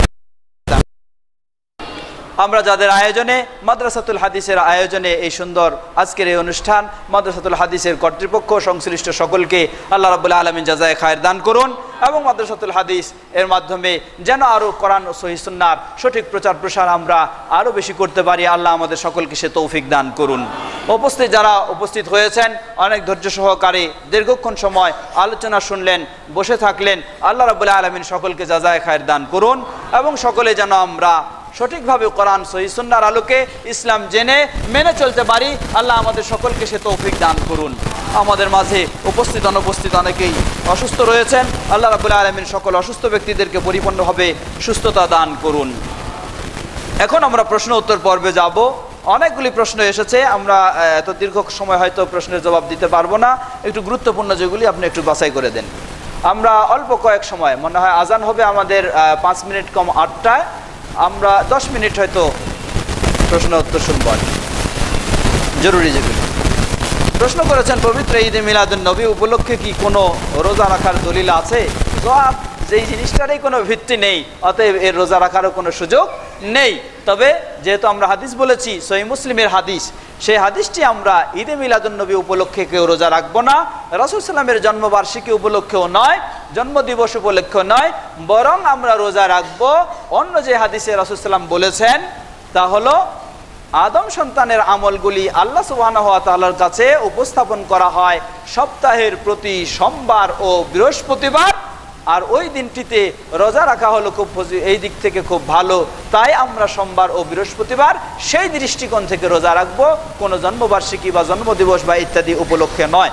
আমরা যাদের আয়োজনে মাদ্রাসাতুল হাদিসের আয়োজনে এই সুন্দর আজকের এই অনুষ্ঠান, মাদ্রাসাতুল হাদিসের কর্তৃপক্ষ সংশ্লিষ্ট সকলকে আল্লাহ রাব্বুল আলামিন জাযায়ে খায়ের দান করুন এবং মাদ্রাসাতুল হাদিস এর মাধ্যমে যেন আরও কোরআন ও সহিহ সুন্নাহর সঠিক প্রচার প্রসার আমরা আরও বেশি করতে পারি। আল্লাহ আমাদের সকলকে সে তৌফিক দান করুন। যারা উপস্থিত হয়েছেন, অনেক ধৈর্য সহকারে দীর্ঘক্ষণ সময় আলোচনা শুনলেন, বসে থাকলেন, আল্লাহ রাব্বুল আলামিন সকলকে জাযায়ে খায়ের দান করুন এবং সকলে যেন আমরা সঠিকভাবে কোরআন সহিহ সুন্নাহর আলোকে ইসলাম জেনে মেনে চলতে পারি। আল্লাহ আমাদের সকলকে সে তৌফিক দান করুন। আমাদের মাঝে উপস্থিত অনুপস্থিত অনেকেই অসুস্থ রয়েছেন, আল্লাহ রাব্বুল আলামিন সকল অসুস্থ ব্যক্তিদেরকে পরিপূর্ণভাবে সুস্থতা দান করুন। এখন আমরা প্রশ্ন উত্তর পর্বে যাব। অনেকগুলি প্রশ্ন এসেছে, আমরা এত দীর্ঘ সময় হয়তো প্রশ্নের জবাব দিতে পারবো না, একটু গুরুত্বপূর্ণ যেগুলি আপনি একটু বাছাই করে দেন। আমরা অল্প কয়েক সময়, মনে হয় আজান হবে আমাদের 5 মিনিট কম 8টায়, আমরা 10 মিনিট হয়তো প্রশ্ন উত্তর শুনব। জরুরি যেগুলি প্রশ্ন করেছেন, পবিত্র ঈদে মিলাদুন নবী উপলক্ষে কি কোনো রোজা রাখার দলিল আছে? জবাব, যেই জিনিসটারই কোনো ভিত্তি নেই, অতএব এর রোজা রাখারও কোনো সুযোগ নেই। তবে যেহেতু আমরা হাদিস বলেছি, সহিহ মুসলিমের হাদিস, সেই হাদিসটি আমরা ঈদে মিলাদুন নবী উপলক্ষে কেউ রোজা রাখবো না, রাসূল সাল্লামের জন্মবার্ষিকী উপলক্ষেও নয়, জন্মদিবস উপলক্ষেও নয়, বরং আমরা রোজা রাখবো অন্য যে হাদিসে রাসূল সাল্লাম বলেছেন, তা হলো আদম সন্তানের আমলগুলি আল্লাহ সুবহানাহু ওয়া তাআলার কাছে উপস্থাপন করা হয় সপ্তাহের প্রতি সোমবার ও বৃহস্পতিবার, আর ওই দিনটিতে রোজা রাখা হলো খুব এই দিক থেকে খুব ভালো, তাই আমরা সোমবার ও বৃহস্পতিবার সেই দৃষ্টিকোণ থেকে রোজা রাখবো, কোনো জন্মবার্ষিকী বা জন্মদিবস বা ইত্যাদি উপলক্ষে নয়।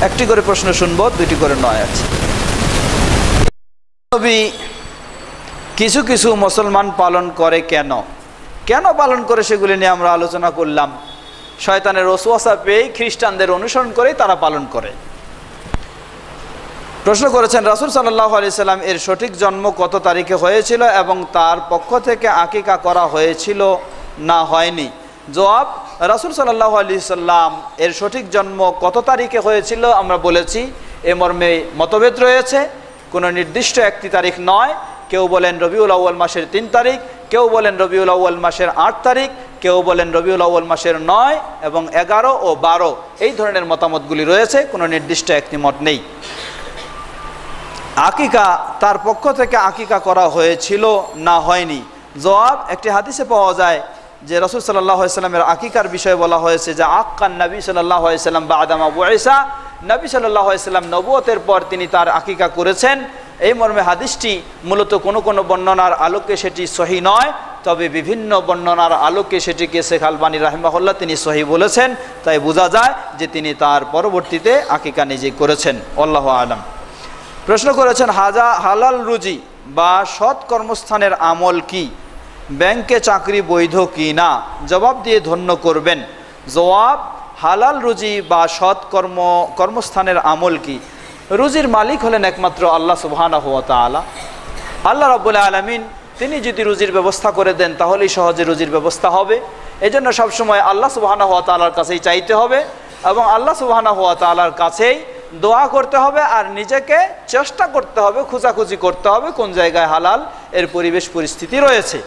একটি করে প্রশ্ন শুনবো, 2টি করে নয় আছে। নবী কিছু কিছু মুসলমান পালন করে কেন পালন করে সেগুলি নিয়ে আমরা আলোচনা করলাম। শয়তানের ওয়াসওয়াসা পেয়ে খ্রিস্টানদের অনুসরণ করে তারা পালন করে। প্রশ্ন করেছেন, রাসূল সাল্লাল্লাহু আলাইহি সাল্লাম এর সঠিক জন্ম কত তারিখে হয়েছিল এবং তার পক্ষ থেকে আকিকা করা হয়েছিল না হয়নি? জবাব, রাসূল সাল্লাল্লাহু আলাইহি সাল্লাম এর সঠিক জন্ম কত তারিখে হয়েছিল আমরা বলেছি, এ মর্মে মতভেদ রয়েছে, কোনো নির্দিষ্ট একটি তারিখ নয়। কেউ বলেন রবিউল আউয়াল মাসের 3 তারিখ, কেউ বলেন রবিউল আউয়াল মাসের 8 তারিখ, কেউ বলেন রবিউল আউয়াল মাসের 9 এবং 11 ও 12, এই ধরনের মতামতগুলি রয়েছে, কোনো নির্দিষ্ট একটি মত নেই। আকিকা, তার পক্ষ থেকে আকিকা করা হয়েছিল না হয়নি? জবাব, একটি হাদিসে পাওয়া যায় যে রাসূল সাল্লাল্লাহু আলাইহি সাল্লামের আকিকার বিষয়ে বলা হয়েছে যে আক্কান নবী সাল্লাল্লাহু আলাইহি সাল্লাম বা'দা মা বুইসা, নবী সাল্লাল্লাহু আলাইহি সাল্লাম নবুয়তের পর তিনি তার আকিকা করেছেন। এই মর্মে হাদিসটি মূলত কোনো বর্ণনার আলোকে সেটি সহি নয়, তবে বিভিন্ন বর্ণনার আলোকে সেটিকে শেখ আলবানী রাহিমাহুল্লাহ তিনি সহি বলেছেন, তাই বোঝা যায় যে তিনি তার পরবর্তীতে আকিকা নিজেই করেছেন। আল্লাহু আ'লাম। প্রশ্ন করেছেন, হালাল রুজি বা সৎ কর্মস্থানের আমল কি? ব্যাংকে চাকরি বৈধ কি না? জবাব দিয়ে ধন্য করবেন। জবাব, হালাল রুজি বা সৎ কর্মস্থানের আমল কি? রুজির মালিক হলেন একমাত্র আল্লাহ সুবহানাহু ওয়া তাআলা। আল্লাহ রাব্বুল আলামিন তিনি যদি রুজির ব্যবস্থা করে দেন তাহলেই সহজে রুজির ব্যবস্থা হবে। এজন্য সবসময় আল্লাহ সুবহানাহু ওয়া তাআলার কাছেই চাইতে হবে এবং আল্লাহ সুবহানাহু ওয়া তাআলার কাছেই দোয়া করতে হবে আর নিজেকে চেষ্টা করতে হবে, খোঁজাখুঁজি করতে হবে কোন জায়গায় হালাল এর পরিবেশ পরিস্থিতি রয়েছে।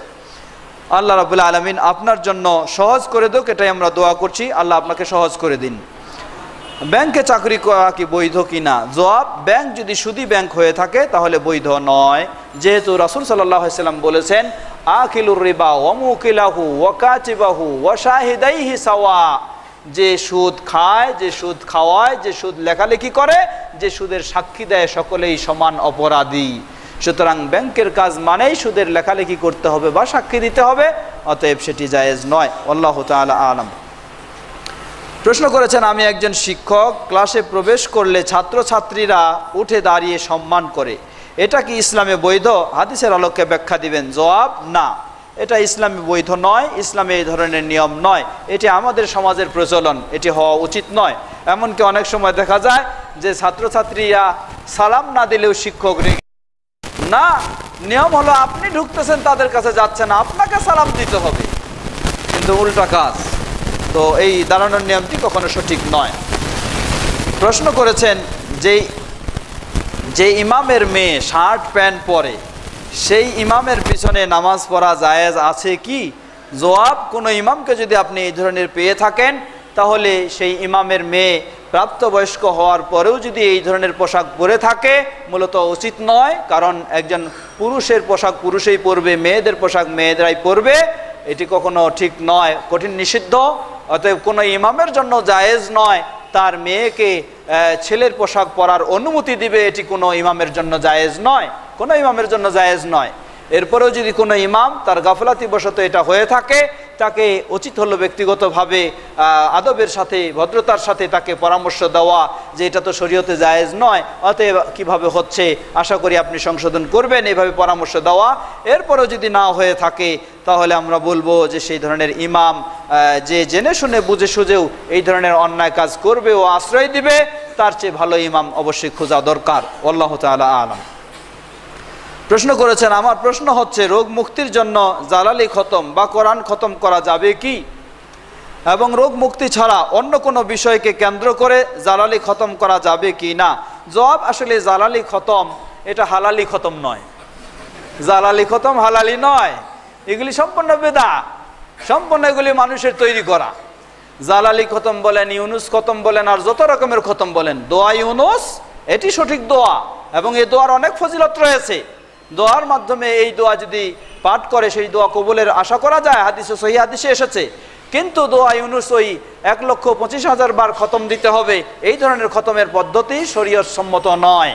আল্লাহ রাব্বুল আলামিন আপনার জন্য সহজ করে দেক, এটাই আমরা দোয়া করছি। আল্লাহ আপনাকে সহজ করে দিন। ব্যাংকে চাকরি করা কি বৈধ কিনা? জবাব, ব্যাংক যদি সুদী ব্যাংক হয়ে থাকে তাহলে বৈধ নয়, যেহেতু রাসূল সাল্লাল্লাহু আলাইহি ওয়াসাল্লাম বলেছেন আকিলুর রিবা ওয়া মুকিলাহু ওয়া কাতিবাহু ওয়া শাহিদাইহি সাওয়া। যে সুদ খায়, যে সুদ খাওয়ায়, যে সুদ লেখালেখি করে, যে সুদের সাক্ষী দেয় সকলেই সমান অপরাধী। সুতরাং ব্যাংকের কাজ মানেই সুদের লেখালেখি করতে হবে বা সাক্ষী দিতে হবে, অতএব সেটি জায়েজ নয়। আল্লাহু তাআলা আলাম। প্রশ্ন করেছেন, আমি একজন শিক্ষক, ক্লাসে প্রবেশ করলে ছাত্রছাত্রীরা উঠে দাঁড়িয়ে সম্মান করে, এটা কি ইসলামে বৈধ? হাদিসের আলোকে ব্যাখ্যা দিবেন। জবাব, না, এটা ইসলামে বৈধ নয়, ইসলামে এই ধরনের নিয়ম নয়, এটি আমাদের সমাজের প্রচলন, এটি হওয়া উচিত নয়। এমনকি অনেক সময় দেখা যায় যে ছাত্রছাত্রীরা সালাম না দিলেও শিক্ষক না, নিয়ম হলো আপনি ঢুকতেছেন তাদের কাছে যাচ্ছেন, আপনাকে সালাম দিতে হবে, কিন্তু উল্টা কাজ। তো এই দাঁড়ানোর নিয়মটি কখনো সঠিক নয়। প্রশ্ন করেছেন যে ইমামের মেয়ে শার্ট প্যান্ট পরে সেই ইমামের পিছনে নামাজ পড়া জায়েজ আছে কি? জবাব, কোনো ইমামকে যদি আপনি এই ধরনের পেয়ে থাকেন তাহলে সেই ইমামের মেয়ে প্রাপ্তবয়স্ক হওয়ার পরেও যদি এই ধরনের পোশাক পরে থাকে মূলত উচিত নয়, কারণ একজন পুরুষের পোশাক পুরুষই পরবে, মেয়েদের পোশাক মেয়েদেরাই পরবে, এটি কখনো ঠিক নয়, কঠিন নিষিদ্ধ। অতএব কোনো ইমামের জন্য জায়েজ নয় তার মেয়েকে ছেলের পোশাক পরার অনুমতি দিবে, এটি কোনো ইমামের জন্য জায়েজ নয়, কোনো ইমামের জন্য জায়েজ নয়। এরপরেও যদি কোনো ইমাম তার গাফলাতি বশত এটা হয়ে থাকে, তাকে উচিত হলো ব্যক্তিগতভাবে আদবের সাথে ভদ্রতার সাথে তাকে পরামর্শ দেওয়া যে এটা তো শরীয়তে জায়েজ নয়, অতএব কিভাবে হচ্ছে আশা করি আপনি সংশোধন করবেন, এভাবে পরামর্শ দেওয়া। এরপরেও যদি না হয়ে থাকে তাহলে আমরা বলবো যে সেই ধরনের ইমাম যে জেনে শুনে বুঝে সুঝেও এই ধরনের অন্যায় কাজ করবে ও আশ্রয় দিবে, তার চেয়ে ভালো ইমাম অবশ্যই খোঁজা দরকার। আল্লাহু তাআলা আলাম। প্রশ্ন করেছেন, আমার প্রশ্ন হচ্ছে রোগ মুক্তির জন্য জালালি খতম বা কোরআন খতম করা যাবে কি, এবং রোগ মুক্তি ছাড়া অন্য কোনো বিষয়কে কেন্দ্র করে জালালি খতম করা যাবে কি না? জবাব, আসলে জালালি খতম এটা হালালি খতম নয়, জালালি খতম হালালি নয়, এগুলি সম্পূর্ণ বেদাত, সম্পূর্ণ এগুলি মানুষের তৈরি করা। জালালি খতম বলেন, ইউনুস খতম বলেন, আর যত রকমের খতম বলেন, দোয়া ইউনুস এটি সঠিক দোয়া এবং এই দোয়ার অনেক ফজিলত রয়েছে। দোয়ার মাধ্যমে এই দোয়া যদি পাঠ করে সেই দোয়া কবুলের আশা করা যায়, হাদিসে সহিহ হাদিসে এসেছে। কিন্তু দোয়া ইউনুস ওই 1,25,000 বার খতম দিতে হবে, এই ধরনের খতমের পদ্ধতি শরীয়ত সম্মত নয়।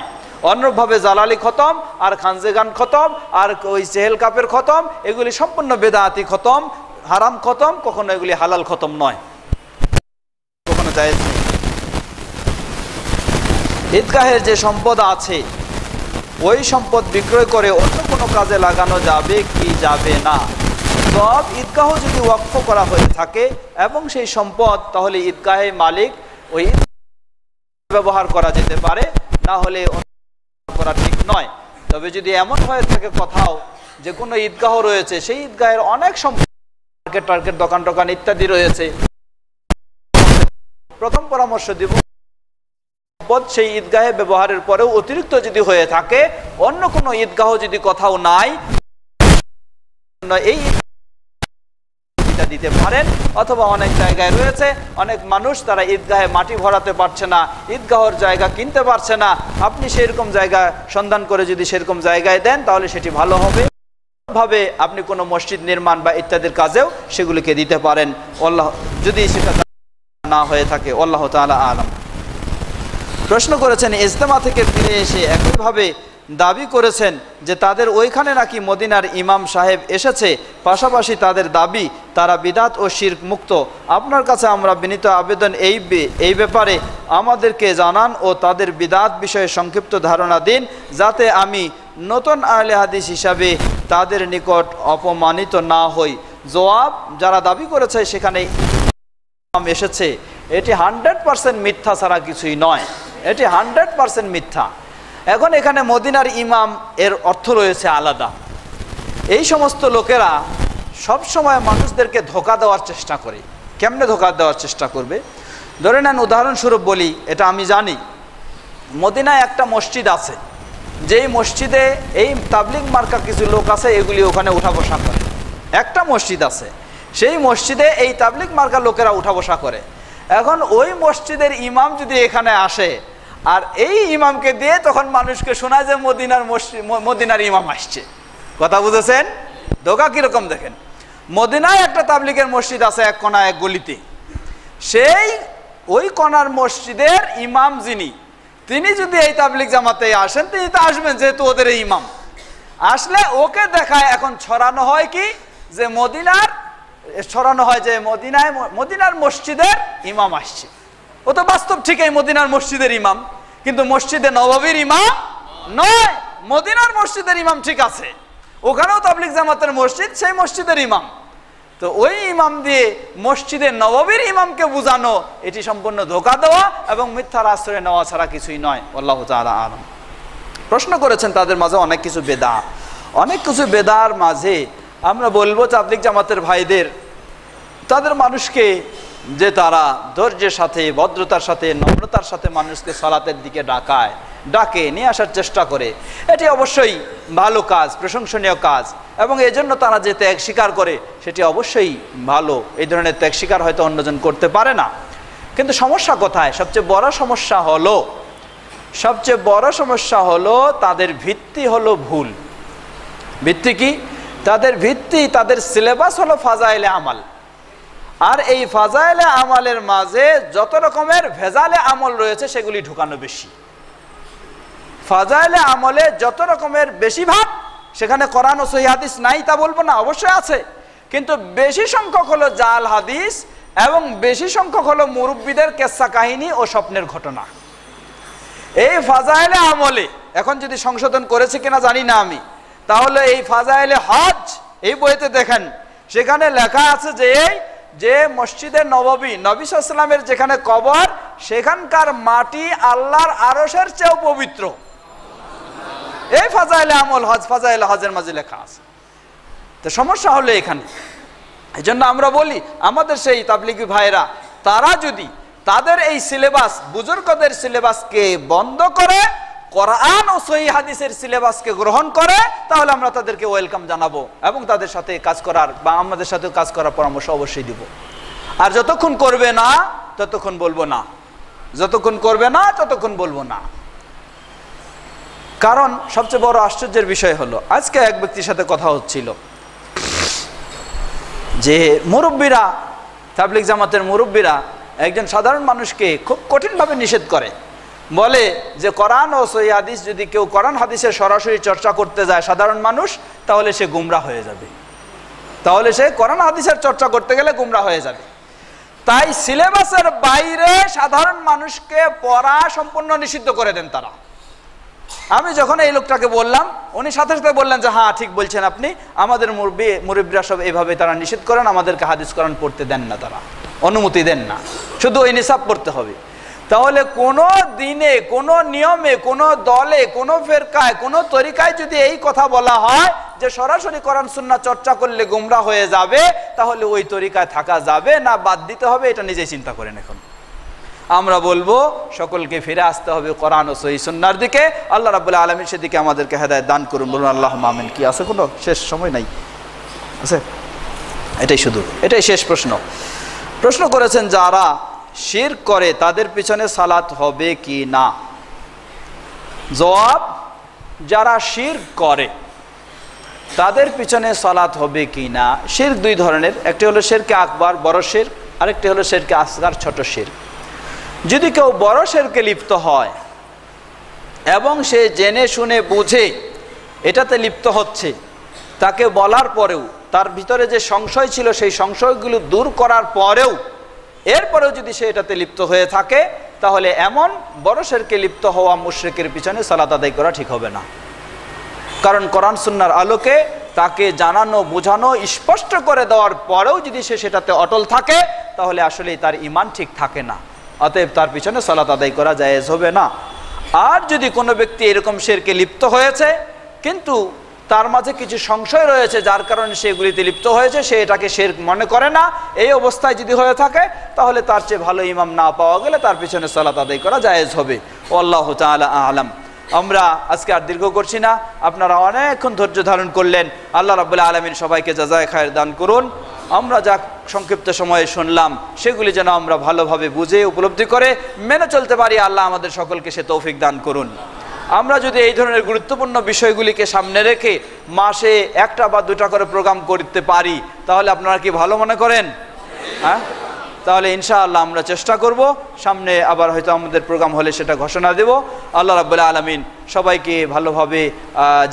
অনুরূপভাবে জালালি খতম আর খানজেগান খতম আর ওই চেহেল কাপের খতম এগুলি সম্পূর্ণ বেদাতি খতম, হারাম খতম, কখনো এগুলি হালাল খতম নয়, কখনো জায়েজ নেই। ঈদগাহের যে সম্পদ আছে ওই সম্পদ বিক্রয় করে অন্য কোনো কাজে লাগানো যাবে কি যাবে না? সব ঈদগাহ যদি ওয়াকফ করা হয়ে থাকে এবং সেই সম্পদ, তাহলে ঈদগাহে মালিক ওই ব্যবহার করা যেতে পারে, না হলে করা ঠিক নয়। তবে যদি এমন হয়ে থাকে কোথাও যে কোনো ঈদগাহ রয়েছে, সেই ঈদগাহের অনেক সম্পদ টার্গেট দোকান টোকান ইত্যাদি রয়েছে, প্রথম পরামর্শ দিব সেই ঈদগাহে ব্যবহারের পরেও অতিরিক্ত যদি হয়ে থাকে, অন্য কোনো ঈদগাহ যদি কোথাও নাই, এই দিতে পারেন। অথবা অনেক জায়গায় রয়েছে অনেক মানুষ তারা ঈদগাহে মাটি ভরাতে পারছে না, ঈদগাহের জায়গা কিনতে পারছে না, আপনি সেরকম জায়গা সন্ধান করে যদি সেরকম জায়গায় দেন তাহলে সেটি ভালো হবে। ভাবে আপনি কোনো মসজিদ নির্মাণ বা ইত্যাদির কাজেও সেগুলিকে দিতে পারেন, আল্লাহ যদি সেটা না হয়ে থাকে। আল্লাহ তাআলা আলাম। প্রশ্ন করেছেন, ইজতেমা থেকে ফিরে এসে একইভাবে দাবি করেছেন যে তাদের ওইখানে নাকি মদিনার ইমাম সাহেব এসেছে, পাশাপাশি তাদের দাবি তারা বিদাত ও শিরক মুক্ত। আপনার কাছে আমরা বিনীত আবেদন এই ব্যাপারে আমাদেরকে জানান ও তাদের বিদাত বিষয়ে সংক্ষিপ্ত ধারণা দিন, যাতে আমি নতুন আহলে হাদিস হিসাবে তাদের নিকট অপমানিত না হই। জবাব, যারা দাবি করেছে সেখানে ইমাম এসেছে, এটি 100% মিথ্যা ছাড়া কিছুই নয়, এটি 100% মিথ্যা। এখন এখানে মদিনার ইমাম এর অর্থ রয়েছে আলাদা। এই সমস্ত লোকেরা সব সময় মানুষদেরকে ধোঁকা দেওয়ার চেষ্টা করে। কেমনে ধোঁকা দেওয়ার চেষ্টা করবে? ধরে নেন, উদাহরণস্বরূপ বলি, এটা আমি জানি, মদিনায় একটা মসজিদ আছে, যেই মসজিদে এই তাবলিগ মার্কা কিছু লোক আছে, এগুলি ওখানে উঠা বসা করে। একটা মসজিদ আছে, সেই মসজিদে এই তাবলিগ মার্কা লোকেরা উঠা বসা করে। এখন ওই মসজিদের ইমাম যদি এখানে আসে আর এই ইমামকে দিয়ে তখন মানুষকে শোনায় যে মদিনার ইমাম আসছে। কথা বুঝেছেন? ধোঁকা কিরকম দেখেন। মদিনায় একটা তাবলিগের মসজিদ আছে এক কোণা এক গলিতে, সেই ওই কোণার মসজিদের ইমাম তিনি যদি এই তাবলিগ জামাতে আসেন, তিনি তো আসবেন যেহেতু ওদের ইমাম। আসলে ওকে দেখায় এখন ছড়ানো হয় কি, যে মদিনার মসজিদের ইমাম আসছে। ও তো বাস্তব ঠিক এই মদিনার মসজিদের ইমাম, কিন্তু মসজিদে নববীর ইমাম নয়, মদিনার মসজিদের ইমাম ঠিক আছে, ওখানেও তাবলিগ জামাতের মসজিদ, সেই মসজিদের ইমাম। তো ওই ইমাম দিয়ে মসজিদে নববীর ইমামকে বুঝানো, এটি সম্পূর্ণ ধোঁকা দেওয়া এবং মিথ্যার আশ্রয় নেওয়া ছাড়া কিছুই নয়। আল্লাহু তাআলা আলাম। প্রশ্ন করেছেন তাদের মাঝে অনেক কিছু বেদার মাঝে আমরা বলবো তাবলিগ জামাতের ভাইদের, তাদের মানুষকে যে তারা ধৈর্যের সাথে, ভদ্রতার সাথে, নম্রতার সাথে মানুষকে সালাতের দিকে ডাকে নিয়ে আসার চেষ্টা করে, এটি অবশ্যই ভালো কাজ, প্রশংসনীয় কাজ, এবং এই জন্য তারা যে ত্যাগ স্বীকার করে সেটি অবশ্যই ভালো। এই ধরনের ত্যাগ স্বীকার হয়তো অন্যজন করতে পারে না। কিন্তু সমস্যা কোথায়? সবচেয়ে বড় সমস্যা হলো তাদের ভিত্তি হলো ভুল। ভিত্তি কি? তাদের সিলেবাস হলো ফাজাইলে আমাল। আর এই ফাজাইলে আমালের মাঝে যত রকমের ভেজালে আমল রয়েছে সেগুলি ঢুকানো বেশি। ফাজাইলে আমলে যত রকমের বেশিরভাগ, সেখানে কোরআন ও সহিহ হাদিস নাই তা বলবো না, অবশ্যই আছে, কিন্তু বেশি সংখ্যক হলো জাল হাদিস এবং বেশি সংখ্যক হলো মুরব্বীদের কেসা কাহিনী ও স্বপ্নের ঘটনা। এই ফাজাইলে আমলে এখন যদি সংশোধন করেছে কিনা জানি না আমি, তাহলে এই ফাজাইলে হজ এই বইতে দেখেন, সেখানে লেখা আছে যে মসজিদে নববী, নবী সাল্লাল্লাহু আলাইহি ওয়াসাল্লামের যেখানে কবর, সেখানকার মাটি আল্লাহর আরশের চেয়েও পবিত্র। এই ফাজাইলে আমল ফাজাইলে হজের মাঝে লেখা আছে। তো সমস্যা হলো এখানে। এই জন্য আমরা বলি আমাদের সেই তাবলিগি ভাইরা, তারা যদি তাদের এই সিলেবাস, বুজুর্গদের সিলেবাসকে বন্ধ করে কোরআন ও সহিহ হাদিসের সিলেবাসকে গ্রহণ করে, তাহলে আমরা তাদেরকে ওয়েলকাম জানাবো এবং তাদের সাথে কাজ করার বা আমাদের সাথে কাজ করার পরামর্শ অবশ্যই দিব। আর যতক্ষণ করবে না ততক্ষণ বলবো না। কারণ সবচেয়ে বড় আশ্চর্যের বিষয় হলো, আজকে এক ব্যক্তির সাথে কথা হচ্ছিল যে মুরব্বীরা, তাবলিগ জামাতের মুরব্বীরা একজন সাধারণ মানুষকে খুব কঠিনভাবে নিষেধ করে, বলে যে কোরআন ও সহিহ হাদিস যদি কেউ কোরআন হাদিসের সরাসরি চর্চা করতে যায় সাধারণ মানুষ, তাহলে সে গুমরাহ হয়ে যাবে, কোরআন হাদিসের চর্চা করতে গেলে গুমরাহ হয়ে যাবে। তাই সিলেবাসের বাইরে সাধারণ মানুষকে পড়া সম্পূর্ণ নিষিদ্ধ করে দেন তারা। আমি যখন এই লোকটাকে বললাম, উনি সাথে সাথে বললেন যে হ্যাঁ ঠিক বলছেন আপনি, আমাদের মুরব্বীরা সব এইভাবে তারা নিষেধ করেন, আমাদেরকে হাদিস কোরআন পড়তে দেন না, তারা অনুমতি দেন না, শুধু ওই নিসাব পড়তে হবে। তাহলে কোনো দিনে, কোনো নিয়মে, কোনো দলে, কোনো ফেরকায়, কোনো তরিকায় যদি এই কথা বলা হয় যে সরাসরি কোরআন সুন্নাহ চর্চা করলে গুমরাহ হয়ে যাবে, তাহলে ওই তরিকায় থাকা যাবে না বাদ দিতে হবে, এটা নিজেই চিন্তা করেন। এখন আমরা বলবো সকলকে ফিরে আসতে হবে কোরআন ও সহিহ সুন্নাহর দিকে। আল্লাহ রাব্বুল আলামিন সেদিকে আমাদেরকে হেদায়েত দান করুন, বলুন আল্লাহুম্মা আমিন। কি আছে কোনো শেষ সময় নাই? আছে? এটাই শেষ প্রশ্ন করেছেন, যারা শিরক করে তাদের পিছনে সালাত হবে কি না? জবাব, যারা শিরক করে তাদের পিছনে সালাত হবে কি না। শিরক দুই ধরনের, একটি হলো শিরকে আকবার, বড় শিরক, আরেকটি হলো শিরকে আসগার, ছোট শিরক। যদি কেউ বড় শিরকে লিপ্ত হয় এবং সে জেনে শুনে বুঝে এটাতে লিপ্ত হচ্ছে, তাকে বলার পরেও তার ভিতরে যে সংশয় ছিল সেই সংশয়গুলো দূর করার পরেও এরপরেও যদি সে এটাতে লিপ্ত হয়ে থাকে, তাহলে এমন বড় শিরকে লিপ্ত হওয়া মুশরিকের পিছনে সালাত আদায় করা ঠিক হবে না। কারণ কোরআন সুন্নাহর আলোকে তাকে জানানো, বোঝানো, স্পষ্ট করে দেওয়ার পরেও যদি সে সেটাতে অটল থাকে, তাহলে আসলে তার ঈমান ঠিক থাকে না, অতএব তার পিছনে সালাত আদায় করা জায়েজ হবে না। আর যদি কোনো ব্যক্তি এরকম শিরকে লিপ্ত হয়েছে কিন্তু তার মাঝে কিছু সংশয় রয়েছে যার কারণে সেগুলিতে লিপ্ত হয়েছে, সে এটাকে শিরক মনে করে না, এই অবস্থায় যদি হয়ে থাকে তাহলে তার চেয়ে ভালো ইমাম না পাওয়া গেলে তার পিছনে সালাত আদায় করা জায়েজ হবে। আল্লাহু তাআলা আ'লাম। আমরা আজকে আর দীর্ঘ করছি না, আপনারা অনেকক্ষণ ধৈর্য ধারণ করলেন। আল্লাহ রাব্বুল আলামিন সবাইকে জাযায়ে খায়ের দান করুন। আমরা যা সংক্ষিপ্ত সময়ে শুনলাম সেগুলি যেন আমরা ভালোভাবে বুঝে উপলব্ধি করে মেনে চলতে পারি, আল্লাহ আমাদের সকলকে সে তৌফিক দান করুন। আমরা যদি এই ধরনের গুরুত্বপূর্ণ বিষয়গুলিকে সামনে রেখে মাসে একটা বা দুটা করে প্রোগ্রাম করতে পারি তাহলে আপনারা কি ভালো মনে করেন? হ্যাঁ, তাহলে ইনশাআল্লাহ আমরা চেষ্টা করব, সামনে আবার হয়তো আমাদের প্রোগ্রাম হলে সেটা ঘোষণা দেব। আল্লাহ রাব্বুল আলামিন সবাইকে ভালোভাবে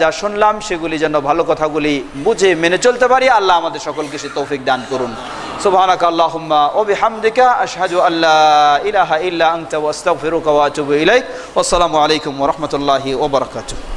যা শুনলাম সেগুলি যেন ভালো কথাগুলি বুঝে মেনে চলতে পারি, আল্লাহ আমাদের সকলকে সে তৌফিক দান করুন। সুবহানাকা আল্লাহুম্মা ওয়া বিহামদিকা আশহাদু আল্লা ইলাহা ইল্লা আনতা ওয়া আস্তাগফিরুকা ওয়া আতুবু ইলাইক। ওয়াসসালামু আলাইকুম ওয়া রাহমাতুল্লাহি ওয়া বারাকাতুহু।